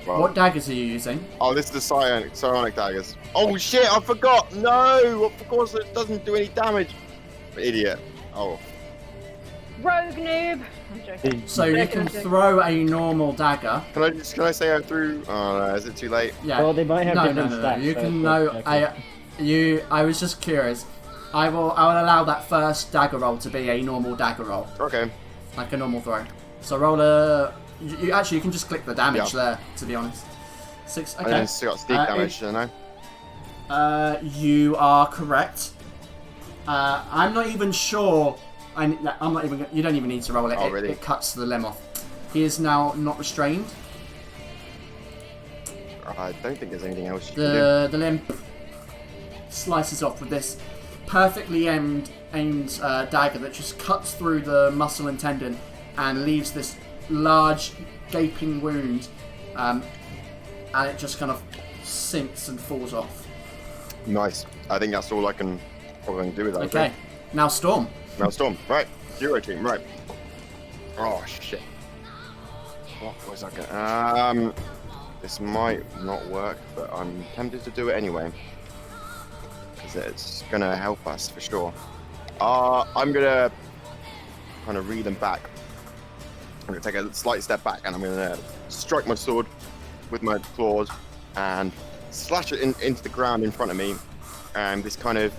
Well, What daggers are you using? oh, this is the psionic daggers. Oh shit! I forgot. No, of course it doesn't do any damage. Idiot. Oh. Rogue noob. I'm joking. So you can throw a normal dagger. Can I say I threw? Oh no, is it too late? Yeah. Well, they might have no. different stats. You so can it's okay. I was just curious. I will allow that first dagger roll to be a normal dagger roll, Okay. like a normal throw. So roll a. You can just click the damage there. To be honest. 6. And Okay. then still got sneak damage, don't I? You are correct. I'm not even sure. I'm not even. You don't even need to roll it. Oh, really? It cuts the limb off. He is now not restrained. I don't think there's anything else you can do. The limb slices off with this perfectly aimed dagger that just cuts through the muscle and tendon and leaves this large gaping wound, and it just kind of sinks and falls off. Nice. I think that's all I can probably do with that. Okay, now Storm. Now Storm. Right. Euro team. Right. Oh shit. What was I gonna? This might not work, but I'm tempted to do it anyway. Because it's gonna help us for sure. I'm gonna kind of reel them back. I'm gonna take a slight step back and I'm gonna strike my sword with my claws and slash it into the ground in front of me. And this kind of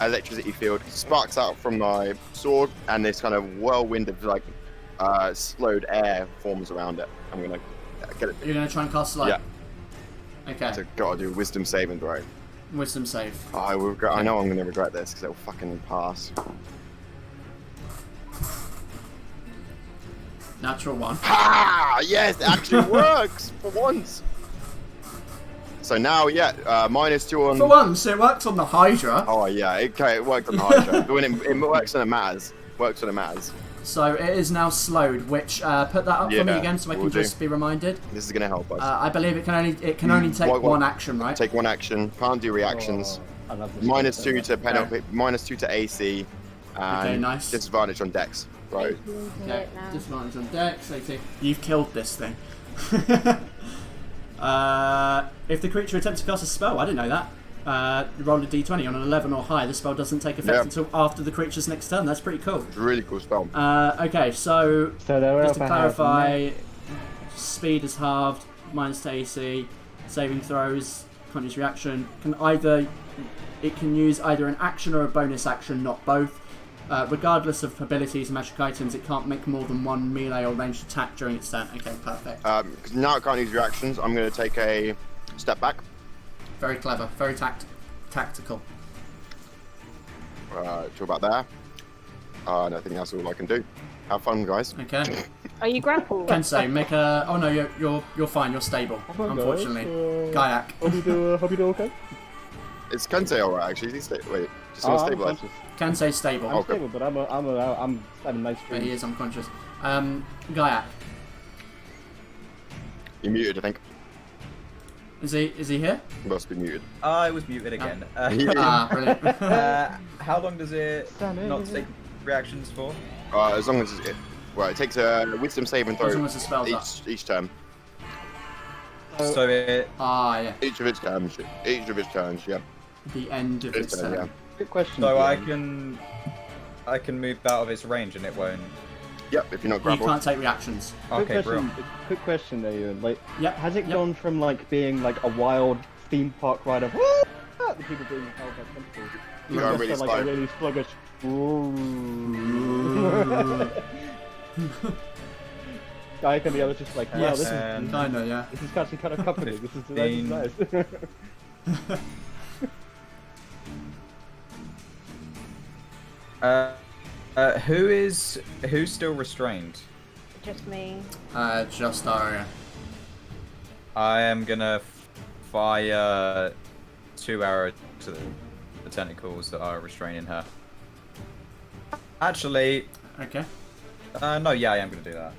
electricity field sparks out from my sword, and this kind of whirlwind of like slowed air forms around it. I'm gonna get it. You're gonna try and cast light. Yeah. Okay. So gotta do wisdom saving throw. Wisdom save. Oh, I know I'm gonna regret this because it'll fucking pass. Natural 1. Ah, yes, it actually works for once. So now, yeah, -2 on. For once, it works on the Hydra. Oh yeah, okay, it worked on the Hydra. When it works when it matters. Works when it matters. So it is now slowed. Which put that up for me Yeah, again, so I can will do. just be reminded. This is gonna help us. I believe it can only take What- one action, right? Take 1 action. Can't do reactions. Oh, I love this -2 to concept. penalty. -2 to AC. And Okay, nice. disadvantage on Dex. Right. Okay. Disadvantage on Dex. 18. You've killed this thing. If the creature attempts to cast a spell, I didn't know that. Roll a d20 on an 11 or higher. The spell doesn't take effect Yeah. until after the creature's next turn. That's pretty cool. It's a really cool spell. Okay, so So they're just to over half, clarify, speed is halved, minus to AC, saving throws, can't use reaction. It can use either an action or a bonus action, not both. Regardless of abilities and magic items, it can't make more than 1 melee or ranged attack during its turn. Okay, perfect. Because now it can't use reactions, I'm going to take a step back. Very clever, very tactical. Talk about there. And I think that's all I can do. Have fun, guys. Okay. Are you grappled? Kensei, make a. Oh no, you're fine. You're stable. on, guys. Unfortunately, Gaiak. Hope you do okay. It's Kensei alright, actually. He's wait, just gonna stabilize. Kensei's stable. I'm stable, but I'm having a nice But he dream. is unconscious. Gaiak. You're muted, I think. Is he here? He must be muted. I was muted again. Ah, brilliant. How long does it not take reactions for? As long as it takes a wisdom saving throw As long as the spell's up. each turn. So it. Yeah. Each of its turns, yeah. The end of its turn. Yeah. Good question. So Ian. I can move out of its range and it won't. Yep, if you're not You grappled. can't take reactions. Okay, bro. Quick question there, Ian. Like, Yep. has it Yep. gone from like being like a wild theme park ride of the people being held by tentacles, You to are just really like a slow. really sluggish. Guy and the other just like, wow, Yes, this is kinda, yeah. this is actually kind of comforting. This is 15. nice. Who's still restrained? Just me. Just Aria. I am gonna fire 2 arrows to the tentacles that are restraining her. Actually, Okay. no, yeah, I am gonna do that.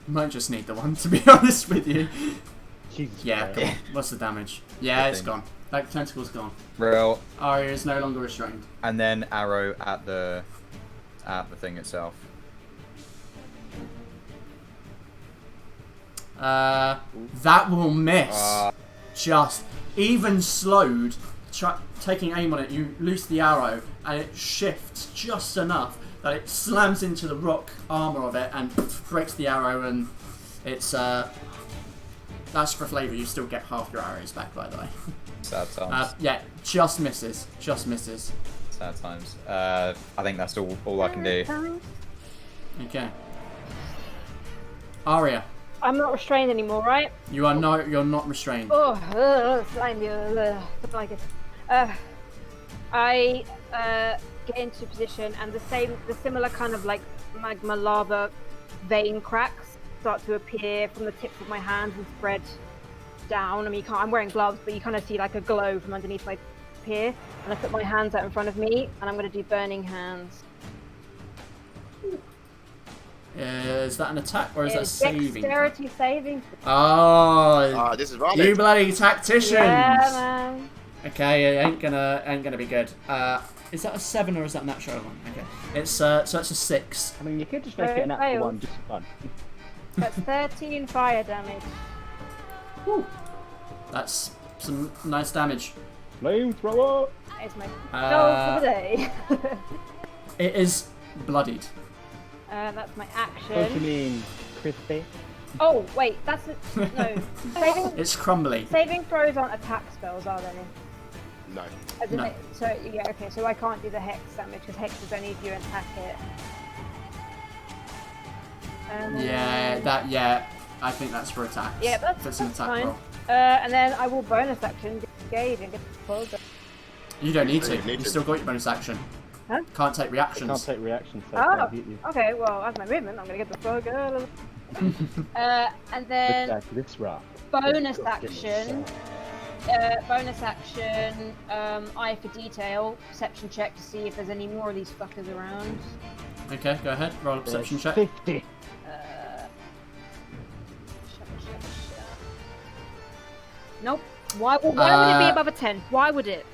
Might just need the one, to be honest with you. Jesus Yeah, Christ. come on. What's the damage? Yeah, Good it's thing. gone. That tentacle's gone. Real, Aria is no longer restrained. and then arrow at the thing itself. That will miss. Just even slowed, taking aim on it, you loose the arrow and it shifts just enough that it slams into the rock armor of it and breaks the arrow, and it's that's for flavour. You still get half your arrows back, by the way. Sad times. Yeah, just misses. Just misses. Sad times. I think that's all I can do. Okay. Aria, I'm not restrained anymore, right? you're not restrained. Oh, slime you. Something like it. I get into position, and the similar kind of like magma lava vein cracks start to appear from the tips of my hands and spread down. I mean, I'm wearing gloves, but you kind of see like a glow from underneath my here. And I put my hands out in front of me, and I'm going to do burning hands. Is that an attack or is that It's saving? dexterity saving. Oh, This is you right. bloody tacticians! Yeah, man. Okay, it ain't gonna be good. Is that a 7 or is that a natural one? Okay, it's so it's a 6. I mean, you could just make it an actual Fail. one just for fun. That's 13 fire damage. That's some nice damage. Flamethrower! That is my goal for the day. It is bloodied. That's my What do you action. mean, crispy? Oh, wait, that's no. It's crumbly. Saving throws aren't attack spells, are they? No. As in No. so yeah, okay, so I can't do the hex damage because hex is only if you attack it. Yeah, I think that's for attack. Yeah, if it's an that's attack fine. roll. And then I will bonus action disengage and get the full damage. You don't need You to. don't need You've to. still got your bonus action. Huh? Can't take I reactions. can't take reactions, so I Oh, can't hit you. okay, well, that's my movement. I'm gonna get the full and Look then at this rock. bonus Go get action. bonus action, eye for detail, perception check to see if there's any more of these fuckers around. Okay, go ahead. Roll a perception check. 50. Nope. Why would it be above a 10? Why would it?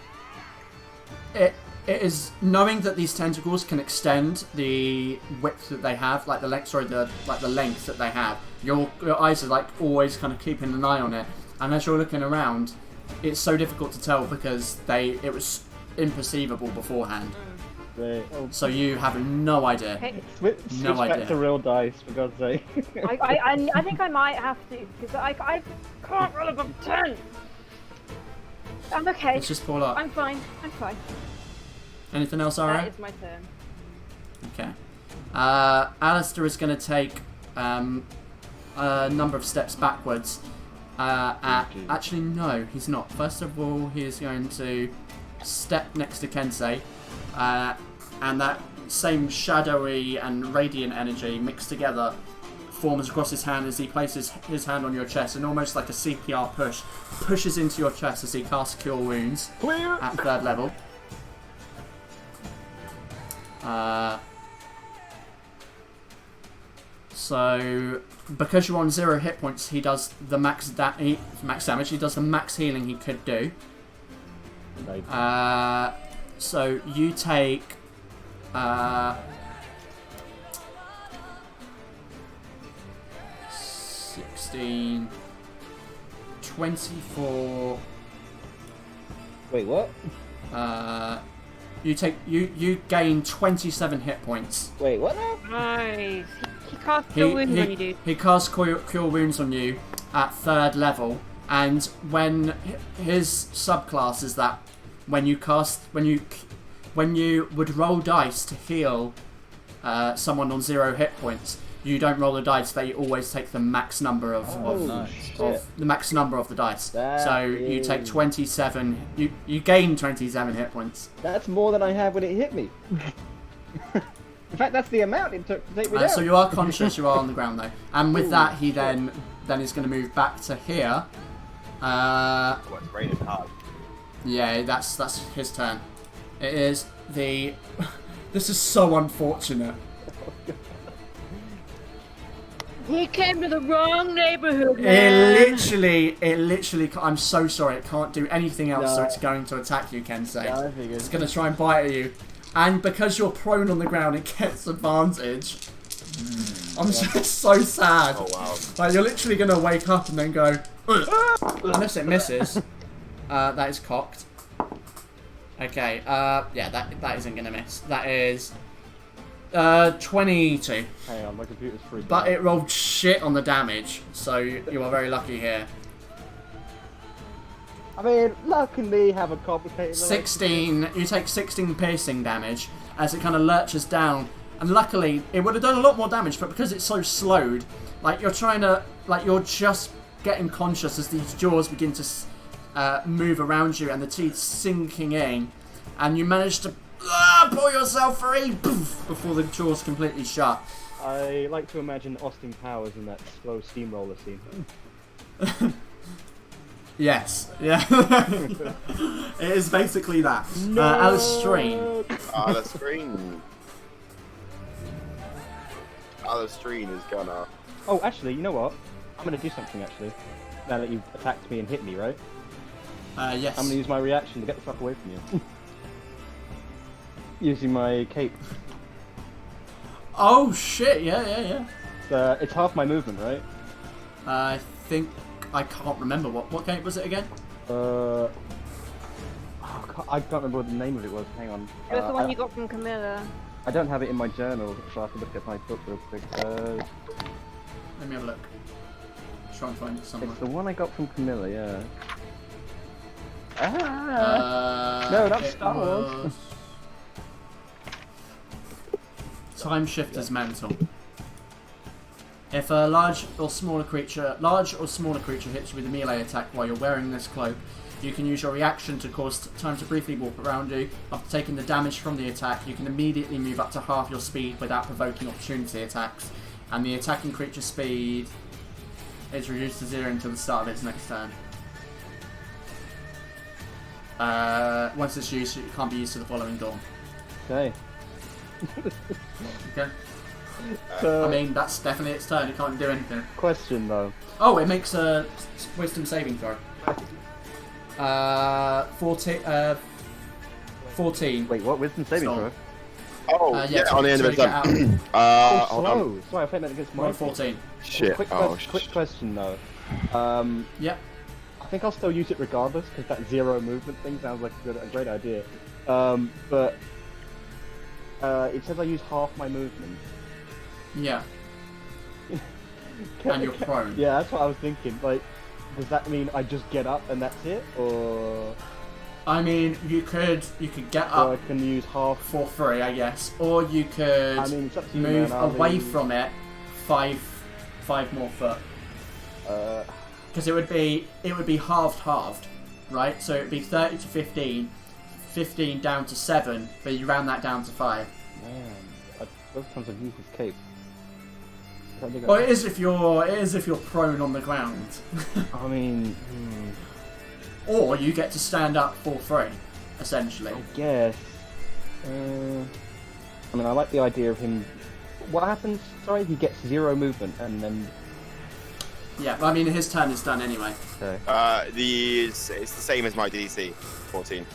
It is knowing that these tentacles can extend the width that they have, like the length. Sorry, the length that they have. Your eyes are like always kind of keeping an eye on it, and as you're looking around, it's so difficult to tell because it was imperceivable beforehand. Right. Oh, So you have no idea. Okay. switch No back idea. to real dice, for God's sake. I think I might have to, because I can't roll above 10. I'm okay. Let's just pull up. I'm fine. I'm fine. Anything else, That Ara? is my turn. Okay. Alistair is going to take a number of steps backwards. Actually, no, he's not. First of all, he is going to step next to Kensei, and that same shadowy and radiant energy mixed together forms across his hand as he places his hand on your chest, and almost like a CPR push, pushes into your chest as he casts Cure Wounds at 3rd level. So, because you're on 0 hit points, he does the max damage. He does the max healing he could do. So you take 16, 24. Wait, what? You gain 27 hit points. Wait, what? Nice. He casts Cure Wounds on you, dude. He casts Cure Wounds on you at 3rd level, and when his subclass is that when you would roll dice to heal someone on 0 hit points, you don't roll the dice. They always take the max number of the max number of the dice. You take 27. You gain 27 hit points. That's more than I had when it hit me. In fact, that's the amount it took to take me down. So you are conscious. You are on the ground though, and with that, he then is going to move back to here. It's raining hard. Yeah, that's his turn. It is the. This is so unfortunate. He came to the wrong neighborhood, It man. literally. I'm so sorry. It can't do anything else, so it's going to attack you, Kensei. Yeah, I figured. It's going to try and bite at you, and because you're prone on the ground, it gets advantage. I'm just so sad. Oh wow. Like you're literally going to wake up and then go, unless it misses. That is cocked. Okay. Yeah, that isn't going to miss. That is 22. Hang on, my computer's freaking But out. it rolled shit on the damage, so you are very lucky here. I mean, luckily have a complicated... 16, you take 16 piercing damage as it kind of lurches down, and luckily it would have done a lot more damage, but because it's so slowed, like you're just getting conscious as these jaws begin to move around you and the teeth sinking in, and you manage to pull yourself free before the jaws completely shut. I like to imagine Austin Powers in that slow steamroller scene. Yes, yeah. It is basically that. Alistrine. Alistrine is gonna. Oh, actually, you know what? I'm gonna do something, actually. Now that you've attacked me and hit me, right? Yes. I'm gonna use my reaction to get the fuck away from you. Using my cape. Oh shit! Yeah. It's half my movement, right? I think I can't remember what game was it again. I can't remember what the name of it was. Hang on. It was the one you got from Camilla. I don't have it in my journal, so I have to look at my book real quick. Let me have a look. Try and find it somewhere. It's the one I got from Camilla, yeah. No, that's Star Wars. was... Time Shifter's Mantle. If a large or smaller creature hits you with a melee attack while you're wearing this cloak, you can use your reaction to cause time to briefly walk around you. After taking the damage from the attack, you can immediately move up to half your speed without provoking opportunity attacks, and the attacking creature's speed is reduced to 0 until the start of its next turn. Once it's used, it can't be used to the following dawn. Okay. Okay. So, I mean, that's definitely its turn. It can't do anything. question though. Oh, it makes a wisdom saving throw. 14. Wait, what? Wisdom saving Stop. throw? Oh, Yeah, on the end of to its get out. turn. Oh, Hold on. slow. Sorry, I think that against my Roll 14. Shit. Quick, Oh, quick question though. Yep. I think I'll still use it regardless because that 0 movement thing sounds like a great idea. But it says I use half my movement. Yeah. And you're prone. Yeah, that's what I was thinking. Like, does that mean I just get up and that's it, or I mean, you could get or I up can use half? for free, I guess, or you could I mean, it's up to you, move man. away from it 5 more foot. Because it would be halved, right? So it'd be 30 to 15, 15 down to 7, but you round that down to 5. Man, both times I've used this cape. I don't think Well, it is if you're prone on the ground, I mean, or you get to stand up for free, essentially. I guess. I mean, I like the idea of him. What happens? Sorry, he gets 0 movement and then. Yeah, but I mean his turn is done anyway. Okay. It's the same as my DC, 14.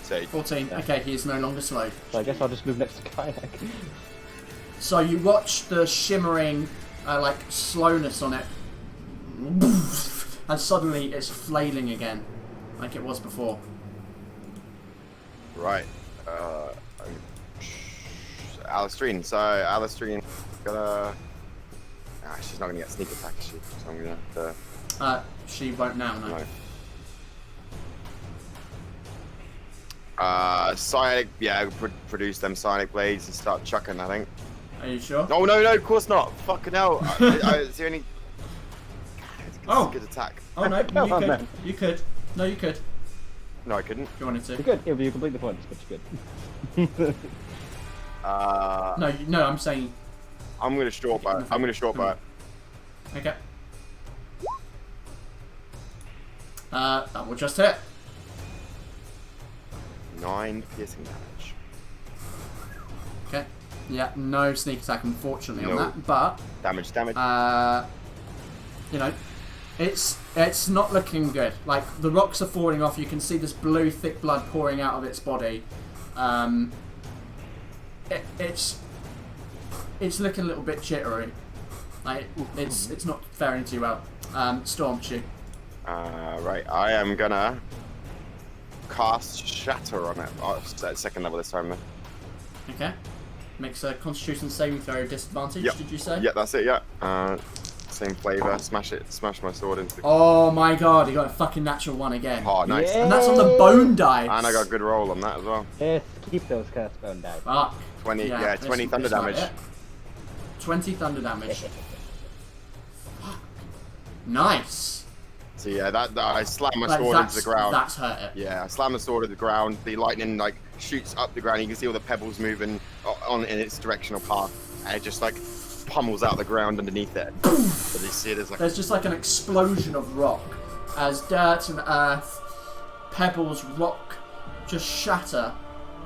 So 14. Okay, he is no longer slowed. So I guess I'll just move next to Kayak. So you watch the shimmering, slowness on it, and suddenly it's flailing again, like it was before. right. Alistrine. So Alistrine gonna. She's not gonna get sneak attack, is she? So I'm gonna have to. She won't now, no. No. Psionic, produce them psionic blades and start chucking, I think. Are you sure? No, of course not. Fucking hell. Is there any... It's a good attack. Oh no, Come on, man. you could. No, you could. No, I couldn't. If you wanted to. You're good. Yeah, you complete the points, but you're good. No, I'm saying. I'm gonna short bow. I'm gonna short bow. Okay. That will just hit. 9 piercing damage. Okay. Yeah, no sneak attack, unfortunately, on No. that. But Damage. it's not looking good. Like the rocks are falling off. You can see this blue, thick blood pouring out of its body. It's looking a little bit jittery. Like it's not faring too well. Storm, shoot. Right. I am gonna cast Shatter on it. It's at 2nd level this time, then. Okay. Makes a Constitution saving throw disadvantage. Yep. Did you say? Yeah, that's it. Yeah. Same flavor. Smash my sword into the. Oh my god, he got a fucking natural 1 again. Oh, nice. Yeah. And that's on the bone dice. And I got a good roll on that as well. Yes, keep those cursed bone dice. Fuck. 20. Yeah, 20 it's thunder not damage. it. 20 thunder damage. Fuck. Nice. So yeah, that I slam my Like, sword into the ground. That's hurt it. Yeah, I slam the sword at the ground. The lightning shoots up the ground. You can see all the pebbles moving on in its directional path, and it just pummels out the ground underneath it. So you see it as There's just an explosion of rock as dirt and earth, pebbles, rock just shatter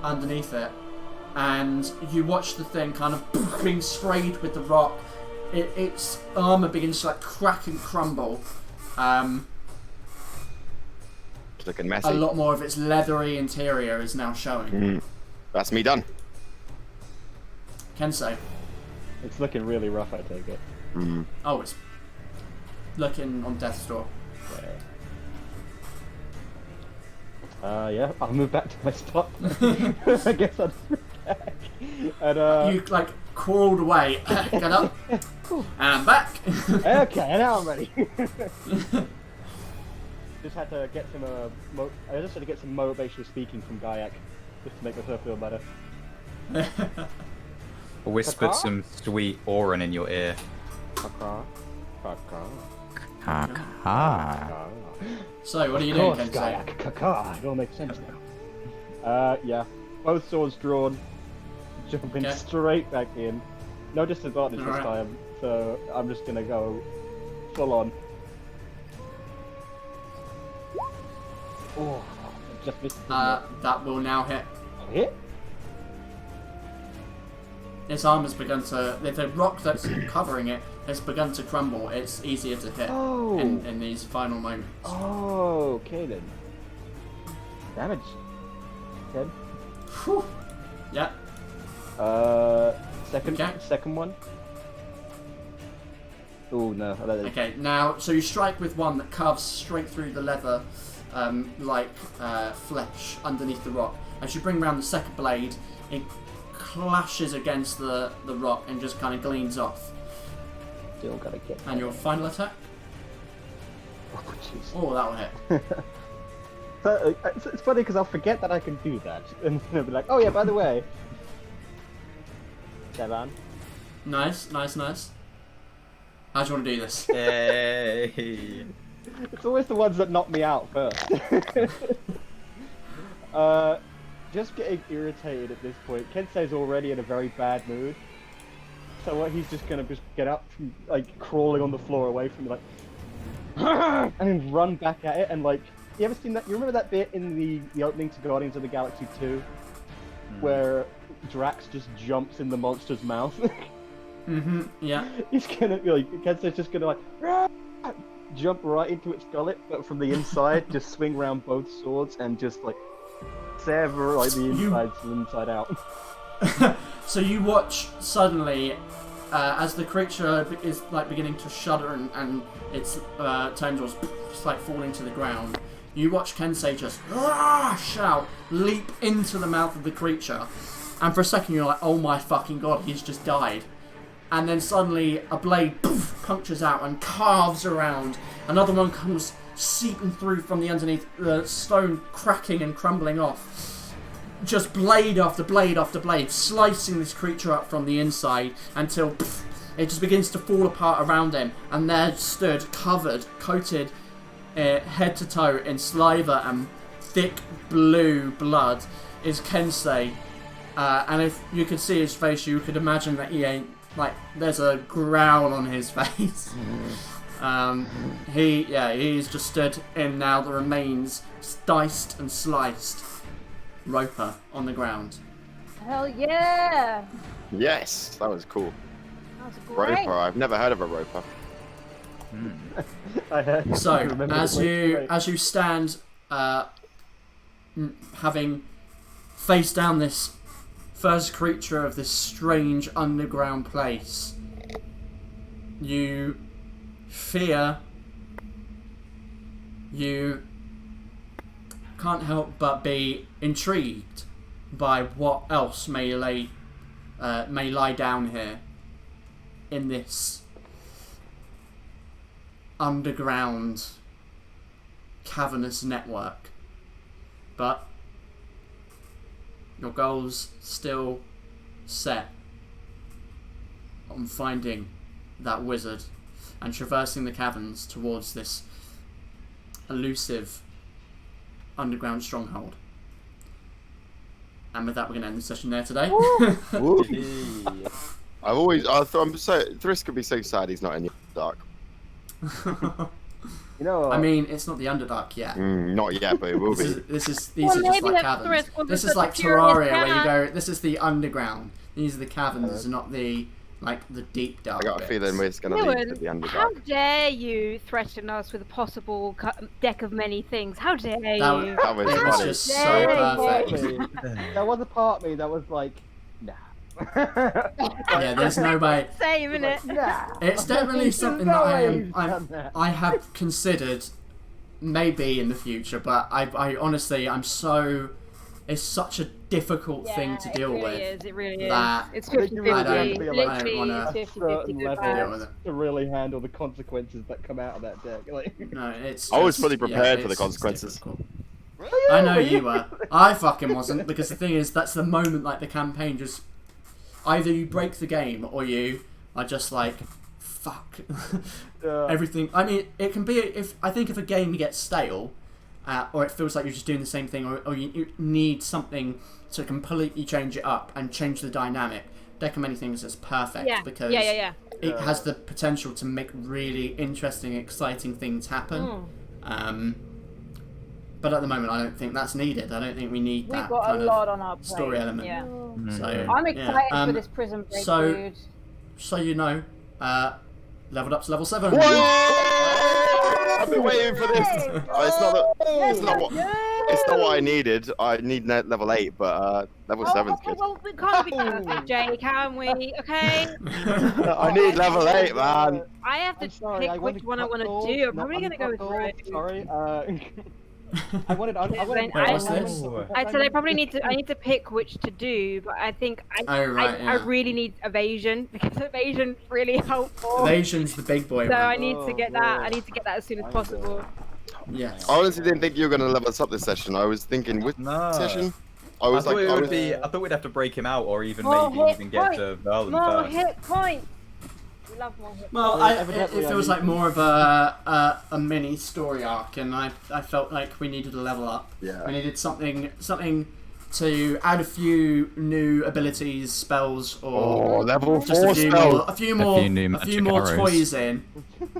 underneath it, and you watch the thing kind of being sprayed with the rock. Its armor begins to crack and crumble. it's looking messy. A lot more of its leathery interior is now showing. That's me done. Kensei. It's looking really rough, I take it. Oh, it's looking on death's door. Yeah, I'll move back to my spot. I guess I'll just move back. And, You crawled away. Get up. And I'm back. okay, now I'm ready. Just had to get some I just had to get some motivational speaking from Gaiak, just to make myself feel better. Whispered Kaka? some sweet Auron in your ear. Kaka. Kaka. Kaka. So, what are you doing, Of course, Kensei? Gaiak. Kaka. It all makes sense now. Yeah. Both swords drawn. Jumping Okay. straight back in. No disadvantage this Alright. time, so I'm just gonna go full on. Oh, Just missed. That will now hit. Hit? Its arm has begun to. The rock that's covering it has begun to crumble. It's easier to hit Oh. in these final moments. Oh, okay then. Damage. 10. Whew. Yeah. Second. Okay. Second one. Oh no. Okay. Now, so you strike with one that carves straight through the leather, flesh underneath the rock. As you bring round the second blade, it clashes against the rock and just kind of gleans off. Still gotta get. And your final attack? Oh jeez. Oh, that will hit. So, it's funny because I'll forget that I can do that, and then I'll be like, oh yeah, by the way. 7. Nice. How do you want to do this? Hey. It's always the ones that knock me out first. Just getting irritated at this point. Kensei's already in a very bad mood. So what he's just gonna just get up from like crawling on the floor away from me like and then run back at it and like you ever seen that? You remember that bit in the opening to Guardians of the Galaxy 2 where Drax just jumps in the monster's mouth? Yeah. He's gonna be like Kensei's just gonna like jump right into its gullet, but from the inside, just swing around both swords and just like sever like the inside from inside out. So you watch suddenly as the creature is like beginning to shudder and its tendrils just like falling to the ground. You watch Kensei just shout, leap into the mouth of the creature, and for a second you're like, oh my fucking god, he's just died. And then suddenly a blade punctures out and carves around. Another one comes seeping through from the underneath, the stone cracking and crumbling off. Just blade after blade after blade, slicing this creature up from the inside until it just begins to fall apart around him. And there stood, coated head to toe in saliva and thick blue blood, is Kensei. And if you could see his face, you could imagine that he ain't. Like, there's a growl on his face. He's just stood in now the remains, diced and sliced, Roper on the ground. Hell yeah! Yes, that was cool. That was great. Roper. I've never heard of a roper. I heard. So, I remember as the place you as you stand, having faced down this first creature of this strange underground place, you fear. You can't help but be intrigued by what else may lie down here in this underground cavernous network. But your goals still set on finding that wizard and traversing the caverns towards this elusive underground stronghold. And with that, we're going to end the session there today. Woo. I thought Thriss could be so sad he's not in the dark. You know, I mean, it's not the Underdark yet. Not yet, but it will be. These Well, are just maybe like that's caverns. the This risk is like of the curious Terraria, where you cat. go. This is the underground. These are the caverns, not the the deep dark. I got a bits. feeling we're just going to lead to the Ewan, how Underdark. dare you threaten us with a possible deck of many things? How dare you? That was it was funny. just so Dang. perfect. there was a part of me that was like, nah. Yeah, there's no way. Same, innit? Nah. It's definitely There's something no that way he's done that. I have considered maybe in the future, but I honestly, it's such a difficult thing to deal it really with. Is, it really is. that It's I think 50-50. you really don't- Literally, I don't wanna- it's 50-50 certain good level bad. deal with it. to really handle the consequences that come out of that deck. Like, No, it's. I was just- fully prepared for the it's consequences. difficult. I know you were. I fucking wasn't, because the thing is, that's the moment like the campaign just either you break the game or you are just like, fuck. Everything. I mean, it can be if a game gets stale, or it feels like you're just doing the same thing, or you need something to completely change it up and change the dynamic. Deck of Many Things is perfect because it has the potential to make really interesting, exciting things happen. but at the moment, I don't think that's needed. I don't think we need We've that got kind a of lot on our plate. story element. Yeah. So I'm excited yeah. for this prison break, so- dude. So you know, leveled up to level 7. I've been waiting for this. It's not what I needed. I need level 8, but level 7's Okay, good. well, we can't be perfect, Jay, can we? Okay. I need level 8, man. I have to I'm sorry, I pick wanted which one I want to Cuckold, do. I'm not probably gonna go with Uncuckold, Rogue. Sorry. I wanted. I wanted. Wait, what's this? I said I probably need to. I need to pick which to do, but I think Oh, right, I yeah. really need evasion because evasion's really helpful. Evasion's the big boy So one. I need to get that. boy. I need to get that as soon as I possible. Yes. I honestly didn't think you were going to level us up this session. I was thinking, which No. session? I thought it would be. I thought we'd have to break him out, or even More maybe hit even get to Verlin More first. hit points. We love more hit Well, points. it feels like more of a mini story arc, and I felt like we needed a level up. Yeah. We needed something to add a few new abilities, spells, or Oh, level just 4 spell. a few more new magic arrows. toys in,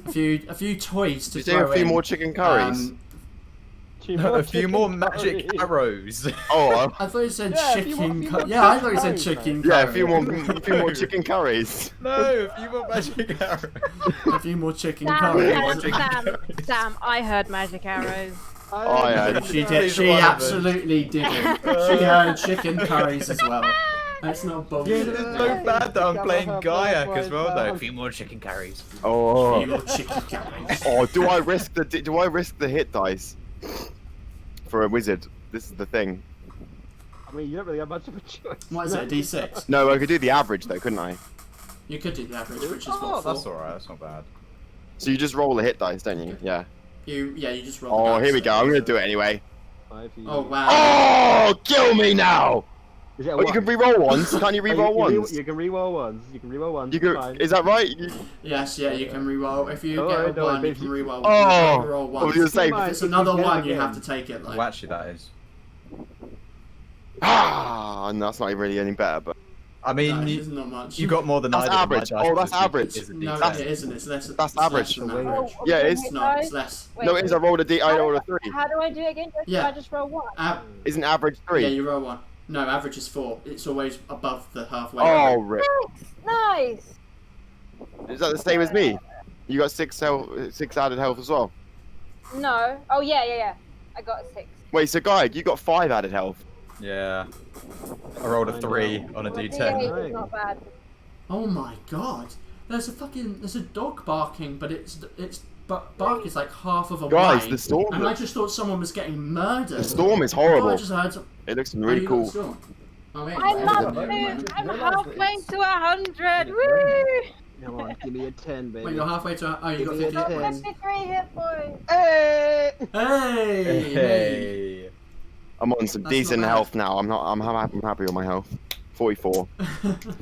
a few toys to Did you say throw a few in. more chicken curries? A few more magic arrows. Oh, I thought you said Yeah, a few more- chicken. few more Yeah, I thought you chicken said curries, chicken. yeah, a curry. few more chicken curries. No, a few more magic arrows. A few more chicken curry. Sam, I heard magic arrows. Oh, yeah. She did. Please, She one of them. absolutely didn't. She heard chicken curries as well. That's not bullshit. It's so bad that I'm playing Gaiac as well, though. A few more chicken curries. A few Oh, more chicken curries. oh, do I risk the hit dice for a wizard? This is the thing. I mean, you don't really have much of a choice. What is it? A D6? No, I could do the average though, couldn't I? You could do the average, which is Oh, what? that's 4. alright. That's not bad. So you just roll the hit dice, don't you? Yeah. You just roll. Oh, the here we dice, go. I'm so- gonna do it anyway. Oh wow. Oh, kill me now! Is it a Oh, you can re-roll ones. Can't you re-roll ones? You can re-roll ones. You can re-roll ones. You it's can. fine. Is that right? Yes, yeah, you can re-roll. If you Don't get worry, a don't worry, 1, you babe. can re-roll. Oh, You can roll I was once. gonna say. If it's If you another get it one, you again. have to take it. Like. Well, actually, that is. Ah, no, that's not really any better, but I mean, No, you, it's not much. you got more than That's I did. My average. dice Oh, that's this week average. is a No, D10. it isn't. It's less. That's it's less average. than Oh, average. Yeah, it is. It's not. It's less. Wait, no, it is. I rolled a D. I rolled a 3. How do I do it again? Yeah. I just roll one. Isn't average 3? Yeah, you roll 1. No, average is 4. It's always above the halfway. Oh, rip. Nice. Is that the same as me? You got 6 added health as well. No. Oh yeah. I got a 6. Wait, so Guy, you got 5 added health. Yeah. I rolled a 3 on a Well, D10. D8 is not bad. Oh my god. There's a dog barking, but its bark is like half of a Guys, whine, the storm. and I just thought someone was getting murdered. The storm is Oh, I horrible. just heard some... It looks Oh, really you got the cool. storm. Oh, wait, I'm wait, up wait, wait, to. wait. I'm halfway to 100. Woo! Come on, give me a 10, baby. Wait, you're halfway to... Oh, you got Give me a 50. ten. 53 hit points. Hey! Hey! Hey! Hey. I'm on some That's decent not bad. health now. I'm happy with my health. 44.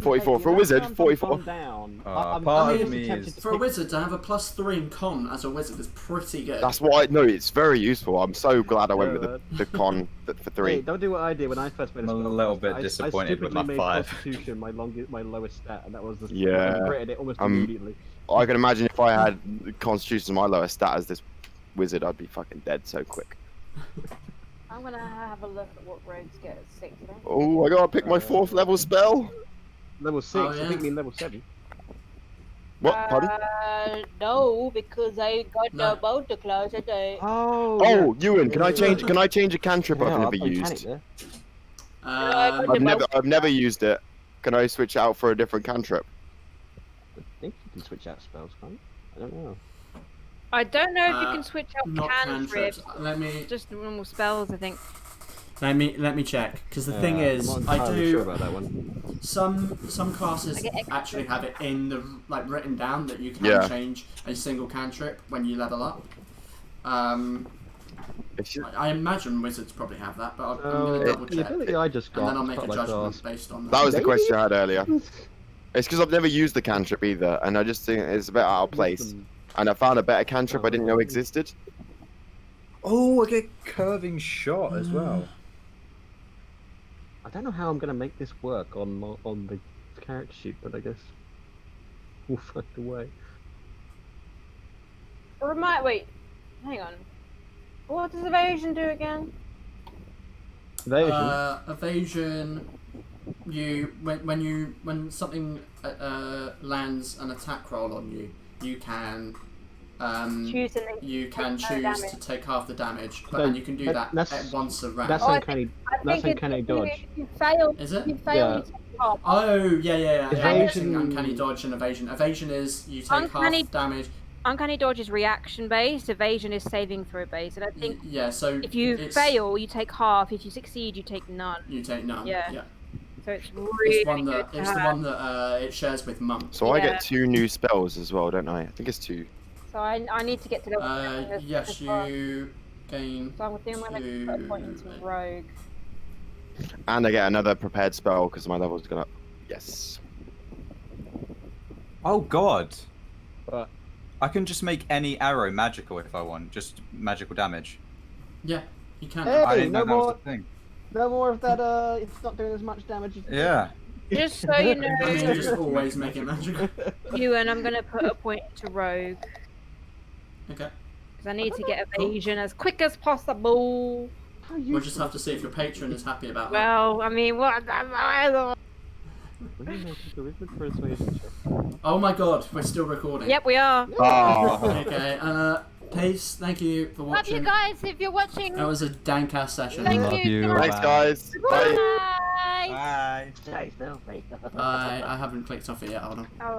44 Hey, for a you wizard. have 44. gone down. Part I'm of me tempted is- to For a pick- wizard to have a +3 in con as a wizard is pretty good. That's why. No, it's very useful. I'm so glad I went with the con for Hey, 3. don't do what I did when I first made a I'm a spell. little bit I disappointed with my stupidly made 5. Constitution my lowest stat, and that was the Yeah. I critted it almost Um, immediately. I can imagine if I had Constitution my lowest stat as this wizard, I'd be fucking dead so quick. I'm gonna have a look at what rogues get at 6. Then. Oh, I gotta pick my 4th level spell. Level 6, Oh, I yeah. think you mean level 7. What? Pardon? No, because I got No. about to close it. Oh, Ewan, can I change a cantrip I've never used? I've never used it. Can I switch it out for a different cantrip? I think you can switch out spells, can't you? I don't know. I don't know if you Uh, can switch out Not cantrips. cantrips. Let me Just normal spells, I think. check, because the thing is, I'm not I entirely sure do about that one. some classes I get extra. actually have it in the written down that you can Yeah. change a single cantrip when you level up. It's just- I imagine wizards probably have that, but I'm So, gonna double the check, ability I just and got, then I'll is make a quite like judgment ours. based on That was the Maybe? question I had earlier. It's because I've never used the cantrip either, and I just think it's a bit out of place. And I found a better cantrip I didn't know existed. Oh, I get curving shot as well. I don't know how I'm gonna make this work on the character sheet, but I guess we'll find a way. Wait, hang on. What does evasion do again? Evasion. Evasion. When something lands an attack roll on you, you can Choose and you can take no choose damage. to take half the damage, So, and you can do that that's- at once a round. That's Oh, I uncanny. I That's think uncanny if dodge. you fail, Is it? you fail, Yeah. you take half. Oh yeah. I'm mixing Evasion- uncanny dodge and evasion. Evasion is you take Uncanny- half damage. Uncanny dodge is reaction based. Evasion is saving throw based. And I think Yeah, so if you it's, fail, you take half. If you succeed, you take none. you take none. Yeah. Yeah. So it's really It's one that good to it's the have. one that it shares with Monk. So I Yeah. get 2 new spells as well, don't I? I think it's 2. So I need to get to level 7 as- Yes, as well. you gain. So I'm doing my next put a point into 2. rogue. And I get another prepared spell because my level's gone up. Yes. Oh god. But I can just make any arrow magical if I want, just magical damage. Yeah, you can. Hey! I didn't know no that was more- a thing. no more of that. It's not doing as much damage. As Yeah. Just so you know, I mean, you just always make it magical. you and I'm gonna put a point into rogue Okay. because I need to get evasion as quick as possible. How We'll useful. just have to see if your patron is happy about that. Well, I mean, what? Will you make a charisma persuasion check? Oh my god, we're still recording. Yep, we are. Okay, Pace, thank you for Love watching. you guys if you're watching. That was a dank-ass session. Thank Love you. you. Bye. Thanks, guys. Bye. Bye. Bye. Stay still, mate. I haven't clicked off it yet, hold on. Oh,